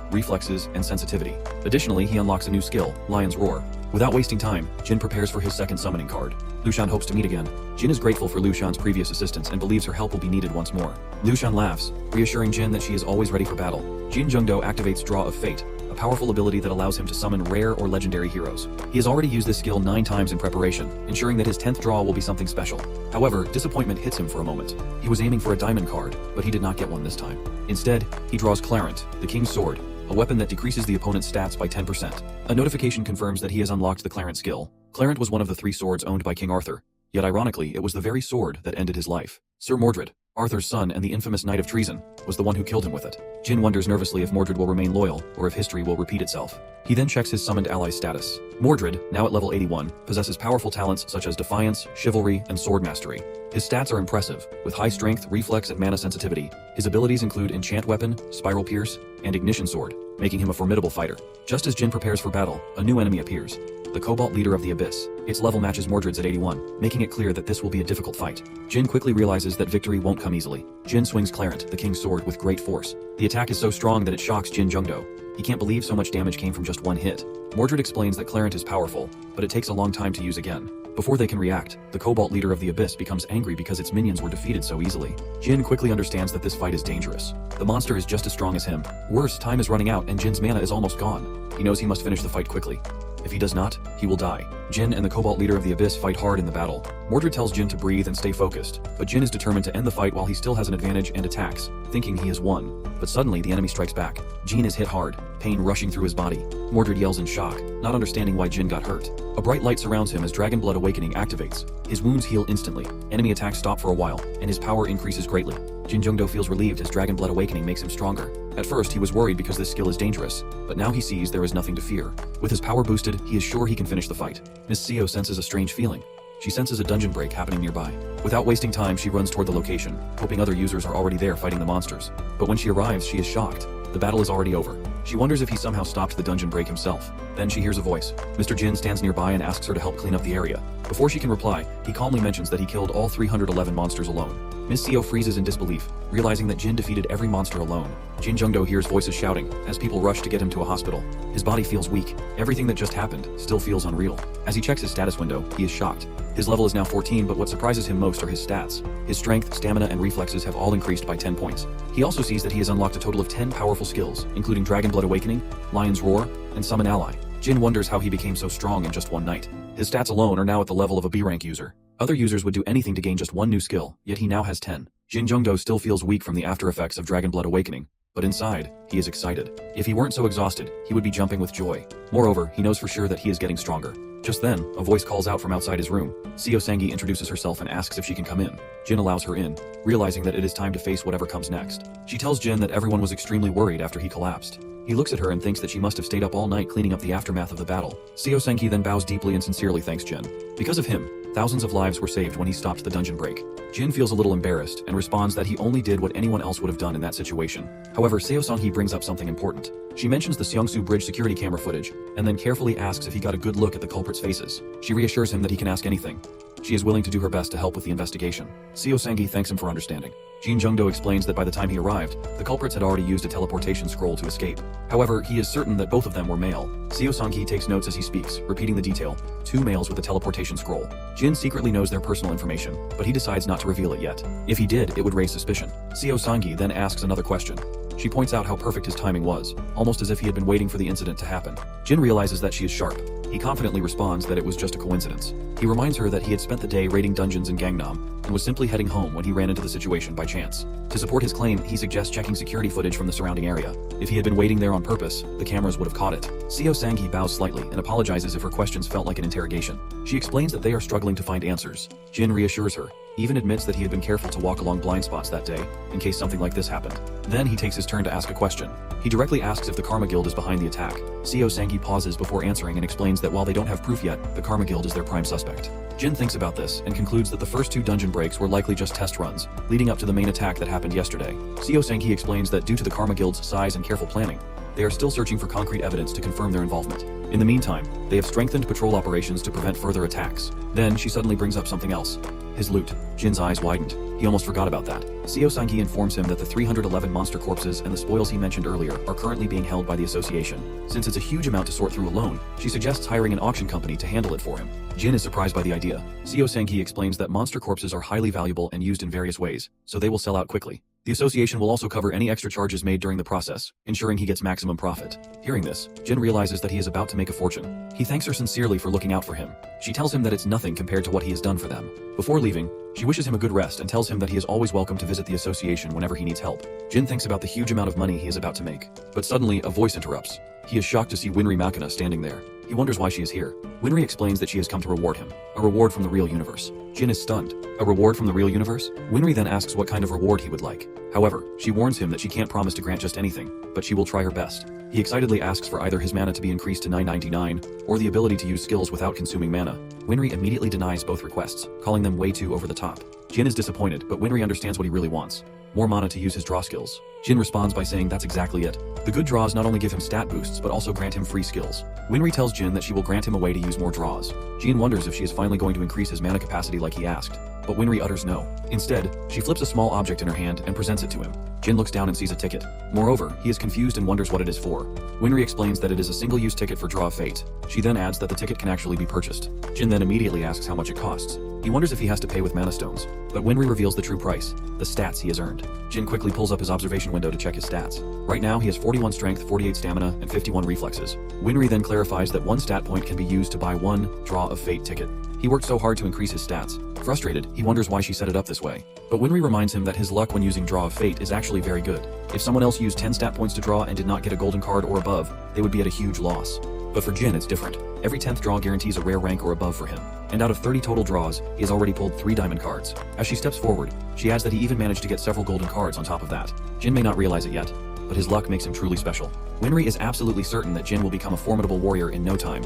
reflexes, and sensitivity. Additionally, he unlocks a new skill, Lion's Roar. Without wasting time, Jin prepares for his second summoning card. Liu Shan hopes to meet again. Jin is grateful for Liu Shan's previous assistance and believes her help will be needed once more. Liu Shan laughs, reassuring Jin that she is always ready for battle. Jin Jungdo activates Draw of Fate, a powerful ability that allows him to summon rare or legendary heroes. He has already used this skill 9 times in preparation, ensuring that his 10th draw will be something special. However, disappointment hits him for a moment. He was aiming for a diamond card, but he did not get one this time. Instead, he draws Clarent, the King's Sword, a weapon that decreases the opponent's stats by 10%. A notification confirms that he has unlocked the Clarent skill. Clarent was one of the 3 swords owned by King Arthur, yet ironically, it was the very sword that ended his life. Sir Mordred, Arthur's son and the infamous Knight of Treason, was the one who killed him with it. Jin wonders nervously if Mordred will remain loyal, or if history will repeat itself. He then checks his summoned ally's status. Mordred, now at level 81, possesses powerful talents such as Defiance, Chivalry, and Sword Mastery. His stats are impressive, with high strength, reflex, and mana sensitivity. His abilities include Enchant Weapon, Spiral Pierce, and Ignition Sword, making him a formidable fighter. Just as Jin prepares for battle, a new enemy appears. The Cobalt Leader of the Abyss. Its level matches Mordred's at 81, making it clear that this will be a difficult fight. Jin quickly realizes that victory won't come easily. Jin swings Clarent, the King's Sword, with great force. The attack is so strong that it shocks Jin Jungdo. He can't believe so much damage came from just one hit. Mordred explains that Clarent is powerful, but it takes a long time to use again. Before they can react, the Cobalt Leader of the Abyss becomes angry because its minions were defeated so easily. Jin quickly understands that this fight is dangerous. The monster is just as strong as him. Worse, time is running out and Jin's mana is almost gone. He knows he must finish the fight quickly. If he does not, he will die. Jin and the Cobalt Leader of the Abyss fight hard in the battle. Mordred tells Jin to breathe and stay focused, but Jin is determined to end the fight while he still has an advantage and attacks, thinking he has won. But suddenly, the enemy strikes back. Jin is hit hard, pain rushing through his body. Mordred yells in shock, not understanding why Jin got hurt. A bright light surrounds him as Dragon Blood Awakening activates. His wounds heal instantly, enemy attacks stop for a while, and his power increases greatly. Jin Jungdo feels relieved as Dragon Blood Awakening makes him stronger. At first, he was worried because this skill is dangerous, but now he sees there is nothing to fear. With his power boosted, he is sure he can finish the fight. Miss Seo senses a strange feeling. She senses a dungeon break happening nearby. Without wasting time, she runs toward the location, hoping other users are already there fighting the monsters. But when she arrives, she is shocked. The battle is already over. She wonders if he somehow stopped the dungeon break himself. Then she hears a voice. Mr. Jin stands nearby and asks her to help clean up the area. Before she can reply, he calmly mentions that he killed all 311 monsters alone. Miss Seo freezes in disbelief, realizing that Jin defeated every monster alone. Jin Jungdo hears voices shouting as people rush to get him to a hospital. His body feels weak. Everything that just happened still feels unreal. As he checks his status window, he is shocked. His level is now 14, but what surprises him most are his stats. His strength, stamina, and reflexes have all increased by 10 points. He also sees that he has unlocked a total of 10 powerful skills, including Dragon Blood Awakening, Lion's Roar, and Summon Ally. Jin wonders how he became so strong in just one night. His stats alone are now at the level of a B-rank user. Other users would do anything to gain just one new skill, yet he now has 10. Jin Jungdo still feels weak from the after effects of Dragon Blood Awakening, but inside, he is excited. If he weren't so exhausted, he would be jumping with joy. Moreover, he knows for sure that he is getting stronger. Just then, a voice calls out from outside his room. Seo Sangi introduces herself and asks if she can come in. Jin allows her in, realizing that it is time to face whatever comes next. She tells Jin that everyone was extremely worried after he collapsed. He looks at her and thinks that she must have stayed up all night cleaning up the aftermath of the battle. Seo Sangi then bows deeply and sincerely thanks Jin. Because of him, thousands of lives were saved when he stopped the dungeon break. Jin feels a little embarrassed and responds that he only did what anyone else would have done in that situation. However, Seo Sangi brings up something important. She mentions the Seongsu Bridge security camera footage, and then carefully asks if he got a good look at the culprits' faces. She reassures him that he can ask anything. She is willing to do her best to help with the investigation. Seo Sangi thanks him for understanding. Jin Jungdo explains that by the time he arrived, the culprits had already used a teleportation scroll to escape. However, he is certain that both of them were male. Seo Sangi takes notes as he speaks, repeating the detail: 2 males with a teleportation scroll. Jin secretly knows their personal information, but he decides not to reveal it yet. If he did, it would raise suspicion. Seo Sangi then asks another question. She points out how perfect his timing was, almost as if he had been waiting for the incident to happen. Jin realizes that she is sharp. He confidently responds that it was just a coincidence. He reminds her that he had spent the day raiding dungeons in Gangnam and was simply heading home when he ran into the situation by chance. To support his claim, he suggests checking security footage from the surrounding area. If he had been waiting there on purpose, the cameras would have caught it. Seo Sangi bows slightly and apologizes if her questions felt like an interrogation. She explains that they are struggling to find answers. Jin reassures her, even admits that he had been careful to walk along blind spots that day, in case something like this happened. Then he takes his turn to ask a question. He directly asks if the Karma Guild is behind the attack. Seo Sangi pauses before answering and explains that while they don't have proof yet, the Karma Guild is their prime suspect. Jin thinks about this and concludes that the first 2 dungeon breaks were likely just test runs, leading up to the main attack that happened yesterday. Seo Sangi explains that due to the Karma Guild's size and careful planning, they are still searching for concrete evidence to confirm their involvement. In the meantime, they have strengthened patrol operations to prevent further attacks. Then she suddenly brings up something else. His loot. Jin's eyes widened. He almost forgot about that. Seo Sangi informs him that the 311 monster corpses and the spoils he mentioned earlier are currently being held by the association. Since it's a huge amount to sort through alone, she suggests hiring an auction company to handle it for him. Jin is surprised by the idea. Seo Sangi explains that monster corpses are highly valuable and used in various ways, so they will sell out quickly. The association will also cover any extra charges made during the process, ensuring he gets maximum profit. Hearing this, Jin realizes that he is about to make a fortune. He thanks her sincerely for looking out for him. She tells him that it's nothing compared to what he has done for them. Before leaving, she wishes him a good rest and tells him that he is always welcome to visit the association whenever he needs help. Jin thinks about the huge amount of money he is about to make. But suddenly, a voice interrupts. He is shocked to see Winry Makina standing there. He wonders why she is here. Winry explains that she has come to reward him. A reward from the real universe. Jin is stunned. A reward from the real universe? Winry then asks what kind of reward he would like. However, she warns him that she can't promise to grant just anything, but she will try her best. He excitedly asks for either his mana to be increased to 999, or the ability to use skills without consuming mana. Winry immediately denies both requests, calling them way too over the top. Jin is disappointed, but Winry understands what he really wants. More mana to use his draw skills. Jin responds by saying that's exactly it. The good draws not only give him stat boosts but also grant him free skills. Winry tells Jin that she will grant him a way to use more draws. Jin wonders if she is finally going to increase his mana capacity like he asked, but Winry utters no. Instead, she flips a small object in her hand and presents it to him. Jin looks down and sees a ticket. Moreover, he is confused and wonders what it is for. Winry explains that it is a single-use ticket for Draw of Fate. She then adds that the ticket can actually be purchased. Jin then immediately asks how much it costs. He wonders if he has to pay with mana stones, but Winry reveals the true price, the stats he has earned. Jin quickly pulls up his observation window to check his stats. Right now, he has 41 strength, 48 stamina, and 51 reflexes. Winry then clarifies that 1 stat point can be used to buy 1 Draw of Fate ticket. He worked so hard to increase his stats. Frustrated, he wonders why she set it up this way. But Winry reminds him that his luck when using Draw of Fate is actually very good. If someone else used 10 stat points to draw and did not get a golden card or above, they would be at a huge loss. But for Jin, it's different. Every 10th draw guarantees a rare rank or above for him. And out of 30 total draws, he has already pulled 3 diamond cards. As she steps forward, she adds that he even managed to get several golden cards on top of that. Jin may not realize it yet, but his luck makes him truly special. Winry is absolutely certain that Jin will become a formidable warrior in no time.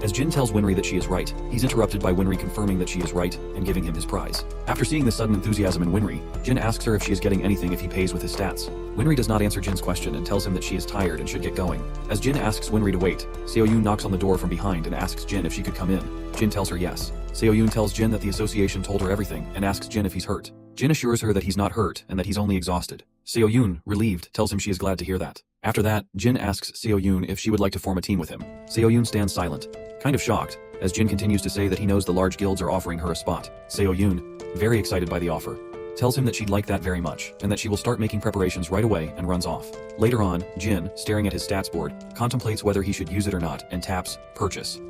As Jin tells Winry that she is right, he's interrupted by Winry confirming that she is right and giving him his prize. After seeing the sudden enthusiasm in Winry, Jin asks her if she is getting anything if he pays with his stats. Winry does not answer Jin's question and tells him that she is tired and should get going. As Jin asks Winry to wait, Seo-yoon knocks on the door from behind and asks Jin if she could come in. Jin tells her yes. Seo-yoon tells Jin that the association told her everything and asks Jin if he's hurt. Jin assures her that he's not hurt and that he's only exhausted. Seo-yoon, relieved, tells him she is glad to hear that. After that, Jin asks Seo-yoon if she would like to form a team with him. Seo-yoon stands silent, kind of shocked, as Jin continues to say that he knows the large guilds are offering her a spot. Seo-yoon, very excited by the offer, tells him that she'd like that very much, and that she will start making preparations right away and runs off. Later on, Jin, staring at his stats board, contemplates whether he should use it or not and taps Purchase.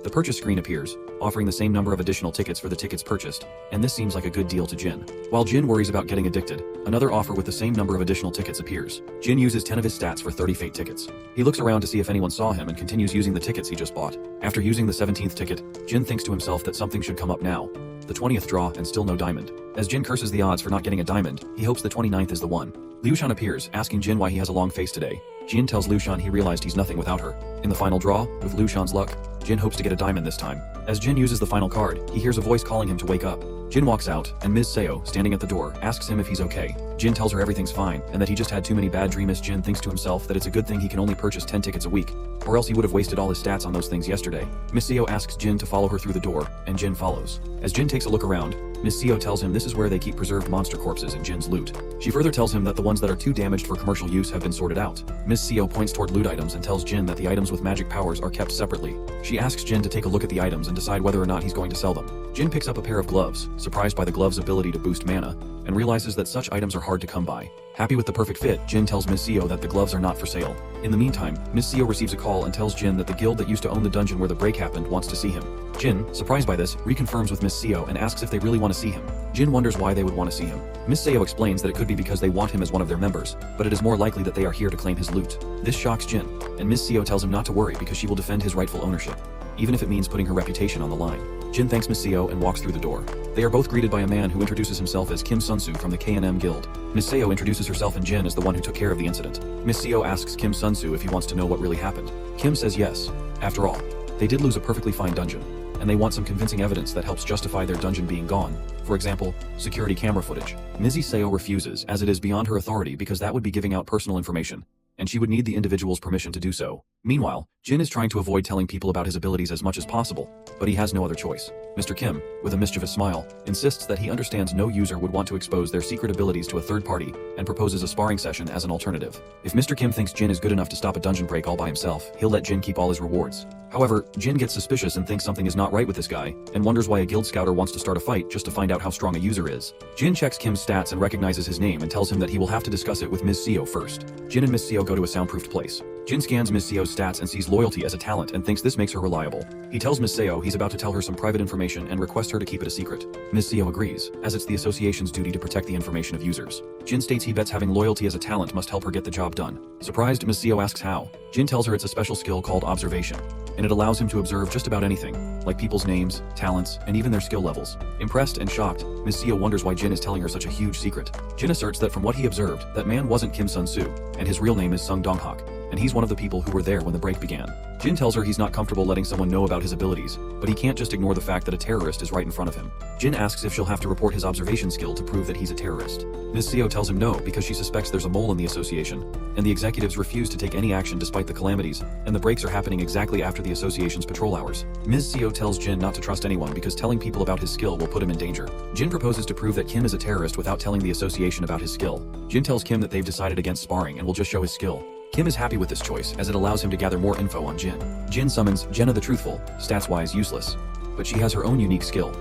The purchase screen appears, offering the same number of additional tickets for the tickets purchased, and this seems like a good deal to Jin. While Jin worries about getting addicted, another offer with the same number of additional tickets appears. Jin uses 10 of his stats for 30 fate tickets. He looks around to see if anyone saw him and continues using the tickets he just bought. After using the 17th ticket, Jin thinks to himself that something should come up now. The 20th draw and still no diamond. As Jin curses the odds for not getting a diamond, he hopes the 29th is the one. Liu Shan appears, asking Jin why he has a long face today. Jin tells Liu Shan he realized he's nothing without her. In the final draw, with Liu Shan's luck, Jin hopes to get a diamond this time. As Jin uses the final card, he hears a voice calling him to wake up. Jin walks out, and Ms. Seo, standing at the door, asks him if he's okay. Jin tells her everything's fine, and that he just had too many bad dreams. Jin thinks to himself that it's a good thing he can only purchase 10 tickets a week, or else he would have wasted all his stats on those things yesterday. Ms. Seo asks Jin to follow her through the door, and Jin follows. As Jin takes a look around, Ms. Seo tells him this is where they keep preserved monster corpses in Jin's loot. She further tells him that the ones that are too damaged for commercial use have been sorted out. Ms. Seo points toward loot items and tells Jin that the items with magic powers are kept separately. She asks Jin to take a look at the items and decide whether or not he's going to sell them. Jin picks up a pair of gloves, surprised by the gloves' ability to boost mana, and realizes that such items are hard to come by. Happy with the perfect fit, Jin tells Ms. Seo that the gloves are not for sale. In the meantime, Ms. Seo receives a call and tells Jin that the guild that used to own the dungeon where the break happened wants to see him. Jin, surprised by this, reconfirms with Ms. Seo and asks if they really want to see him. Jin wonders why they would want to see him. Ms. Seo explains that it could be because they want him as one of their members, but it is more likely that they are here to claim his loot. This shocks Jin, and Ms. Seo tells him not to worry because she will defend his rightful ownership, even if it means putting her reputation on the line. Jin thanks Ms. Seo and walks through the door. They are both greeted by a man who introduces himself as Kim Sun-soo from the K&M Guild. Ms. Seo introduces herself and Jin as the one who took care of the incident. Ms. Seo asks Kim Sun-soo if he wants to know what really happened. Kim says yes. After all, they did lose a perfectly fine dungeon, and they want some convincing evidence that helps justify their dungeon being gone. For example, security camera footage. Ms. Seo refuses, as it is beyond her authority because that would be giving out personal information, and she would need the individual's permission to do so. Meanwhile, Jin is trying to avoid telling people about his abilities as much as possible, but he has no other choice. Mr. Kim, with a mischievous smile, insists that he understands no user would want to expose their secret abilities to a third party and proposes a sparring session as an alternative. If Mr. Kim thinks Jin is good enough to stop a dungeon break all by himself, he'll let Jin keep all his rewards. However, Jin gets suspicious and thinks something is not right with this guy, and wonders why a guild scouter wants to start a fight just to find out how strong a user is. Jin checks Kim's stats and recognizes his name and tells him that he will have to discuss it with Ms. Seo first. Jin and Ms. Seo go to a soundproofed place. Jin scans Ms. Seo's stats and sees loyalty as a talent and thinks this makes her reliable. He tells Ms. Seo he's about to tell her some private information and requests her to keep it a secret. Ms. Seo agrees, as it's the association's duty to protect the information of users. Jin states he bets having loyalty as a talent must help her get the job done. Surprised, Ms. Seo asks how. Jin tells her it's a special skill called observation, and it allows him to observe just about anything, like people's names, talents, and even their skill levels. Impressed and shocked, Ms. Seo wonders why Jin is telling her such a huge secret. Jin asserts that from what he observed, that man wasn't Kim Sun-soo, and his real name is Sung Dong-hak, and he's one of the people who were there when the break began. Jin tells her he's not comfortable letting someone know about his abilities, but he can't just ignore the fact that a terrorist is right in front of him. Jin asks if she'll have to report his observation skill to prove that he's a terrorist. Ms. Seo tells him no because she suspects there's a mole in the association, and the executives refuse to take any action despite the calamities, and the breaks are happening exactly after the association's patrol hours. Ms. Seo tells Jin not to trust anyone because telling people about his skill will put him in danger. Jin proposes to prove that Kim is a terrorist without telling the association about his skill. Jin tells Kim that they've decided against sparring and will just show his skill. Kim is happy with this choice as it allows him to gather more info on Jin. Jin summons Jenna the Truthful, stats-wise useless, but she has her own unique skill,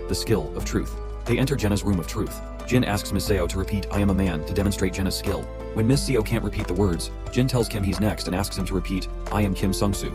the skill of truth. They enter Jenna's room of truth. Jin asks Ms. Seo to repeat "I am a man" to demonstrate Jenna's skill. When Ms. Seo can't repeat the words, Jin tells Kim he's next and asks him to repeat "I am Kim Sung-soo."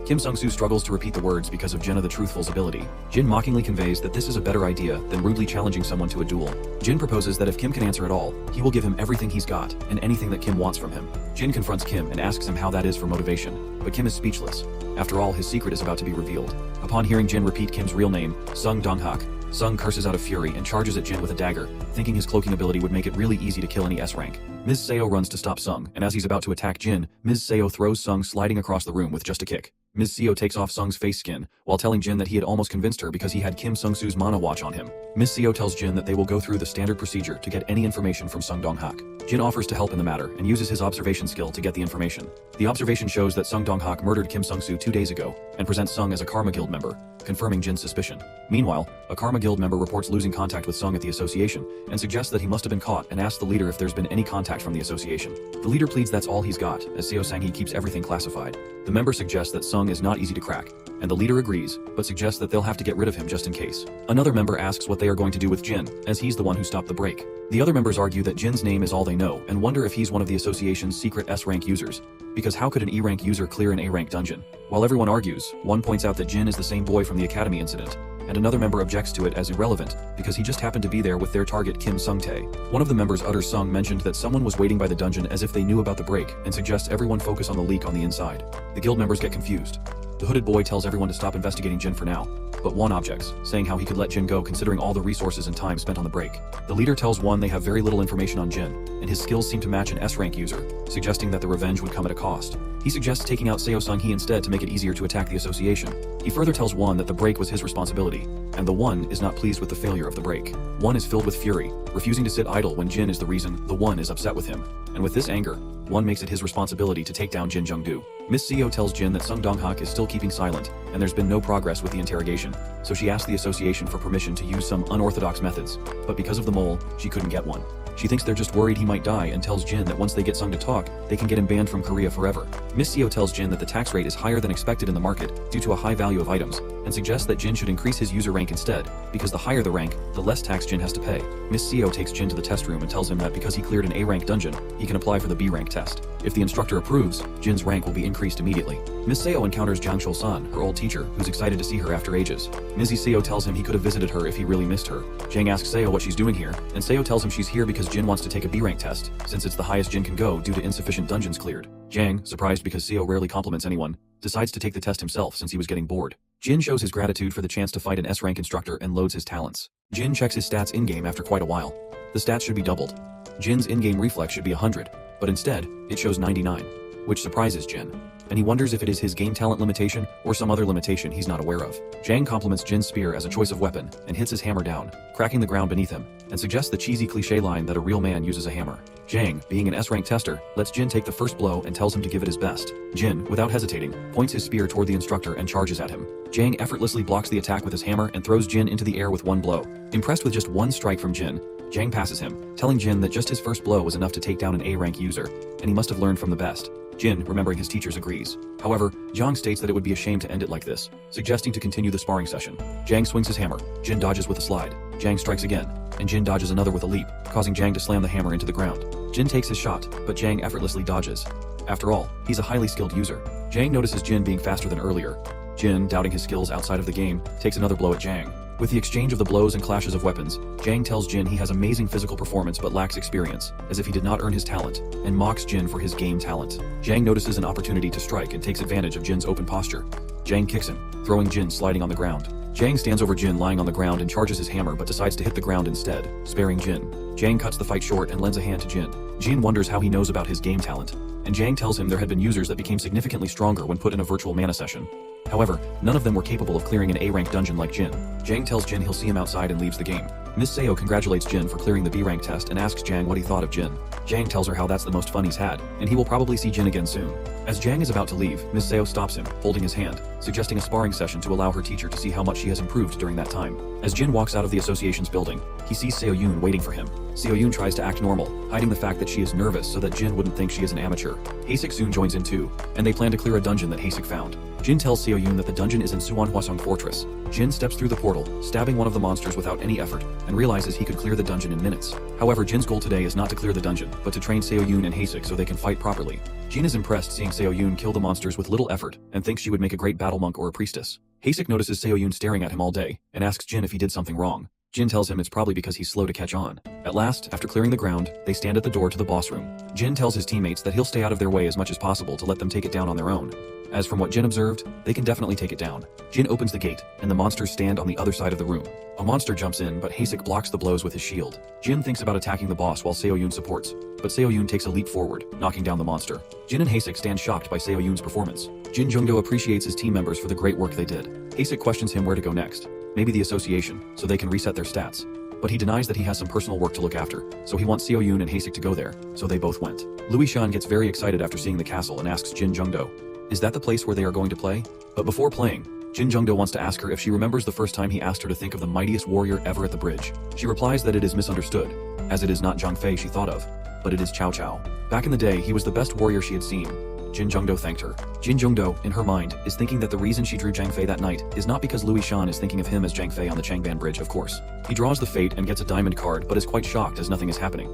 Kim Sung-soo struggles to repeat the words because of Jenna the Truthful's ability. Jin mockingly conveys that this is a better idea than rudely challenging someone to a duel. Jin proposes that if Kim can answer at all, he will give him everything he's got and anything that Kim wants from him. Jin confronts Kim and asks him how that is for motivation, but Kim is speechless. After all, his secret is about to be revealed. Upon hearing Jin repeat Kim's real name, Sung Dong-hak, Sung curses out of fury and charges at Jin with a dagger, thinking his cloaking ability would make it really easy to kill any S-rank. Ms. Seo runs to stop Sung, and as he's about to attack Jin, Ms. Seo throws Sung sliding across the room with just a kick. Ms. Seo takes off Sung's face skin, while telling Jin that he had almost convinced her because he had Kim Sung-soo's mana watch on him. Ms. Seo tells Jin that they will go through the standard procedure to get any information from Sung Dong-hak. Jin offers to help in the matter and uses his observation skill to get the information. The observation shows that Sung Dong-hak murdered Kim Sung-soo 2 days ago, and presents Sung as a Karma Guild member, confirming Jin's suspicion. Meanwhile, a Karma Guild member reports losing contact with Sung at the association, and suggests that he must have been caught and asks the leader if there's been any contact from the association. The leader pleads that's all he's got, as Seo Sang-hee keeps everything classified. The member suggests that Sung is not easy to crack, and the leader agrees, but suggests that they'll have to get rid of him just in case. Another member asks what they are going to do with Jin, as he's the one who stopped the break. The other members argue that Jin's name is all they know, and wonder if he's one of the association's secret S-rank users. Because how could an E-rank user clear an A-rank dungeon? While everyone argues, one points out that Jin is the same boy from the academy incident, and another member objects to it as irrelevant, because he just happened to be there with their target Kim Sung-tae. One of the members utters Sung mentioned that someone was waiting by the dungeon as if they knew about the break, and suggests everyone focus on the leak on the inside. The guild members get confused. The hooded boy tells everyone to stop investigating Jin for now, but one objects, saying how he could let Jin go considering all the resources and time spent on the break. The leader tells one they have very little information on Jin, and his skills seem to match an S-rank user, suggesting that the revenge would come at a cost. He suggests taking out Seo Sang-hee instead to make it easier to attack the association. He further tells one that the break was his responsibility, and the one is not pleased with the failure of the break. One is filled with fury, refusing to sit idle when Jin is the reason the one is upset with him. And with this anger, one makes it his responsibility to take down Jin Jungdo. Miss Seo tells Jin that Sung Dong-hak is still keeping silent, and there's been no progress with the interrogation, so she asks the association for permission to use some unorthodox methods, but because of the mole, she couldn't get one. She thinks they're just worried he might die and tells Jin that once they get Sung to talk, they can get him banned from Korea forever. Miss Seo tells Jin that the tax rate is higher than expected in the market due to a high value of items, and suggests that Jin should increase his user rank instead, because the higher the rank, the less tax Jin has to pay. Miss Seo takes Jin to the test room and tells him that because he cleared an A-rank dungeon, he can apply for the B-rank test. If the instructor approves, Jin's rank will be increased immediately. Miss Seo encounters Jang Chul-san, her old teacher, who's excited to see her after ages. Ms. Seo tells him he could have visited her if he really missed her. Jang asks Seo what she's doing here, and Seo tells him she's here because Jin wants to take a B-rank test, since it's the highest Jin can go due to insufficient dungeons cleared. Jang, surprised because Seo rarely compliments anyone, decides to take the test himself since he was getting bored. Jin shows his gratitude for the chance to fight an S-rank instructor and loads his talents. Jin checks his stats in-game after quite a while. The stats should be doubled. Jin's in-game reflex should be 100, but instead, it shows 99, which surprises Jin, and he wonders if it is his game talent limitation or some other limitation he's not aware of. Jang compliments Jin's spear as a choice of weapon and hits his hammer down, cracking the ground beneath him, and suggests the cheesy cliché line that a real man uses a hammer. Jang, being an S-rank tester, lets Jin take the first blow and tells him to give it his best. Jin, without hesitating, points his spear toward the instructor and charges at him. Jang effortlessly blocks the attack with his hammer and throws Jin into the air with one blow. Impressed with just one strike from Jin, Jang passes him, telling Jin that just his first blow was enough to take down an A-rank user, and he must have learned from the best. Jin, remembering his teachers, agrees. However, Jang states that it would be a shame to end it like this, suggesting to continue the sparring session. Jang swings his hammer, Jin dodges with a slide, Jang strikes again, and Jin dodges another with a leap, causing Jang to slam the hammer into the ground. Jin takes his shot, but Jang effortlessly dodges. After all, he's a highly skilled user. Jang notices Jin being faster than earlier. Jin, doubting his skills outside of the game, takes another blow at Jang. With the exchange of the blows and clashes of weapons, Jang tells Jin he has amazing physical performance but lacks experience, as if he did not earn his talent, and mocks Jin for his game talent. Jang notices an opportunity to strike and takes advantage of Jin's open posture. Jang kicks him, throwing Jin sliding on the ground. Jang stands over Jin lying on the ground and charges his hammer but decides to hit the ground instead, sparing Jin. Jang cuts the fight short and lends a hand to Jin. Jin wonders how he knows about his game talent, and Jang tells him there had been users that became significantly stronger when put in a virtual mana session. However, none of them were capable of clearing an A-rank dungeon like Jin. Jang tells Jin he'll see him outside and leaves the game. Miss Seo congratulates Jin for clearing the B-rank test and asks Jang what he thought of Jin. Jang tells her how that's the most fun he's had, and he will probably see Jin again soon. As Jang is about to leave, Miss Seo stops him, holding his hand, suggesting a sparring session to allow her teacher to see how much she has improved during that time. As Jin walks out of the association's building, he sees Seo Yoon waiting for him. Seo Yoon tries to act normal, hiding the fact that she is nervous so that Jin wouldn't think she is an amateur. Haesik soon joins in too, and they plan to clear a dungeon that Haesik found. Jin tells Seo Yoon that the dungeon is in Suwon Hwasong Fortress. Jin steps through the portal, stabbing one of the monsters without any effort, and realizes he could clear the dungeon in minutes. However, Jin's goal today is not to clear the dungeon, but to train Seo Yoon and Haesik so they can fight properly. Jin is impressed seeing Seo Yoon kill the monsters with little effort, and thinks she would make a great battle monk or a priestess. Haesik notices Seo Yoon staring at him all day, and asks Jin if he did something wrong. Jin tells him it's probably because he's slow to catch on. At last, after clearing the ground, they stand at the door to the boss room. Jin tells his teammates that he'll stay out of their way as much as possible to let them take it down on their own. As from what Jin observed, they can definitely take it down. Jin opens the gate, and the monsters stand on the other side of the room. A monster jumps in, but Hasek blocks the blows with his shield. Jin thinks about attacking the boss while Seo-yoon supports, but Seo-yoon takes a leap forward, knocking down the monster. Jin and Hasek stand shocked by Seo-yoon's performance. Jin Jungdo appreciates his team members for the great work they did. Hasek questions him where to go next. Maybe the association, so they can reset their stats. But he denies that he has some personal work to look after, so he wants Seo-yoon and Hasek to go there, so they both went. Louis Shan gets very excited after seeing the castle and asks Jin Jungdo, "Is that the place where they are going to play?" But before playing, Jin Jungdo wants to ask her if she remembers the first time he asked her to think of the mightiest warrior ever at the bridge. She replies that it is misunderstood, as it is not Zhang Fei she thought of, but it is Cao Cao. Back in the day, he was the best warrior she had seen. Jin Jungdo thanked her. Jin Jungdo, in her mind, is thinking that the reason she drew Zhang Fei that night is not because Louis Shan is thinking of him as Zhang Fei on the Changban Bridge, of course. He draws the fate and gets a diamond card but is quite shocked as nothing is happening.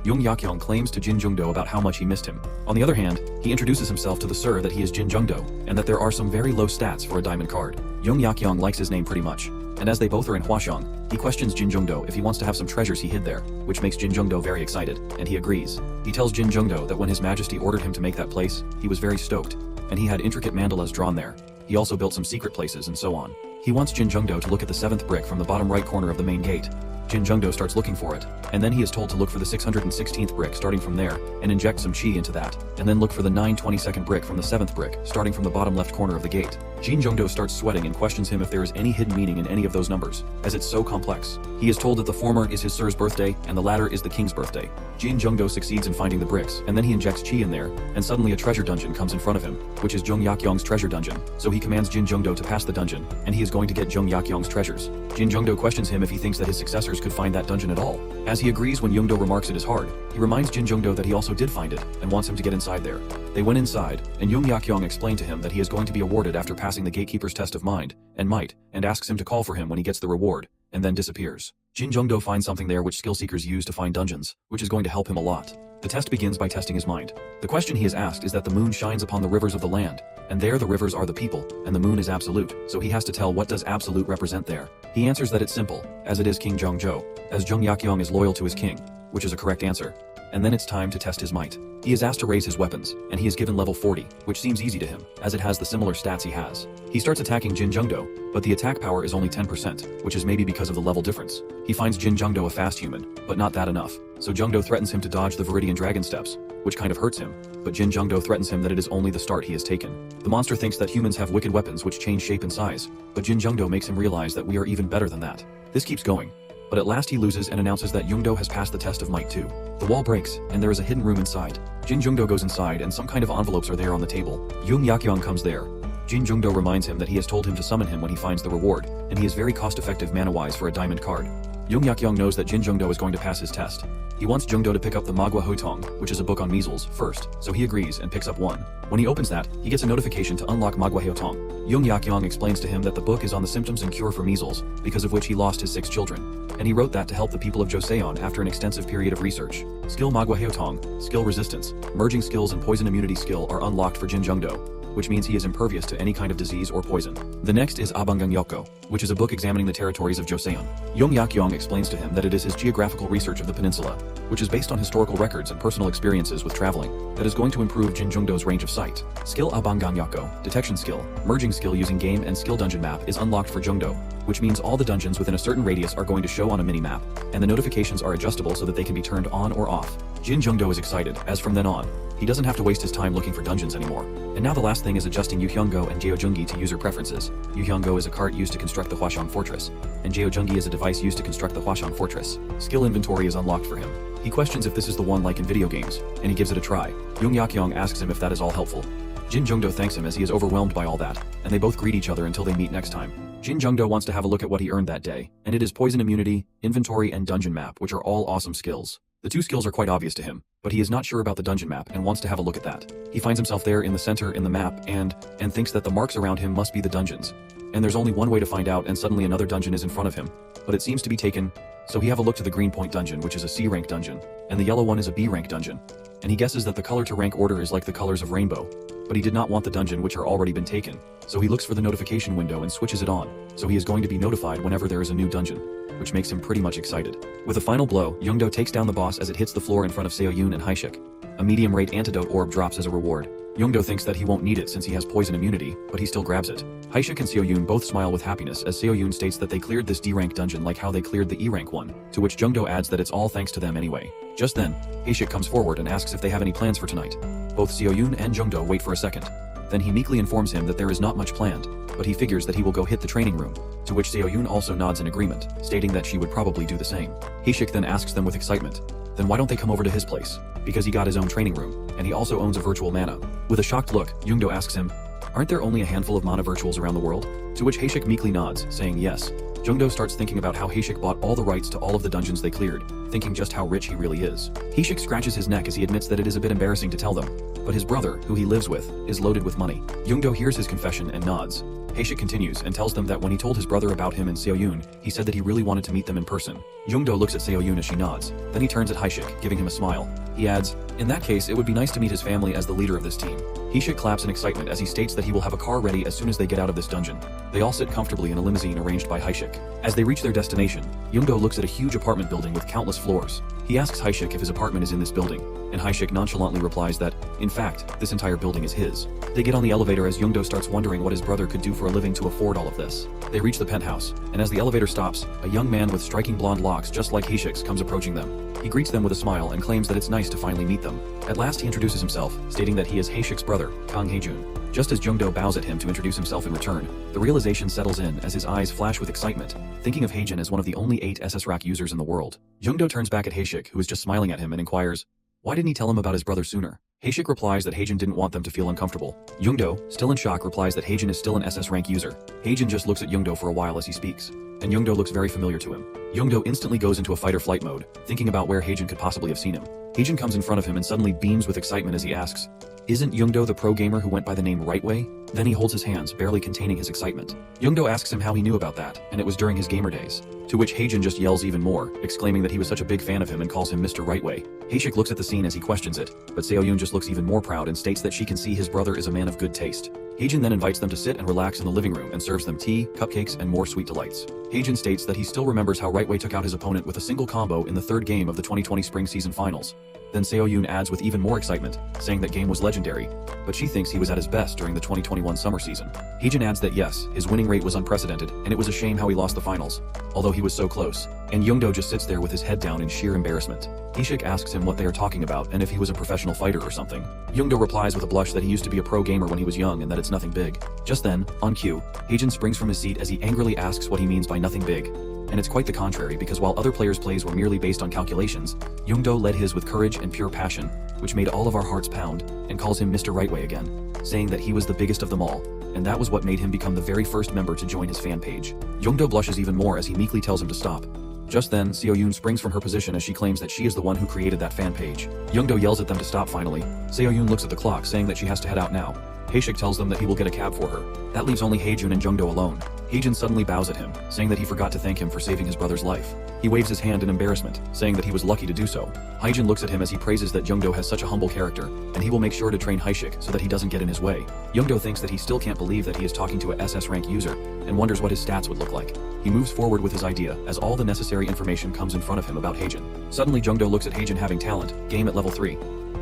Young Yakyong claims to Jin Jungdo about how much he missed him. On the other hand, he introduces himself to the sir that he is Jin Jungdo, and that there are some very low stats for a diamond card. Young Yakyong likes his name pretty much, and as they both are in Hwaseong, he questions Jin Jungdo if he wants to have some treasures he hid there, which makes Jin Jungdo very excited, and he agrees. He tells Jin Jungdo that when His Majesty ordered him to make that place, he was very stoked, and he had intricate mandalas drawn there. He also built some secret places and so on. He wants Jin Jungdo to look at the 7th brick from the bottom right corner of the main gate. Jin Jungdo starts looking for it, and then he is told to look for the 616th brick starting from there, and inject some chi into that, and then look for the 922nd brick from the 7th brick, starting from the bottom left corner of the gate. Jin Jungdo starts sweating and questions him if there is any hidden meaning in any of those numbers, as it's so complex. He is told that the former is his sir's birthday, and the latter is the king's birthday. Jin Jungdo succeeds in finding the bricks, and then he injects chi in there, and suddenly a treasure dungeon comes in front of him, which is Jung Yakyong's treasure dungeon, so he commands Jin Jungdo to pass the dungeon, and he is going to get Jung Yakyong's treasures. Jin Jungdo questions him if he thinks that his successors could find that dungeon at all. As he agrees when Jungdo remarks it is hard, he reminds Jin Jungdo that he also did find it, and wants him to get inside there. They went inside, and Jung Yakyong explained to him that he is going to be awarded after passing the gatekeeper's test of mind and might, and asks him to call for him when he gets the reward, and then disappears. Jin Jungdo finds something there which skill seekers use to find dungeons, which is going to help him a lot. The test begins by testing his mind. The question he is asked is that the moon shines upon the rivers of the land, and there the rivers are the people, and the moon is absolute, so he has to tell what does absolute represent there. He answers that it's simple, as it is King Zhongzhou, as Jung Yakyong is loyal to his king, which is a correct answer. And then it's time to test his might. He is asked to raise his weapons, and he is given level 40, which seems easy to him, as it has the similar stats he has. He starts attacking Jin Jungdo, but the attack power is only 10%, which is maybe because of the level difference. He finds Jin Jungdo a fast human, but not that enough, so Jungdo threatens him to dodge the Viridian Dragon Steps, which kind of hurts him, but Jin Jungdo threatens him that it is only the start he has taken. The monster thinks that humans have wicked weapons which change shape and size, but Jin Jungdo makes him realize that we are even better than that. This keeps going, but at last he loses and announces that Jungdo has passed the test of might too. The wall breaks, and there is a hidden room inside. Jin Jungdo goes inside and some kind of envelopes are there on the table. Jung Yakyong comes there. Jin Jungdo reminds him that he has told him to summon him when he finds the reward, and he is very cost-effective mana-wise for a diamond card. Jung Yakyong knows that Jin Jungdo is going to pass his test. He wants Jungdo to pick up the Mangwa Hotong, which is a book on measles, first, so he agrees and picks up one. When he opens that, he gets a notification to unlock Mangwa Hotong. Jung Yakyong explains to him that the book is on the symptoms and cure for measles, because of which he lost his 6 children. And he wrote that to help the people of Joseon after an extensive period of research. Skill Mangwa Hotong, skill resistance, merging skills and poison immunity skill are unlocked for Jin Jungdo, which means he is impervious to any kind of disease or poison. The next is Abangang Yoko, which is a book examining the territories of Joseon. Jung Yakyong explains to him that it is his geographical research of the peninsula, which is based on historical records and personal experiences with traveling, that is going to improve Jin Jungdo's range of sight. Skill Abangang Yoko, detection skill, merging skill using game and skill dungeon map is unlocked for Jungdo, which means all the dungeons within a certain radius are going to show on a mini-map, and the notifications are adjustable so that they can be turned on or off. Jin Jungdo is excited, as from then on, he doesn't have to waste his time looking for dungeons anymore. And now the last thing is adjusting Yuhyungo and Jeojungi to user preferences. Yuhyungo is a cart used to construct the Hwaseong Fortress, and Jeojungi is a device used to construct the Hwaseong Fortress. Skill inventory is unlocked for him. He questions if this is the one like in video games, and he gives it a try. Jung Yakyong asks him if that is all helpful. Jin Jungdo thanks him as he is overwhelmed by all that, and they both greet each other until they meet next time. Jin Jungdo wants to have a look at what he earned that day, and it is poison immunity, inventory and dungeon map, which are all awesome skills. The 2 skills are quite obvious to him, but he is not sure about the dungeon map and wants to have a look at that. He finds himself there in the center in the map and thinks that the marks around him must be the dungeons. And there's only one way to find out, and suddenly another dungeon is in front of him, but it seems to be taken, so he have a look to the green point dungeon, which is a C rank dungeon, and the yellow one is a B rank dungeon. And he guesses that the color to rank order is like the colors of rainbow, but he did not want the dungeon which are already been taken, so he looks for the notification window and switches it on, so he is going to be notified whenever there is a new dungeon. which makes him pretty much excited. With a final blow, Jungdo takes down the boss as it hits the floor in front of Seo-yoon and Haeshik. A medium-rate antidote orb drops as a reward. Jungdo thinks that he won't need it since he has poison immunity, but he still grabs it. Haeshik and Seo-yoon both smile with happiness as Seo-yoon states that they cleared this D-rank dungeon like how they cleared the E-rank one, to which Jungdo adds that it's all thanks to them anyway. Just then, Haeshik comes forward and asks if they have any plans for tonight. Both Seo-yoon and Jungdo wait for a second. Then he meekly informs him that there is not much planned, but he figures that he will go hit the training room, to which Seo-yoon also nods in agreement, stating that she would probably do the same. Haeshik then asks them with excitement, then why don't they come over to his place? Because he got his own training room, and he also owns a virtual mana. With a shocked look, Jungdo asks him, aren't there only a handful of mana virtuals around the world? To which Haeshik meekly nods, saying yes. Jungdo starts thinking about how Haeshik bought all the rights to all of the dungeons they cleared, thinking just how rich he really is. Haeshik scratches his neck as he admits that it is a bit embarrassing to tell them, but his brother, who he lives with, is loaded with money. Jungdo hears his confession and nods. Haeshik continues and tells them that when he told his brother about him and Seo-yoon, he said that he really wanted to meet them in person. Jungdo looks at Seo-yoon as she nods. Then he turns at Haeshik, giving him a smile. He adds, in that case, it would be nice to meet his family as the leader of this team. Haeshik claps in excitement as he states that he will have a car ready as soon as they get out of this dungeon. They all sit comfortably in a limousine arranged by Haeshik. As they reach their destination, Jungdo looks at a huge apartment building with countless floors. He asks Haeshik if his apartment is in this building, and Haeshik nonchalantly replies that, in fact, this entire building is his. They get on the elevator as Jungdo starts wondering what his brother could do for a living to afford all of this. They reach the penthouse, and as the elevator stops, a young man with striking blonde locks just like Haeshik's comes approaching them. He greets them with a smile and claims that it's nice to finally meet them. At last he introduces himself, stating that he is Haeshik's brother, Kang Haejun. Just as Jungdo bows at him to introduce himself in return, the realization settles in as his eyes flash with excitement, thinking of Haejun as one of the only 8 SS-Rank users in the world. Jungdo turns back at Haeshik, who is just smiling at him, and inquires, why didn't he tell him about his brother sooner? Haeshik replies that Haejun didn't want them to feel uncomfortable. Jungdo, still in shock, replies that Haejun is still an SS-Rank user. Haejun just looks at Jungdo for a while as he speaks, and Jungdo looks very familiar to him. Jungdo instantly goes into a fight-or-flight mode, thinking about where Haejun could possibly have seen him. Haejun comes in front of him and suddenly beams with excitement as he asks, isn't Jungdo the pro gamer who went by the name Rightway? Then he holds his hands, barely containing his excitement. Jungdo asks him how he knew about that, and it was during his gamer days. To which Haejun just yells even more, exclaiming that he was such a big fan of him and calls him Mr. Rightway. Haeshik looks at the scene as he questions it, but Seo-yoon just looks even more proud and states that she can see his brother is a man of good taste. Haejun then invites them to sit and relax in the living room and serves them tea, cupcakes, and more sweet delights. Haejun states that he still remembers how Rightway took out his opponent with a single combo in the 3rd game of the 2020 spring season finals. Then Seo-yoon adds with even more excitement, saying that game was legendary, but she thinks he was at his best during the 2021 summer season. Haejun adds that yes, his winning rate was unprecedented, and it was a shame how he lost the finals, although he was so close. And Jungdo just sits there with his head down in sheer embarrassment. Haeshik asks him what they are talking about and if he was a professional fighter or something. Jungdo replies with a blush that he used to be a pro gamer when he was young and that it's nothing big. Just then, on cue, Haejun springs from his seat as he angrily asks what he means by nothing big. And it's quite the contrary, because while other players' plays were merely based on calculations, Jungdo led his with courage and pure passion, which made all of our hearts pound, and calls him Mr. Rightway again, saying that he was the biggest of them all, and that was what made him become the very first member to join his fan page. Jungdo blushes even more as he meekly tells him to stop. Just then, Seo-yoon springs from her position as she claims that she is the one who created that fan page. Jungdo yells at them to stop finally. Seo-yoon looks at the clock, saying that she has to head out now. Haeshik tells them that he will get a cab for her. That leaves only Haejun and Jungdo alone. Haejun suddenly bows at him, saying that he forgot to thank him for saving his brother's life. He waves his hand in embarrassment, saying that he was lucky to do so. Haejun looks at him as he praises that Jungdo has such a humble character, and he will make sure to train Haeshik so that he doesn't get in his way. Jungdo thinks that he still can't believe that he is talking to a SS-Rank user, and wonders what his stats would look like. He moves forward with his idea, as all the necessary information comes in front of him about Haejun. Suddenly Jungdo looks at Haejun having talent, game at level 3.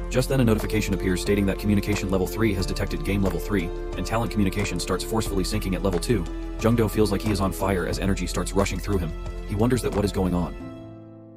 Just then a notification appears stating that communication level 3 has detected game level 3, and talent communication starts forcefully sinking at level 2. Jungdo feels like he is on fire as energy starts rushing through him. He wonders that what is going on.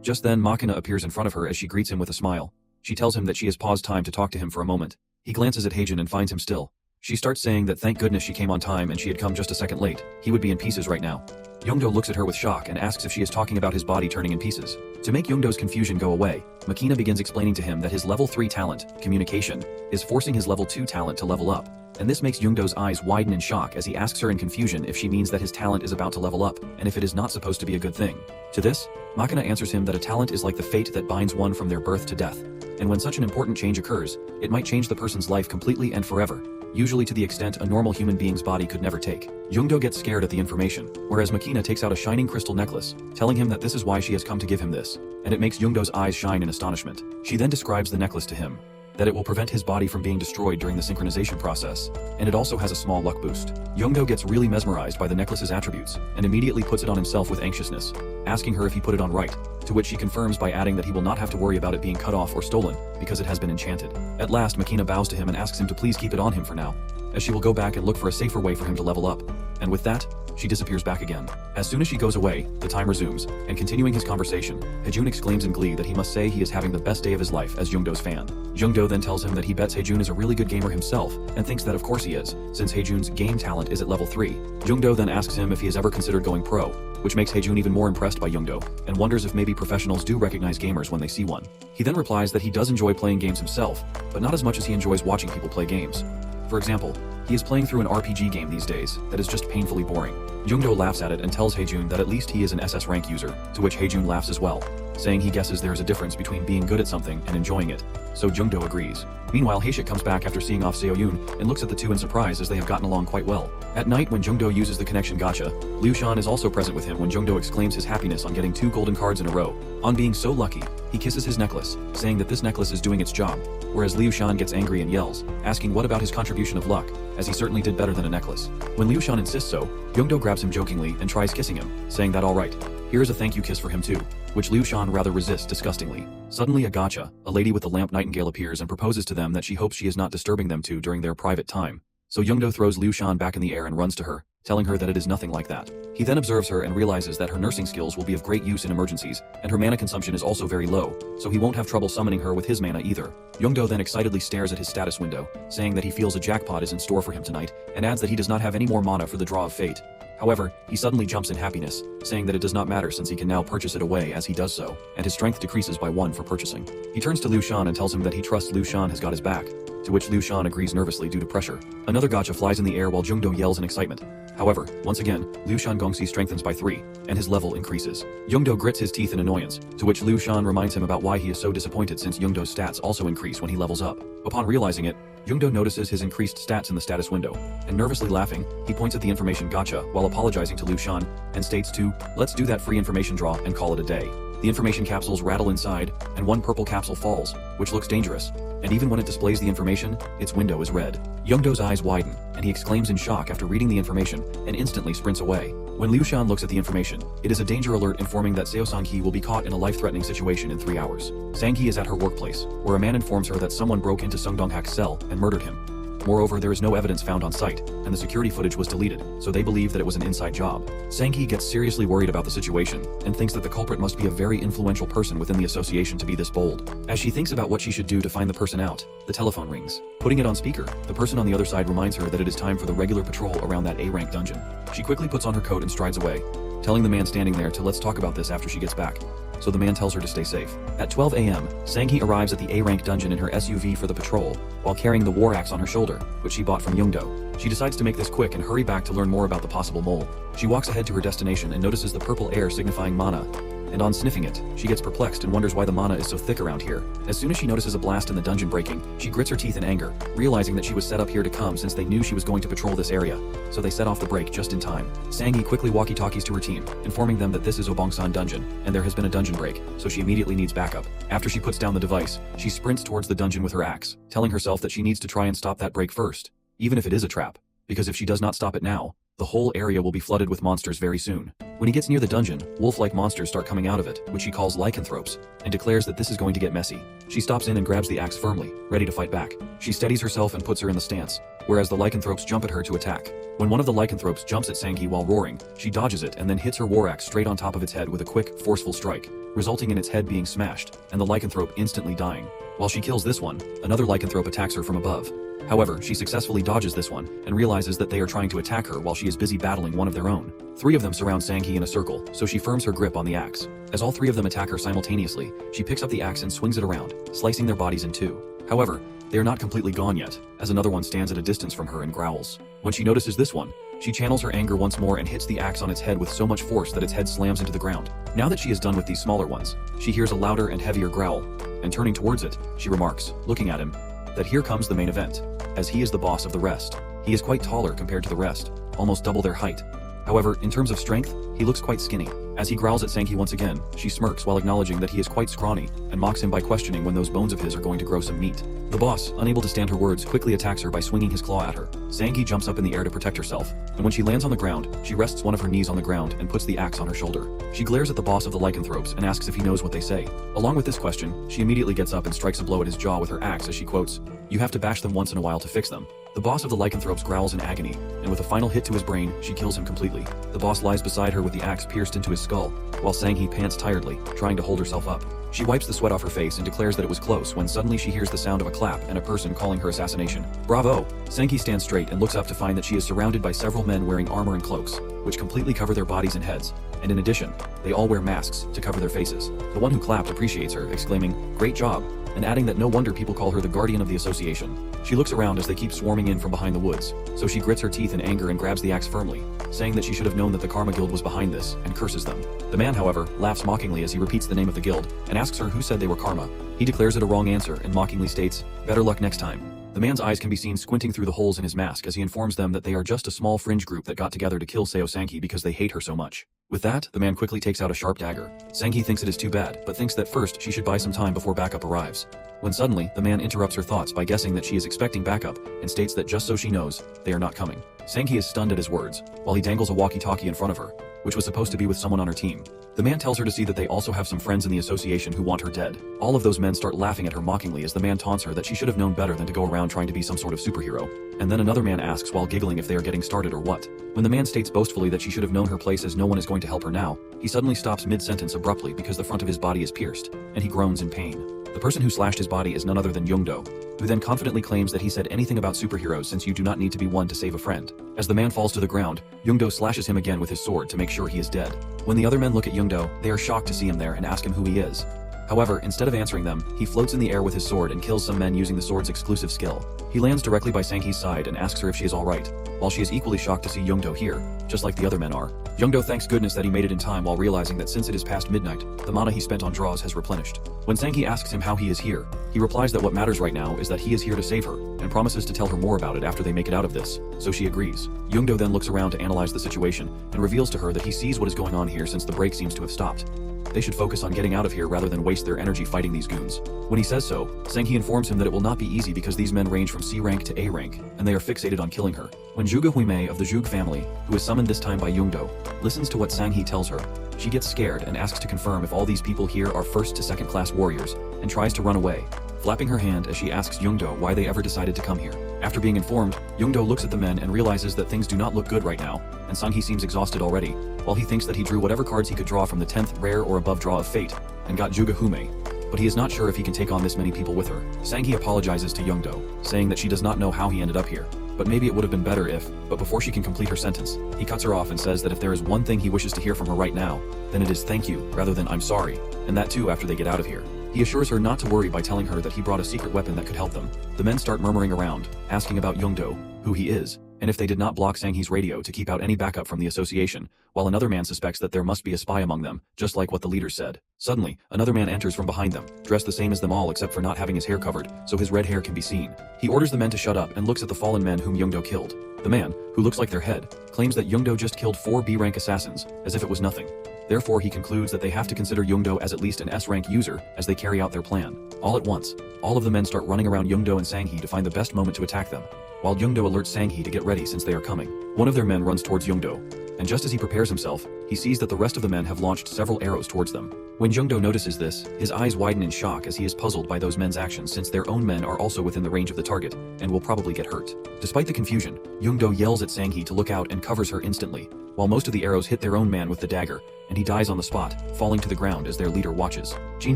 Just then Machina appears in front of her as she greets him with a smile. She tells him that she has paused time to talk to him for a moment. He glances at Haejun and finds him still. She starts saying that thank goodness she came on time and she had come just a second late. He would be in pieces right now. Jungdo looks at her with shock and asks if she is talking about his body turning in pieces. To make Jungdo's confusion go away, Machina begins explaining to him that his level 3 talent, communication, is forcing his level 2 talent to level up. And this makes Jungdo's eyes widen in shock as he asks her in confusion if she means that his talent is about to level up, and if it is not supposed to be a good thing. To this, Machina answers him that a talent is like the fate that binds one from their birth to death. And when such an important change occurs, it might change the person's life completely and forever, usually to the extent a normal human being's body could never take. Jungdo gets scared at the information, whereas Machina takes out a shining crystal necklace, telling him that this is why she has come to give him this, and it makes Jungdo's eyes shine in astonishment. She then describes the necklace to him. that it will prevent his body from being destroyed during the synchronization process, and it also has a small luck boost. Jungdo gets really mesmerized by the necklace's attributes, and immediately puts it on himself with anxiousness, asking her if he put it on right, to which she confirms by adding that he will not have to worry about it being cut off or stolen, because it has been enchanted. At last, Makina bows to him and asks him to please keep it on him for now, as she will go back and look for a safer way for him to level up, and with that, she disappears back again. As soon as she goes away, the time resumes, and continuing his conversation, Haejun exclaims in glee that he must say he is having the best day of his life as Jungdo's fan. Jungdo then tells him that he bets Haejun is a really good gamer himself, and thinks that of course he is, since Haejun's game talent is at level 3. Jungdo then asks him if he has ever considered going pro, which makes Haejun even more impressed by Jungdo, and wonders if maybe professionals do recognize gamers when they see one. He then replies that he does enjoy playing games himself, but not as much as he enjoys watching people play games. For example, he is playing through an RPG game these days that is just painfully boring. Jungdo laughs at it and tells Haejun that at least he is an SS-Rank user, to which Haejun laughs as well, saying he guesses there is a difference between being good at something and enjoying it, so Jungdo agrees. Meanwhile, Haeshik comes back after seeing off Seoyun and looks at the two in surprise as they have gotten along quite well. At night, when Jungdo uses the connection gacha, Liu Shan is also present with him when Jungdo exclaims his happiness on getting 2 golden cards in a row. On being so lucky, he kisses his necklace, saying that this necklace is doing its job, whereas Liu Shan gets angry and yells, asking what about his contribution of luck, as he certainly did better than a necklace. When Liu Shan insists so, Jungdo grabs him jokingly and tries kissing him, saying that alright, here is a thank you kiss for him too, which Liu Shan rather resists disgustingly. Suddenly a gacha, a lady with the lamp nightingale appears and proposes to them that she hopes she is not disturbing them two during their private time. So Jungdo throws Liu Shan back in the air and runs to her, telling her that it is nothing like that. He then observes her and realizes that her nursing skills will be of great use in emergencies, and her mana consumption is also very low, so he won't have trouble summoning her with his mana either. Jungdo then excitedly stares at his status window, saying that he feels a jackpot is in store for him tonight, and adds that he does not have any more mana for the draw of fate. However, he suddenly jumps in happiness, saying that it does not matter since he can now purchase it away as he does so, and his strength decreases by 1 for purchasing. He turns to Liu Shan and tells him that he trusts Liu Shan has got his back, to which Liu Shan agrees nervously due to pressure. Another gacha flies in the air while Jungdo yells in excitement. However, once again, Liu Shan Gongxi strengthens by 3, and his level increases. Jungdo grits his teeth in annoyance, to which Liu Shan reminds him about why he is so disappointed since Jungdo's stats also increase when he levels up. Upon realizing it, Jungdo notices his increased stats in the status window, and nervously laughing, he points at the information gacha while apologizing to Liu Shan, and states to, let's do that free information draw and call it a day. The information capsules rattle inside, and 1 purple capsule falls, which looks dangerous, and even when it displays the information, its window is red. Jungdo's eyes widen, and he exclaims in shock after reading the information, and instantly sprints away. When Liu Shan looks at the information, it is a danger alert informing that Seo Sang-hee will be caught in a life-threatening situation in 3 hours. Sang-hee is at her workplace, where a man informs her that someone broke into Sung Dong-hak's cell and murdered him. Moreover, there is no evidence found on site, and the security footage was deleted, so they believe that it was an inside job. Sang-hee gets seriously worried about the situation, and thinks that the culprit must be a very influential person within the association to be this bold. As she thinks about what she should do to find the person out, the telephone rings. Putting it on speaker, the person on the other side reminds her that it is time for the regular patrol around that A-rank dungeon. She quickly puts on her coat and strides away, telling the man standing there to let's talk about this after she gets back. So the man tells her to stay safe. At 12 a.m., Sang-hee arrives at the A-rank dungeon in her SUV for the patrol, while carrying the war axe on her shoulder, which she bought from Jungdo. She decides to make this quick and hurry back to learn more about the possible mole. She walks ahead to her destination and notices the purple air signifying mana, and on sniffing it, she gets perplexed and wonders why the mana is so thick around here. As soon as she notices a blast in the dungeon breaking, she grits her teeth in anger, realizing that she was set up here to come since they knew she was going to patrol this area, so they set off the break just in time. Sang-hee quickly walkie-talkies to her team, informing them that this is Obongsan dungeon, and there has been a dungeon break, so she immediately needs backup. After she puts down the device, she sprints towards the dungeon with her axe, telling herself that she needs to try and stop that break first, even if it is a trap, because if she does not stop it now, the whole area will be flooded with monsters very soon. When he gets near the dungeon, wolf-like monsters start coming out of it, which he calls lycanthropes, and declares that this is going to get messy. She stops in and grabs the axe firmly, ready to fight back. She steadies herself and puts her in the stance, whereas the lycanthropes jump at her to attack. When one of the lycanthropes jumps at Sang-hee while roaring, she dodges it and then hits her war axe straight on top of its head with a quick, forceful strike, resulting in its head being smashed, and the lycanthrope instantly dying. While she kills this one, another lycanthrope attacks her from above. However, she successfully dodges this one, and realizes that they are trying to attack her while she is busy battling one of their own. 3 of them surround Sang-hee in a circle, so she firms her grip on the axe. As all 3 of them attack her simultaneously, she picks up the axe and swings it around, slicing their bodies in 2. However, they are not completely gone yet, as another one stands at a distance from her and growls. When she notices this one, she channels her anger once more and hits the axe on its head with so much force that its head slams into the ground. Now that she is done with these smaller ones, she hears a louder and heavier growl, and turning towards it, she remarks, looking at him, that here comes the main event, as he is the boss of the rest. He is quite taller compared to the rest, almost double their height. However, in terms of strength, he looks quite skinny. As he growls at Sankey once again, she smirks while acknowledging that he is quite scrawny, and mocks him by questioning when those bones of his are going to grow some meat. The boss, unable to stand her words, quickly attacks her by swinging his claw at her. Sankey jumps up in the air to protect herself, and when she lands on the ground, she rests one of her knees on the ground and puts the axe on her shoulder. She glares at the boss of the lycanthropes and asks if he knows what they say. Along with this question, she immediately gets up and strikes a blow at his jaw with her axe as she quotes, "You have to bash them once in a while to fix them." The boss of the lycanthropes growls in agony, and with a final hit to his brain, she kills him completely. The boss lies beside her with the axe pierced into his skull, while Sankey pants tiredly, trying to hold herself up. She wipes the sweat off her face and declares that it was close when suddenly she hears the sound of a clap and a person calling her assassination. Bravo! Sankey stands straight and looks up to find that she is surrounded by several men wearing armor and cloaks, which completely cover their bodies and heads, and in addition, they all wear masks to cover their faces. The one who clapped appreciates her, exclaiming, "Great job," and adding that no wonder people call her the guardian of the association. She looks around as they keep swarming in from behind the woods, so she grits her teeth in anger and grabs the axe firmly, saying that she should have known that the Karma Guild was behind this, and curses them. The man, however, laughs mockingly as he repeats the name of the guild, and asks her who said they were Karma. He declares it a wrong answer and mockingly states, "Better luck next time." The man's eyes can be seen squinting through the holes in his mask as he informs them that they are just a small fringe group that got together to kill Seo Sankey because they hate her so much. With that, the man quickly takes out a sharp dagger. Sankey thinks it is too bad, but thinks that first she should buy some time before backup arrives. When suddenly, the man interrupts her thoughts by guessing that she is expecting backup and states that just so she knows, they are not coming. Sankey is stunned at his words, while he dangles a walkie-talkie in front of her, which was supposed to be with someone on her team. The man tells her to see that they also have some friends in the association who want her dead. All of those men start laughing at her mockingly as the man taunts her that she should have known better than to go around trying to be some sort of superhero. And then another man asks while giggling if they are getting started or what. When the man states boastfully that she should have known her place as no one is going to help her now, he suddenly stops mid-sentence abruptly because the front of his body is pierced, and he groans in pain. The person who slashed his body is none other than Jungdo, who then confidently claims that he said anything about superheroes since you do not need to be one to save a friend. As the man falls to the ground, Jungdo slashes him again with his sword to make sure he is dead. When the other men look at Jungdo, they are shocked to see him there and ask him who he is. However, instead of answering them, he floats in the air with his sword and kills some men using the sword's exclusive skill. He lands directly by Sankey's side and asks her if she is alright, while she is equally shocked to see Jungdo here, just like the other men are. Jungdo thanks goodness that he made it in time while realizing that since it is past midnight, the mana he spent on draws has replenished. When Sankey asks him how he is here, he replies that what matters right now is that he is here to save her, and promises to tell her more about it after they make it out of this, so she agrees. Jungdo then looks around to analyze the situation, and reveals to her that he sees what is going on here since the break seems to have stopped. They should focus on getting out of here rather than waste their energy fighting these goons. When he says so, Sankey informs him that it will not be easy because these men range from C rank to A rank, and they are fixated on killing her. When Juga Huimei of the Zhug family, who is summoned this time by Jungdo, listens to what Sankey tells her, she gets scared and asks to confirm if all these people here are first to second class warriors, and tries to run away, flapping her hand as she asks Jungdo why they ever decided to come here. After being informed, Jungdo looks at the men and realizes that things do not look good right now, and Sankey seems exhausted already, while he thinks that he drew whatever cards he could draw from the 10th rare or above draw of fate, and got Juga Huimei. But he is not sure if he can take on this many people with her. Sankey apologizes to Jungdo, saying that she does not know how he ended up here, but maybe it would have been better if, but before she can complete her sentence, he cuts her off and says that if there is one thing he wishes to hear from her right now, then it is thank you rather than I'm sorry, and that too after they get out of here. He assures her not to worry by telling her that he brought a secret weapon that could help them. The men start murmuring around, asking about Jungdo, who he is, and if they did not block Sankey's radio to keep out any backup from the association, while another man suspects that there must be a spy among them, just like what the leader said. Suddenly, another man enters from behind them, dressed the same as them all except for not having his hair covered, so his red hair can be seen. He orders the men to shut up and looks at the fallen men whom Jungdo killed. The man, who looks like their head, claims that Jungdo just killed 4 B-rank assassins, as if it was nothing. Therefore, he concludes that they have to consider Jungdo as at least an S-rank user as they carry out their plan. All at once, all of the men start running around Jungdo and Sankey to find the best moment to attack them, while Jungdo alerts Sankey to get ready since they are coming. One of their men runs towards Jungdo, and just as he prepares himself, he sees that the rest of the men have launched several arrows towards them. When Jungdo notices this, his eyes widen in shock as he is puzzled by those men's actions since their own men are also within the range of the target, and will probably get hurt. Despite the confusion, Jungdo yells at Sankey to look out and covers her instantly, while most of the arrows hit their own man with the dagger, and he dies on the spot, falling to the ground as their leader watches. Jin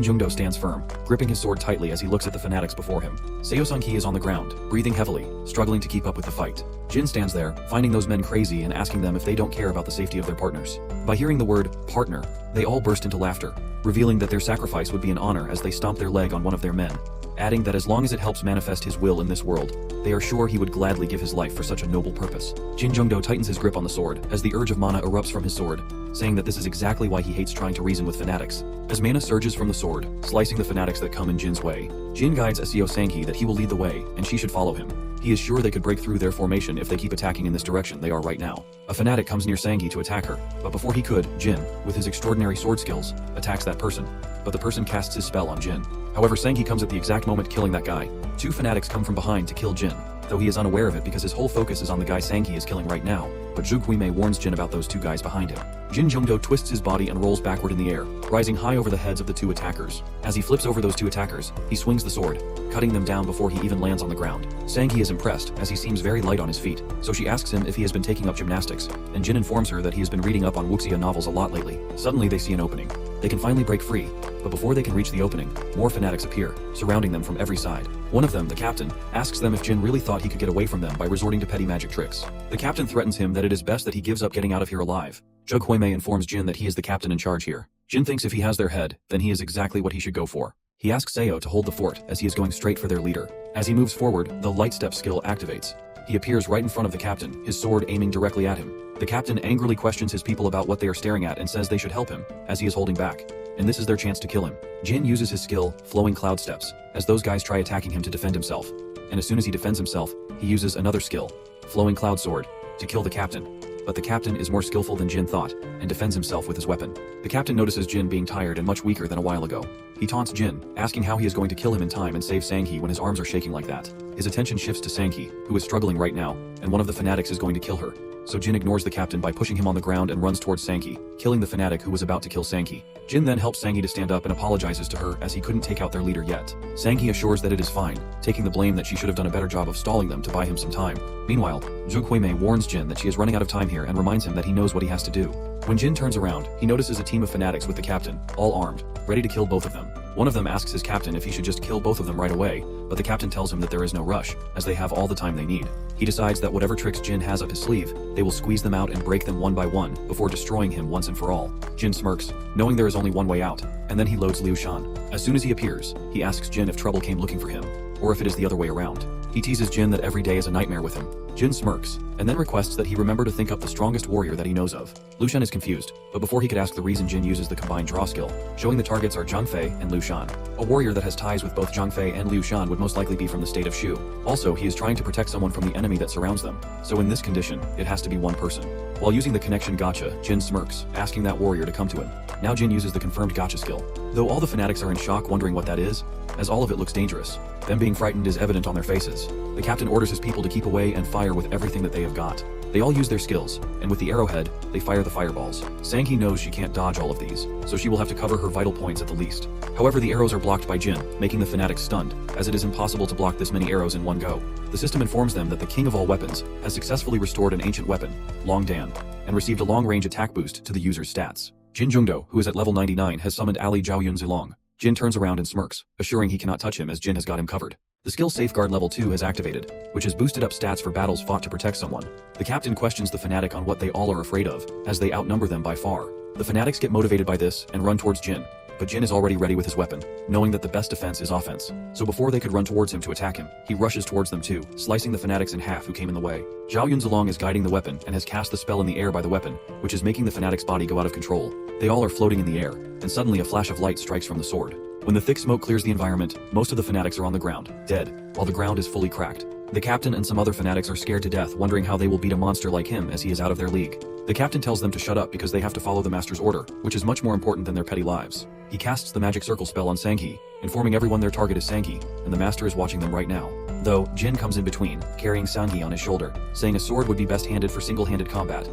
Jungdo stands firm, gripping his sword tightly as he looks at the fanatics before him. Seo Sankey is on the ground, breathing heavily, struggling to keep up with the fight. Jin stands there, finding those men crazy and asking them if they don't care about the safety of their partners. By hearing the word partner, they all burst into laughter, revealing that their sacrifice would be an honor as they stomp their leg on one of their men, adding that as long as it helps manifest his will in this world, they are sure he would gladly give his life for such a noble purpose. Jin Jungdo tightens his grip on the sword as the urge of mana erupts from his sword, saying that this is exactly why he hates trying to reason with fanatics. As mana surges from the sword, slicing the fanatics that come in Jin's way, Jin guides Seo Sanghi that he will lead the way and she should follow him. He is sure they could break through their formation if they keep attacking in this direction they are right now. A fanatic comes near Sanghi to attack her, but before he could, Jin, with his extraordinary sword skills, attacks that person, but the person casts his spell on Jin. However, Sanghi comes at the exact moment killing that guy. Two fanatics come from behind to kill Jin, though he is unaware of it because his whole focus is on the guy Sanghi is killing right now, but Zhu Guimei warns Jin about those two guys behind him. Jin Jungdo twists his body and rolls backward in the air, rising high over the heads of the two attackers. As he flips over those two attackers, he swings the sword, cutting them down before he even lands on the ground. Sanghi is impressed, as he seems very light on his feet, so she asks him if he has been taking up gymnastics, and Jin informs her that he has been reading up on wuxia novels a lot lately. Suddenly they see an opening. They can finally break free, but before they can reach the opening, more fanatics appear, surrounding them from every side. One of them, the captain, asks them if Jin really thought he could get away from them by resorting to petty magic tricks. The captain threatens him that it is best that he gives up getting out of here alive. Zhu Guimei informs Jin that he is the captain in charge here. Jin thinks if he has their head, then he is exactly what he should go for. He asks Seo to hold the fort as he is going straight for their leader. As he moves forward, the light step skill activates. He appears right in front of the captain, his sword aiming directly at him. The captain angrily questions his people about what they are staring at and says they should help him, as he is holding back. And this is their chance to kill him. Jin uses his skill, Flowing Cloud Steps, as those guys try attacking him to defend himself. And as soon as he defends himself, he uses another skill, Flowing Cloud Sword, to kill the captain. But the captain is more skillful than Jin thought, and defends himself with his weapon. The captain notices Jin being tired and much weaker than a while ago. He taunts Jin, asking how he is going to kill him in time and save Sanghi when his arms are shaking like that. His attention shifts to Sanghi, who is struggling right now, and one of the fanatics is going to kill her. So Jin ignores the captain by pushing him on the ground and runs towards Sanghi, killing the fanatic who was about to kill Sanghi. Jin then helps Sanghi to stand up and apologizes to her as he couldn't take out their leader yet. Sanghi assures that it is fine, taking the blame that she should have done a better job of stalling them to buy him some time. Meanwhile, Zhu Guimei warns Jin that she is running out of time here and reminds him that he knows what he has to do. When Jin turns around, he notices a team of fanatics with the captain, all armed, ready to kill both of them. One of them asks his captain if he should just kill both of them right away, but the captain tells him that there is no rush, as they have all the time they need. He decides that whatever tricks Jin has up his sleeve, they will squeeze them out and break them one by one, before destroying him once and for all. Jin smirks, knowing there is only one way out, and then he loads Liu Shan. As soon as he appears, he asks Jin if trouble came looking for him, or if it is the other way around. He teases Jin that every day is a nightmare with him. Jin smirks, and then requests that he remember to think up the strongest warrior that he knows of. Liu Shan is confused, but before he could ask the reason, Jin uses the combined draw skill, showing the targets are Zhang Fei and Liu Shan. A warrior that has ties with both Zhang Fei and Liu Shan would most likely be from the state of Shu. Also, he is trying to protect someone from the enemy that surrounds them, so in this condition, it has to be one person. While using the connection Gacha, Jin smirks, asking that warrior to come to him. Now Jin uses the confirmed Gacha skill. Though all the fanatics are in shock wondering what that is, as all of it looks dangerous. Them being frightened is evident on their faces. The captain orders his people to keep away and fire with everything that they have got. They all use their skills, and with the arrowhead, they fire the fireballs. Sanghi knows she can't dodge all of these, so she will have to cover her vital points at the least. However, the arrows are blocked by Jin, making the fanatics stunned, as it is impossible to block this many arrows in one go. The system informs them that the king of all weapons has successfully restored an ancient weapon, Long Dan, and received a long-range attack boost to the user's stats. Jin Jungdo, who is at level 99, has summoned Ali Zhaoyun Zilong. Jin turns around and smirks, assuring he cannot touch him as Jin has got him covered. The skill Safeguard level 2 has activated, which has boosted up stats for battles fought to protect someone. The captain questions the fanatic on what they all are afraid of, as they outnumber them by far. The fanatics get motivated by this and run towards Jin, but Jin is already ready with his weapon, knowing that the best defense is offense. So before they could run towards him to attack him, he rushes towards them too, slicing the fanatics in half who came in the way. Zhao Yunzilong is guiding the weapon and has cast the spell in the air by the weapon, which is making the fanatic's body go out of control. They all are floating in the air, and suddenly a flash of light strikes from the sword. When the thick smoke clears the environment, most of the fanatics are on the ground, dead, while the ground is fully cracked. The captain and some other fanatics are scared to death, wondering how they will beat a monster like him as he is out of their league. The captain tells them to shut up because they have to follow the master's order, which is much more important than their petty lives. He casts the magic circle spell on Sanghi, informing everyone their target is Sanghi, and the master is watching them right now. Though, Jin comes in between, carrying Sanghi on his shoulder, saying a sword would be best handed for single-handed combat.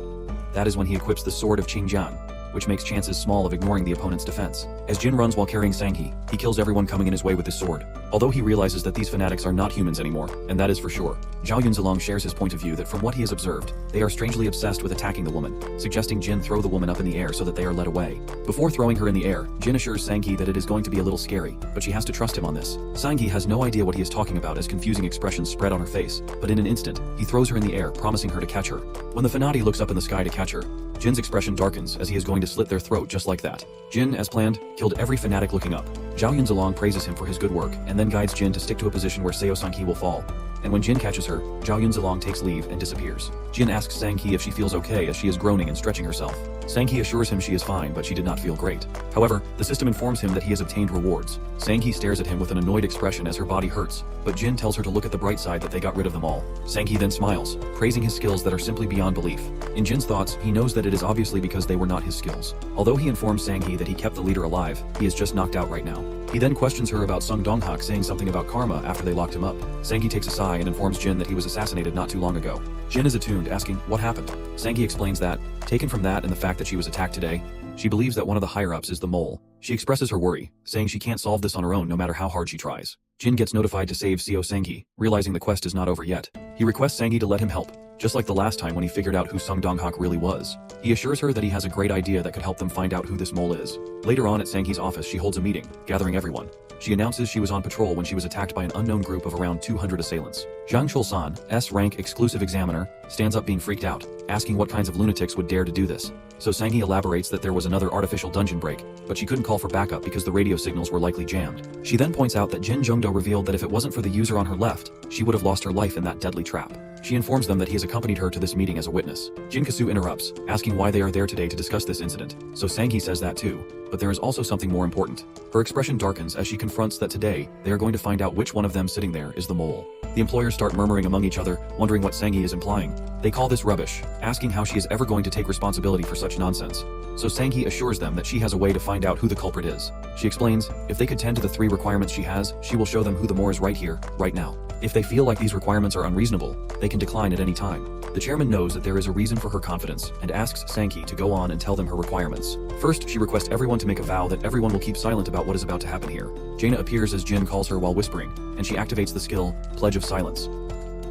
That is when he equips the sword of Qingjian, which makes chances small of ignoring the opponent's defense. As Jin runs while carrying Sanghi, he kills everyone coming in his way with his sword. Although he realizes that these fanatics are not humans anymore, and that is for sure. Zhao Yunzilong shares his point of view that from what he has observed, they are strangely obsessed with attacking the woman, suggesting Jin throw the woman up in the air so that they are led away. Before throwing her in the air, Jin assures Sanghi that it is going to be a little scary, but she has to trust him on this. Sanghi has no idea what he is talking about as confusing expressions spread on her face, but in an instant, he throws her in the air, promising her to catch her. When the Fanati looks up in the sky to catch her, Jin's expression darkens as he is going to slit their throat just like that. Jin, as planned, killed every fanatic looking up. Zhao Yunzilong praises him for his good work and then guides Jin to stick to a position where Seo Sang-hee will fall. And when Jin catches her, Zhao Yunzilong takes leave and disappears. Jin asks Sang-hee if she feels okay as she is groaning and stretching herself. Sang-hee assures him she is fine, but she did not feel great. However, the system informs him that he has obtained rewards. Sang-hee stares at him with an annoyed expression as her body hurts, but Jin tells her to look at the bright side that they got rid of them all. Sang-hee then smiles, praising his skills that are simply beyond belief. In Jin's thoughts, he knows that it is obviously because they were not his skills. Although he informs Sang-hee that he kept the leader alive, he is just knocked out right now. He then questions her about Sung Dong-hak saying something about karma after they locked him up. Sang-hee takes a sigh and informs Jin that he was assassinated not too long ago. Jin is attuned, asking, what happened? Sang-hee explains that, taken from that and the fact that she was attacked today, she believes that one of the higher-ups is the mole. She expresses her worry, saying she can't solve this on her own no matter how hard she tries. Jin gets notified to save Seo Sang-hee, realizing the quest is not over yet. He requests Sang-hee to let him help, just like the last time when he figured out who Sung Dong-hak really was. He assures her that he has a great idea that could help them find out who this mole is. Later on at Sang-hee's office, she holds a meeting, gathering everyone. She announces she was on patrol when she was attacked by an unknown group of around 200 assailants. Zhang Chulsan, S-Rank exclusive examiner, stands up being freaked out, asking what kinds of lunatics would dare to do this. So Sang-hee elaborates that there was another artificial dungeon break, but she couldn't call for backup because the radio signals were likely jammed. She then points out that Jin Jungdo revealed that if it wasn't for the user on her left, she would have lost her life in that deadly trap. She informs them that he has accompanied her to this meeting as a witness. Jin Kasu interrupts, asking why they are there today to discuss this incident, so Sang-hee says that too. But there is also something more important. Her expression darkens as she confronts that today, they are going to find out which one of them sitting there is the mole. The employers start murmuring among each other, wondering what Sang-hee is implying. They call this rubbish, asking how she is ever going to take responsibility for such nonsense. So Sang-hee assures them that she has a way to find out who the culprit is. She explains, if they could tend to the 3 requirements she has, she will show them who the mole is right here, right now. If they feel like these requirements are unreasonable, they can decline at any time. The chairman knows that there is a reason for her confidence and asks Sang-hee to go on and tell them her requirements. First, she requests everyone to make a vow that everyone will keep silent about what is about to happen here. Jaina appears as Jin calls her while whispering, and she activates the skill, Pledge of Silence.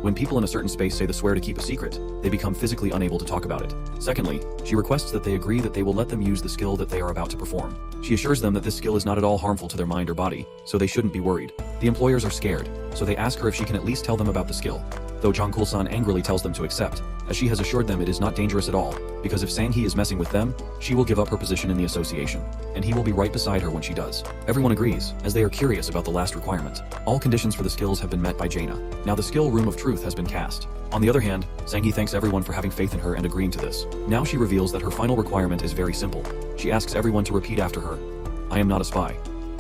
When people in a certain space say the swear to keep a secret, they become physically unable to talk about it. Secondly, she requests that they agree that they will let them use the skill that they are about to perform. She assures them that this skill is not at all harmful to their mind or body, so they shouldn't be worried. The employers are scared, so they ask her if she can at least tell them about the skill. Though Jang Kul-san angrily tells them to accept, as she has assured them it is not dangerous at all, because if Sang-hee is messing with them, she will give up her position in the association, and he will be right beside her when she does. Everyone agrees, as they are curious about the last requirement. All conditions for the skills have been met by Jaina. Now the skill Room of Truth has been cast. On the other hand, Sang-hee thanks everyone for having faith in her and agreeing to this. Now she reveals that her final requirement is very simple. She asks everyone to repeat after her. I am not a spy.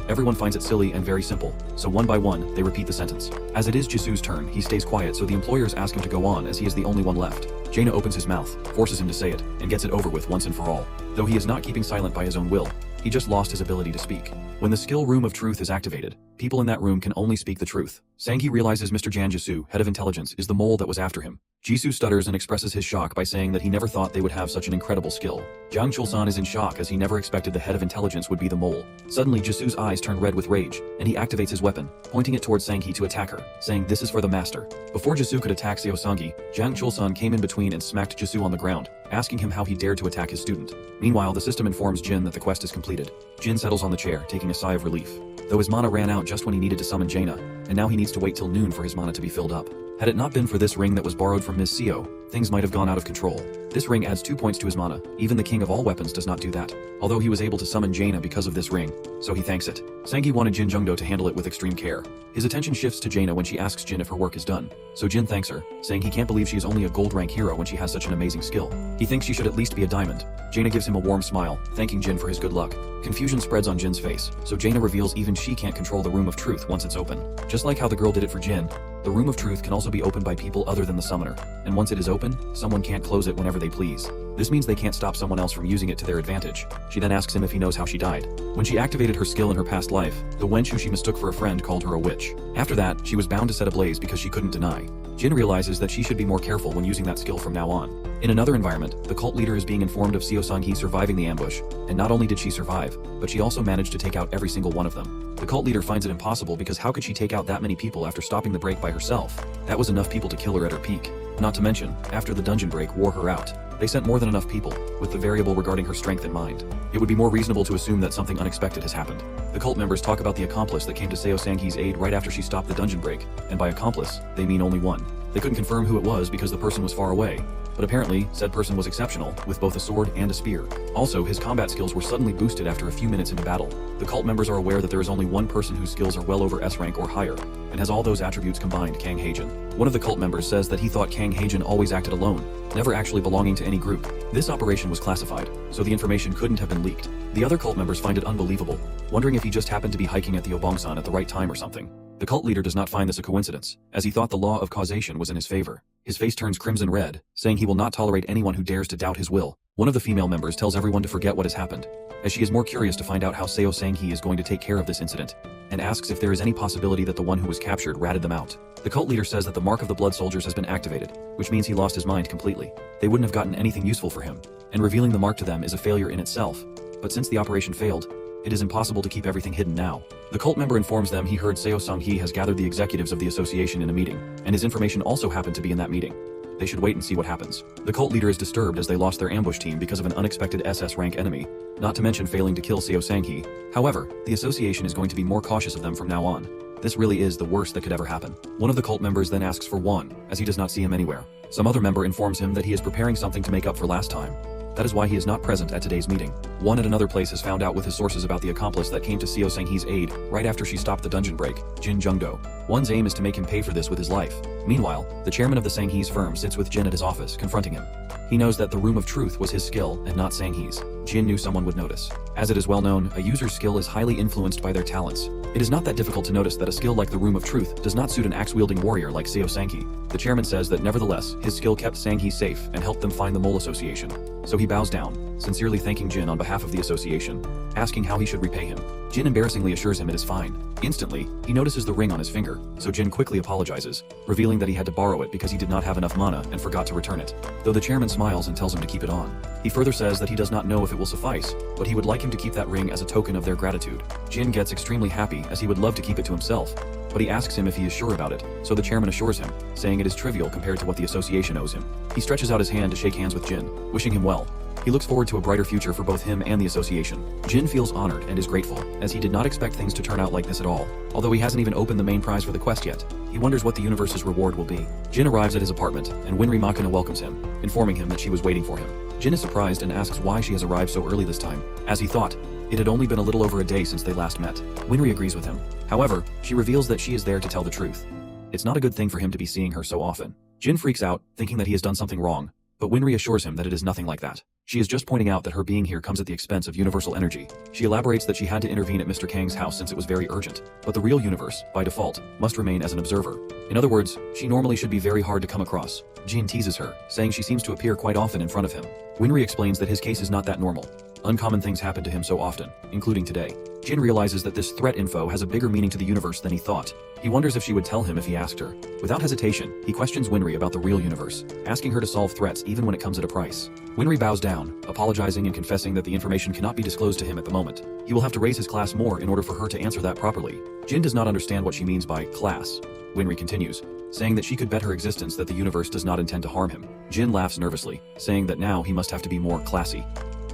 Everyone finds it silly and very simple, so one by one, they repeat the sentence. As it is Jisoo's turn, he stays quiet so the employers ask him to go on as he is the only one left. Jaina opens his mouth, forces him to say it, and gets it over with once and for all. Though he is not keeping silent by his own will, he just lost his ability to speak. When the skill Room of Truth is activated, people in that room can only speak the truth. Sang-hee realizes Mr. Jan Jisoo, head of intelligence, is the mole that was after him. Jisoo stutters and expresses his shock by saying that he never thought they would have such an incredible skill. Jang Chul-san is in shock as he never expected the head of intelligence would be the mole. Suddenly Jisoo's eyes turn red with rage, and he activates his weapon, pointing it towards Sang-hee to attack her, saying this is for the master. Before Jisoo could attack Seo Sang-hee, Jang Chul-san came in between and smacked Jisoo on the ground, asking him how he dared to attack his student. Meanwhile, the system informs Jin that the quest is completed. Jin settles on the chair, taking a sigh of relief. Though his mana ran out just when he needed to summon Jaina, and now he needs to wait till noon for his mana to be filled up. Had it not been for this ring that was borrowed from Ms. Seo, things might have gone out of control. This ring adds 2 points to his mana. Even the king of all weapons does not do that. Although he was able to summon Jaina because of this ring, so he thanks it. Sang-hee wanted Jin Jungdo to handle it with extreme care. His attention shifts to Jaina when she asks Jin if her work is done. So Jin thanks her, saying he can't believe she is only a gold rank hero when she has such an amazing skill. He thinks she should at least be a diamond. Jaina gives him a warm smile, thanking Jin for his good luck. Confusion spreads on Jin's face, so Jaina reveals even she can't control the Room of Truth once it's open. Just like how the girl did it for Jin, the Room of Truth can also be opened by people other than the summoner, and once it is open, someone can't close it whenever they please. This means they can't stop someone else from using it to their advantage. She then asks him if he knows how she died. When she activated her skill in her past life, the wench who she mistook for a friend called her a witch. After that, she was bound to set ablaze because she couldn't deny. Jin realizes that she should be more careful when using that skill from now on. In another environment, the cult leader is being informed of Seo Sang-hee surviving the ambush, and not only did she survive, but she also managed to take out every single one of them. The cult leader finds it impossible because how could she take out that many people after stopping the break by herself? That was enough people to kill her at her peak. Not to mention, after the dungeon break wore her out, they sent more than enough people, with the variable regarding her strength in mind. It would be more reasonable to assume that something unexpected has happened. The cult members talk about the accomplice that came to Seo Sang-hee's aid right after she stopped the dungeon break, and by accomplice, they mean only one. They couldn't confirm who it was because the person was far away, But apparently, said person was exceptional, with both a sword and a spear. Also, his combat skills were suddenly boosted after a few minutes into battle. The cult members are aware that there is only one person whose skills are well over S rank or higher, and has all those attributes combined, Kang Haejin. One of the cult members says that he thought Kang Haejin always acted alone, never actually belonging to any group. This operation was classified, so the information couldn't have been leaked. The other cult members find it unbelievable, wondering if he just happened to be hiking at the Obongsan at the right time or something. The cult leader does not find this a coincidence, as he thought the law of causation was in his favor. His face turns crimson red, saying he will not tolerate anyone who dares to doubt his will. One of the female members tells everyone to forget what has happened, as she is more curious to find out how Seo Sang-hee is going to take care of this incident, and asks if there is any possibility that the one who was captured ratted them out. The cult leader says that the mark of the blood soldiers has been activated, which means he lost his mind completely. They wouldn't have gotten anything useful for him, and revealing the mark to them is a failure in itself. But since the operation failed, it is impossible to keep everything hidden now. The cult member informs them he heard Seo Sang-hee has gathered the executives of the association in a meeting, and his information also happened to be in that meeting. They should wait and see what happens. The cult leader is disturbed as they lost their ambush team because of an unexpected SS rank enemy, not to mention failing to kill Seo Sang-hee. However, the association is going to be more cautious of them from now on. This really is the worst that could ever happen. One of the cult members then asks for Won, as he does not see him anywhere. Some other member informs him that he is preparing something to make up for last time. That is why he is not present at today's meeting. One at another place has found out with his sources about the accomplice that came to Seo Sang-hee's aid right after she stopped the dungeon break, Jin Jungdo. One's aim is to make him pay for this with his life. Meanwhile, the chairman of the Sang-hee's firm sits with Jin at his office, confronting him. He knows that the Room of Truth was his skill and not Sang-hee's. Jin knew someone would notice. As it is well known, a user's skill is highly influenced by their talents. It is not that difficult to notice that a skill like the Room of Truth does not suit an axe-wielding warrior like Seo Sang-hee. The chairman says that nevertheless, his skill kept Sang-hee safe and helped them find the Mole Association. So he bows down, sincerely thanking Jin on behalf of the association, asking how he should repay him. Jin embarrassingly assures him it is fine. Instantly, he notices the ring on his finger, so Jin quickly apologizes, revealing that he had to borrow it because he did not have enough mana and forgot to return it. Though the chairman smiles and tells him to keep it on. He further says that he does not know if it will suffice, but he would like him to keep that ring as a token of their gratitude. Jin gets extremely happy as he would love to keep it to himself, but he asks him if he is sure about it, so the chairman assures him, saying it is trivial compared to what the association owes him. He stretches out his hand to shake hands with Jin, wishing him well. He looks forward to a brighter future for both him and the association. Jin feels honored and is grateful, as he did not expect things to turn out like this at all. Although he hasn't even opened the main prize for the quest yet, he wonders what the universe's reward will be. Jin arrives at his apartment, and Winry Makina welcomes him, informing him that she was waiting for him. Jin is surprised and asks why she has arrived so early this time, as he thought it had only been a little over a day since they last met. Winry agrees with him. However, she reveals that she is there to tell the truth. It's not a good thing for him to be seeing her so often. Jin freaks out, thinking that he has done something wrong, but Winry assures him that it is nothing like that. She is just pointing out that her being here comes at the expense of universal energy. She elaborates that she had to intervene at Mr. Kang's house since it was very urgent, but the real universe, by default, must remain as an observer. In other words, she normally should be very hard to come across. Jin teases her, saying she seems to appear quite often in front of him. Winry explains that his case is not that normal. Uncommon things happen to him so often, including today. Jin realizes that this threat info has a bigger meaning to the universe than he thought. He wonders if she would tell him if he asked her. Without hesitation, he questions Winry about the real universe, asking her to solve threats even when it comes at a price. Winry bows down, apologizing and confessing that the information cannot be disclosed to him at the moment. He will have to raise his class more in order for her to answer that properly. Jin does not understand what she means by class. Winry continues, saying that she could bet her existence that the universe does not intend to harm him. Jin laughs nervously, saying that now he must have to be more classy.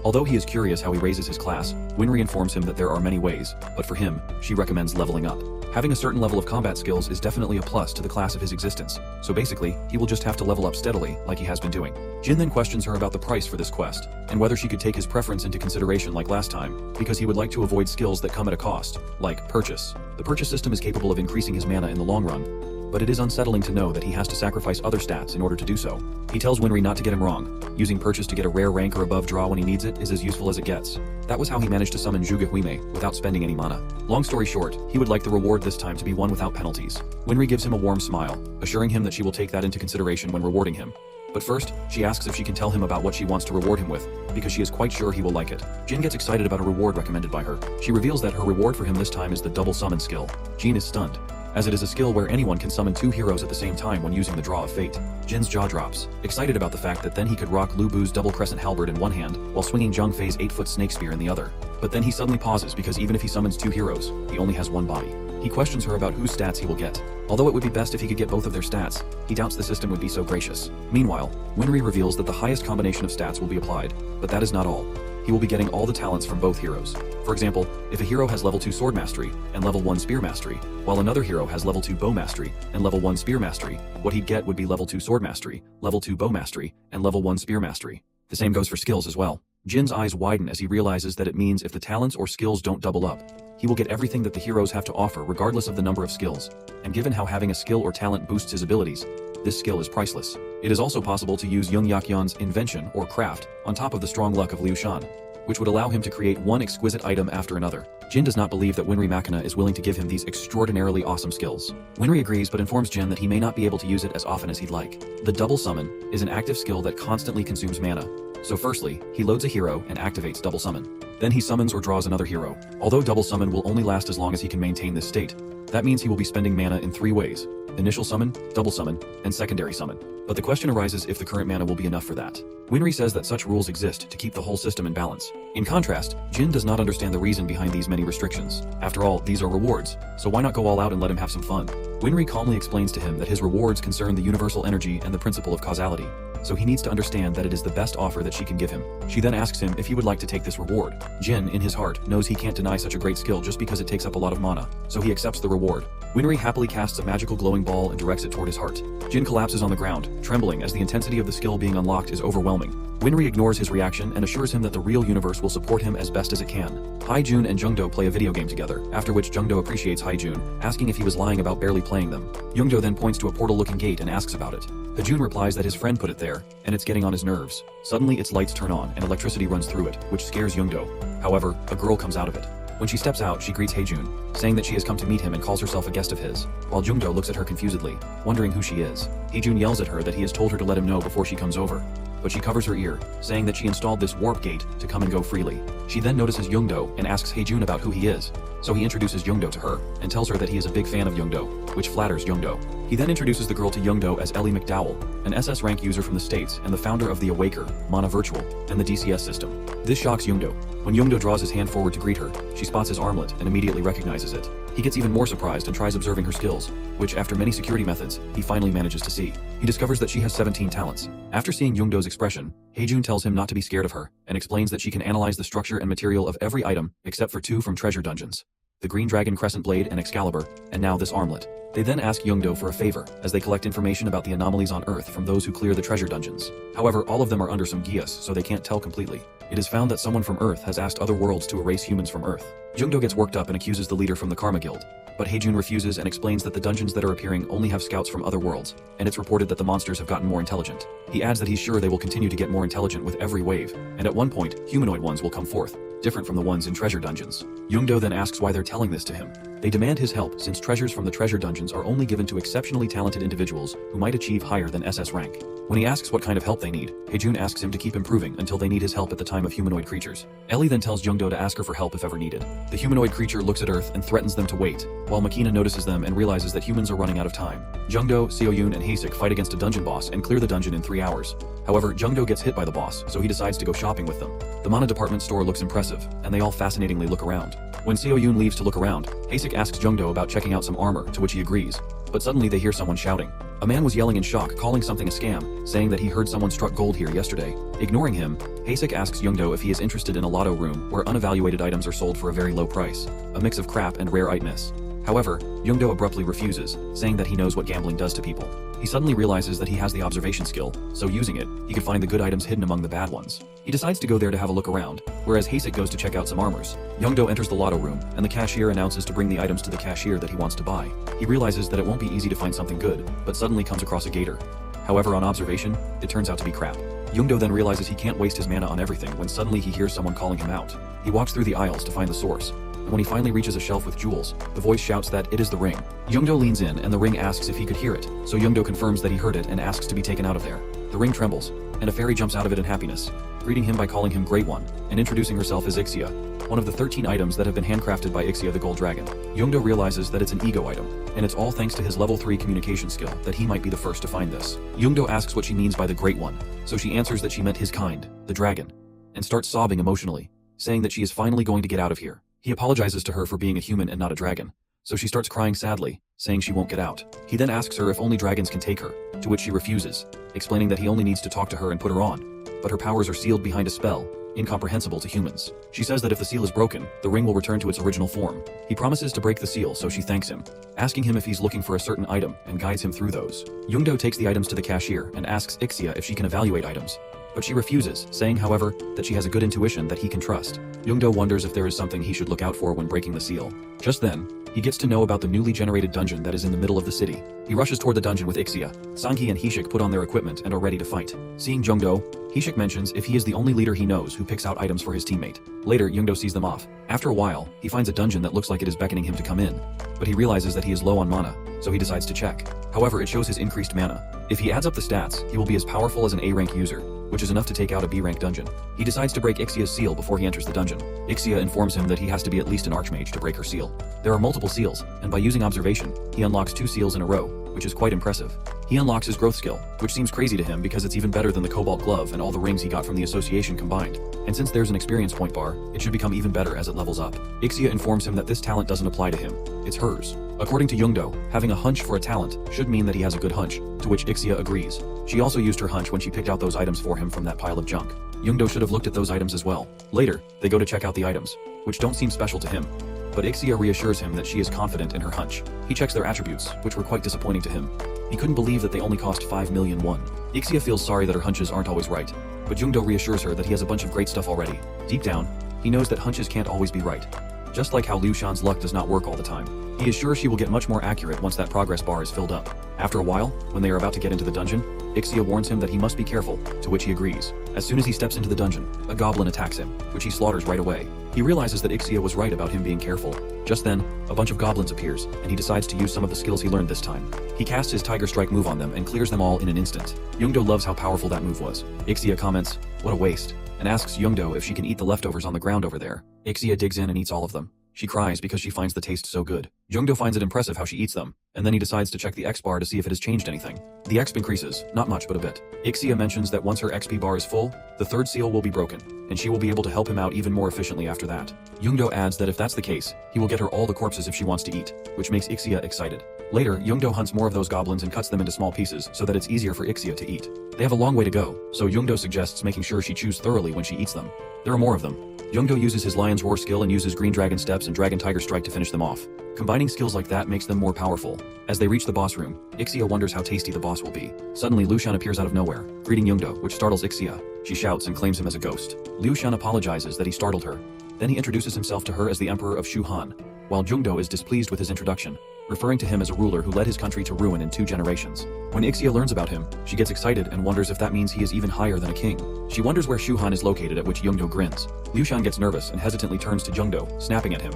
Although he is curious how he raises his class, Winry informs him that there are many ways, but for him, she recommends leveling up. Having a certain level of combat skills is definitely a plus to the class of his existence, so basically, he will just have to level up steadily, like he has been doing. Jin then questions her about the price for this quest, and whether she could take his preference into consideration like last time, because he would like to avoid skills that come at a cost, like purchase. The purchase system is capable of increasing his mana in the long run, but it is unsettling to know that he has to sacrifice other stats in order to do so. He tells Winry not to get him wrong. Using purchase to get a rare rank or above draw when he needs it is as useful as it gets. That was how he managed to summon Zhuge Huime without spending any mana. Long story short, he would like the reward this time to be one without penalties. Winry gives him a warm smile, assuring him that she will take that into consideration when rewarding him. But first, she asks if she can tell him about what she wants to reward him with, because she is quite sure he will like it. Jin gets excited about a reward recommended by her. She reveals that her reward for him this time is the double summon skill. Jin is stunned, as it is a skill where anyone can summon two heroes at the same time when using the Draw of Fate. Jin's jaw drops, excited about the fact that then he could rock Lu Bu's double crescent halberd in one hand, while swinging Zhang Fei's 8-foot snake spear in the other. But then he suddenly pauses because even if he summons two heroes, he only has one body. He questions her about whose stats he will get. Although it would be best if he could get both of their stats, he doubts the system would be so gracious. Meanwhile, Winry reveals that the highest combination of stats will be applied, but that is not all. he will be getting all the talents from both heroes. For example, if a hero has level 2 sword mastery and level 1 spear mastery, while another hero has level 2 bow mastery and level 1 spear mastery, what he'd get would be level 2 sword mastery, level 2 bow mastery, and level 1 spear mastery. The same goes for skills as well. Jin's eyes widen as he realizes that it means if the talents or skills don't double up, he will get everything that the heroes have to offer regardless of the number of skills. And given how having a skill or talent boosts his abilities, this skill is priceless. It is also possible to use Young Yakyeon's invention or craft on top of the strong luck of Liu Shan, which would allow him to create one exquisite item after another. Jin does not believe that Winry Makina is willing to give him these extraordinarily awesome skills. Winry agrees but informs Jin that he may not be able to use it as often as he'd like. The double summon is an active skill that constantly consumes mana. So firstly, he loads a hero and activates double summon. Then he summons or draws another hero. Although double summon will only last as long as he can maintain this state, that means he will be spending mana in 3 ways: initial summon, double summon, and secondary summon. But the question arises if the current mana will be enough for that. Winry says that such rules exist to keep the whole system in balance. In contrast, Jin does not understand the reason behind these many restrictions. After all, these are rewards, so why not go all out and let him have some fun? Winry calmly explains to him that his rewards concern the universal energy and the principle of causality, so he needs to understand that it is the best offer that she can give him. She then asks him if he would like to take this reward. Jin, in his heart, knows he can't deny such a great skill just because it takes up a lot of mana, so he accepts the reward. Winry happily casts a magical glowing ball and directs it toward his heart. Jin collapses on the ground, trembling as the intensity of the skill being unlocked is overwhelming. Winry ignores his reaction and assures him that the real universe will support him as best as it can. Haijun and Jungdo play a video game together, after which Jungdo appreciates Haijun, asking if he was lying about barely playing them. Jungdo then points to a portal-looking gate and asks about it. Haijun replies that his friend put it there, and it's getting on his nerves. Suddenly its lights turn on and electricity runs through it, which scares Jungdo. However, a girl comes out of it. When she steps out, she greets Haejun, saying that she has come to meet him and calls herself a guest of his, while Jungdo looks at her confusedly, wondering who she is. Haejun yells at her that he has told her to let him know before she comes over, but she covers her ear, saying that she installed this warp gate to come and go freely. She then notices Jungdo and asks Haejun about who he is, so he introduces Jungdo to her and tells her that he is a big fan of Jungdo, which flatters Jungdo. He then introduces the girl to Jungdo as Ellie McDowell, an SS-Rank user from the States and the founder of the Awaker, Mana Virtual, and the DCS system. This shocks Jungdo. When Jungdo draws his hand forward to greet her, she spots his armlet and immediately recognizes it. He gets even more surprised and tries observing her skills, which after many security methods, he finally manages to see. He discovers that she has 17 talents. After seeing Jungdo's expression, Haejun tells him not to be scared of her, and explains that she can analyze the structure and material of every item except for 2 from treasure dungeons: the Green Dragon Crescent Blade and Excalibur, and now this armlet. They then ask Jungdo for a favor, as they collect information about the anomalies on Earth from those who clear the treasure dungeons. However, all of them are under some geas, so they can't tell completely. It is found that someone from Earth has asked other worlds to erase humans from Earth. Jungdo gets worked up and accuses the leader from the Karma Guild, but Haejun refuses and explains that the dungeons that are appearing only have scouts from other worlds, and it's reported that the monsters have gotten more intelligent. He adds that he's sure they will continue to get more intelligent with every wave, and at one point, humanoid ones will come forth, different from the ones in treasure dungeons. Jungdo then asks why they're telling this to him. They demand his help since treasures from the treasure dungeons are only given to exceptionally talented individuals who might achieve higher than SS rank. When he asks what kind of help they need, Haejun asks him to keep improving until they need his help at the time of humanoid creatures. Ellie then tells Jungdo to ask her for help if ever needed. The humanoid creature looks at Earth and threatens them to wait, while Makina notices them and realizes that humans are running out of time. Jungdo, Seoyun, and Hasek fight against a dungeon boss and clear the dungeon in 3 hours. However, Jungdo gets hit by the boss, so he decides to go shopping with them. The Mana department store looks impressive, and they all fascinatingly look around. When Seoyun leaves to look around, Hasek asks Jungdo about checking out some armor, to which he agrees. But suddenly they hear someone shouting. A man was yelling in shock, calling something a scam, saying that he heard someone struck gold here yesterday. Ignoring him, Hasek asks Jungdo if he is interested in a lotto room where unevaluated items are sold for a very low price, a mix of crap and rare items. However, Jungdo abruptly refuses, saying that he knows what gambling does to people. He suddenly realizes that he has the observation skill, so using it, he could find the good items hidden among the bad ones. He decides to go there to have a look around, whereas Hasek goes to check out some armors. Jungdo enters the lotto room, and the cashier announces to bring the items to the cashier that he wants to buy. He realizes that it won't be easy to find something good, but suddenly comes across a gator. However, on observation, it turns out to be crap. Jungdo then realizes he can't waste his mana on everything when suddenly he hears someone calling him out. He walks through the aisles to find the source. And when he finally reaches a shelf with jewels, the voice shouts that it is the ring. Jungdo leans in and the ring asks if he could hear it, so Jungdo confirms that he heard it and asks to be taken out of there. The ring trembles, and a fairy jumps out of it in happiness, greeting him by calling him Great One, and introducing herself as Ixia, one of the 13 items that have been handcrafted by Ixia the Gold Dragon. Jungdo realizes that it's an ego item, and it's all thanks to his level 3 communication skill that he might be the first to find this. Jungdo asks what she means by the Great One, so she answers that she meant his kind, the dragon, and starts sobbing emotionally, saying that she is finally going to get out of here. He apologizes to her for being a human and not a dragon, so she starts crying sadly, saying she won't get out. He then asks her if only dragons can take her, to which she refuses, explaining that he only needs to talk to her and put her on, but her powers are sealed behind a spell, incomprehensible to humans. She says that if the seal is broken, the ring will return to its original form. He promises to break the seal, so she thanks him, asking him if he's looking for a certain item and guides him through those. Jungdo takes the items to the cashier and asks Ixia if she can evaluate items, but she refuses, saying, however, that she has a good intuition that he can trust. Jungdo wonders if there is something he should look out for when breaking the seal. Just then, he gets to know about the newly generated dungeon that is in the middle of the city. He rushes toward the dungeon with Ixia. Sanghi and Hishik put on their equipment and are ready to fight. Seeing Jungdo, Hishik mentions if he is the only leader he knows who picks out items for his teammate. Later, Jungdo sees them off. After a while, he finds a dungeon that looks like it is beckoning him to come in, but he realizes that he is low on mana, so he decides to check. However, it shows his increased mana. If he adds up the stats, he will be as powerful as an A-rank user, which is enough to take out a B-rank dungeon. He decides to break Ixia's seal before he enters the dungeon. Ixia informs him that he has to be at least an archmage to break her seal. There are multiple seals, and by using observation, he unlocks 2 seals in a row, which is quite impressive. He unlocks his growth skill, which seems crazy to him because it's even better than the cobalt glove and all the rings he got from the association combined. And since there's an experience point bar, it should become even better as it levels up. Ixia informs him that this talent doesn't apply to him. It's hers. According to Jungdo, having a hunch for a talent should mean that he has a good hunch, to which Ixia agrees. She also used her hunch when she picked out those items for him from that pile of junk. Jungdo should have looked at those items as well. Later, they go to check out the items, which don't seem special to him. But Ixia reassures him that she is confident in her hunch. He checks their attributes, which were quite disappointing to him. He couldn't believe that they only cost 5 million won. Ixia feels sorry that her hunches aren't always right, but Jungdo reassures her that he has a bunch of great stuff already. Deep down, he knows that hunches can't always be right. Just like how Liu Shan's luck does not work all the time. He is sure she will get much more accurate once that progress bar is filled up. After a while, when they are about to get into the dungeon, Ixia warns him that he must be careful, to which he agrees. As soon as he steps into the dungeon, a goblin attacks him, which he slaughters right away. He realizes that Ixia was right about him being careful. Just then, a bunch of goblins appears, and he decides to use some of the skills he learned this time. He casts his Tiger Strike move on them and clears them all in an instant. Jungdo loves how powerful that move was. Ixia comments, "What a waste," and asks Jungdo if she can eat the leftovers on the ground over there. Ixia digs in and eats all of them. She cries because she finds the taste so good. Jungdo finds it impressive how she eats them, and then he decides to check the X bar to see if it has changed anything. The XP increases, not much but a bit. Ixia mentions that once her XP bar is full, the 3rd seal will be broken, and she will be able to help him out even more efficiently after that. Jungdo adds that if that's the case, he will get her all the corpses if she wants to eat, which makes Ixia excited. Later, Jungdo hunts more of those goblins and cuts them into small pieces so that it's easier for Ixia to eat. They have a long way to go, so Jungdo suggests making sure she chews thoroughly when she eats them. There are more of them. Jungdo uses his Lion's Roar skill and uses Green Dragon Steps and Dragon Tiger Strike to finish them off. Combining skills like that makes them more powerful. As they reach the boss room, Ixia wonders how tasty the boss will be. Suddenly, Liu Shan appears out of nowhere, greeting Jungdo, which startles Ixia. She shouts and claims him as a ghost. Liu Shan apologizes that he startled her. Then he introduces himself to her as the Emperor of Shu Han, while Jungdo is displeased with his introduction, referring to him as a ruler who led his country to ruin in 2 generations. When Ixia learns about him, she gets excited and wonders if that means he is even higher than a king. She wonders where Shu Han is located, at which Jungdo grins. Liu Shan gets nervous and hesitantly turns to Jungdo, snapping at him.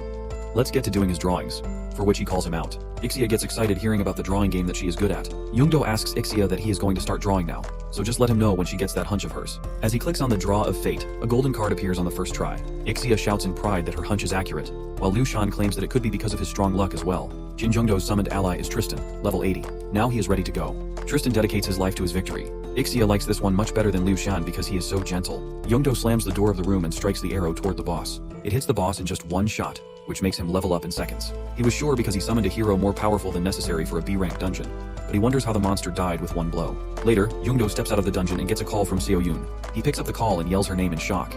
Let's get to doing his drawings, for which he calls him out. Ixia gets excited hearing about the drawing game that she is good at. Jungdo asks Ixia that he is going to start drawing now, so just let him know when she gets that hunch of hers. As he clicks on the Draw of Fate, a golden card appears on the first try. Ixia shouts in pride that her hunch is accurate, while Liu Shan claims that it could be because of his strong luck as well. Jin Jungdo's summoned ally is Tristan, level 80. Now he is ready to go. Tristan dedicates his life to his victory. Ixia likes this one much better than Liu Shan because he is so gentle. Jungdo slams the door of the room and strikes the arrow toward the boss. It hits the boss in just 1 shot, which makes him level up in seconds. He was sure because he summoned a hero more powerful than necessary for a B-rank dungeon, but he wonders how the monster died with 1 blow. Later, Jungdo steps out of the dungeon and gets a call from Seo Yoon. He picks up the call and yells her name in shock.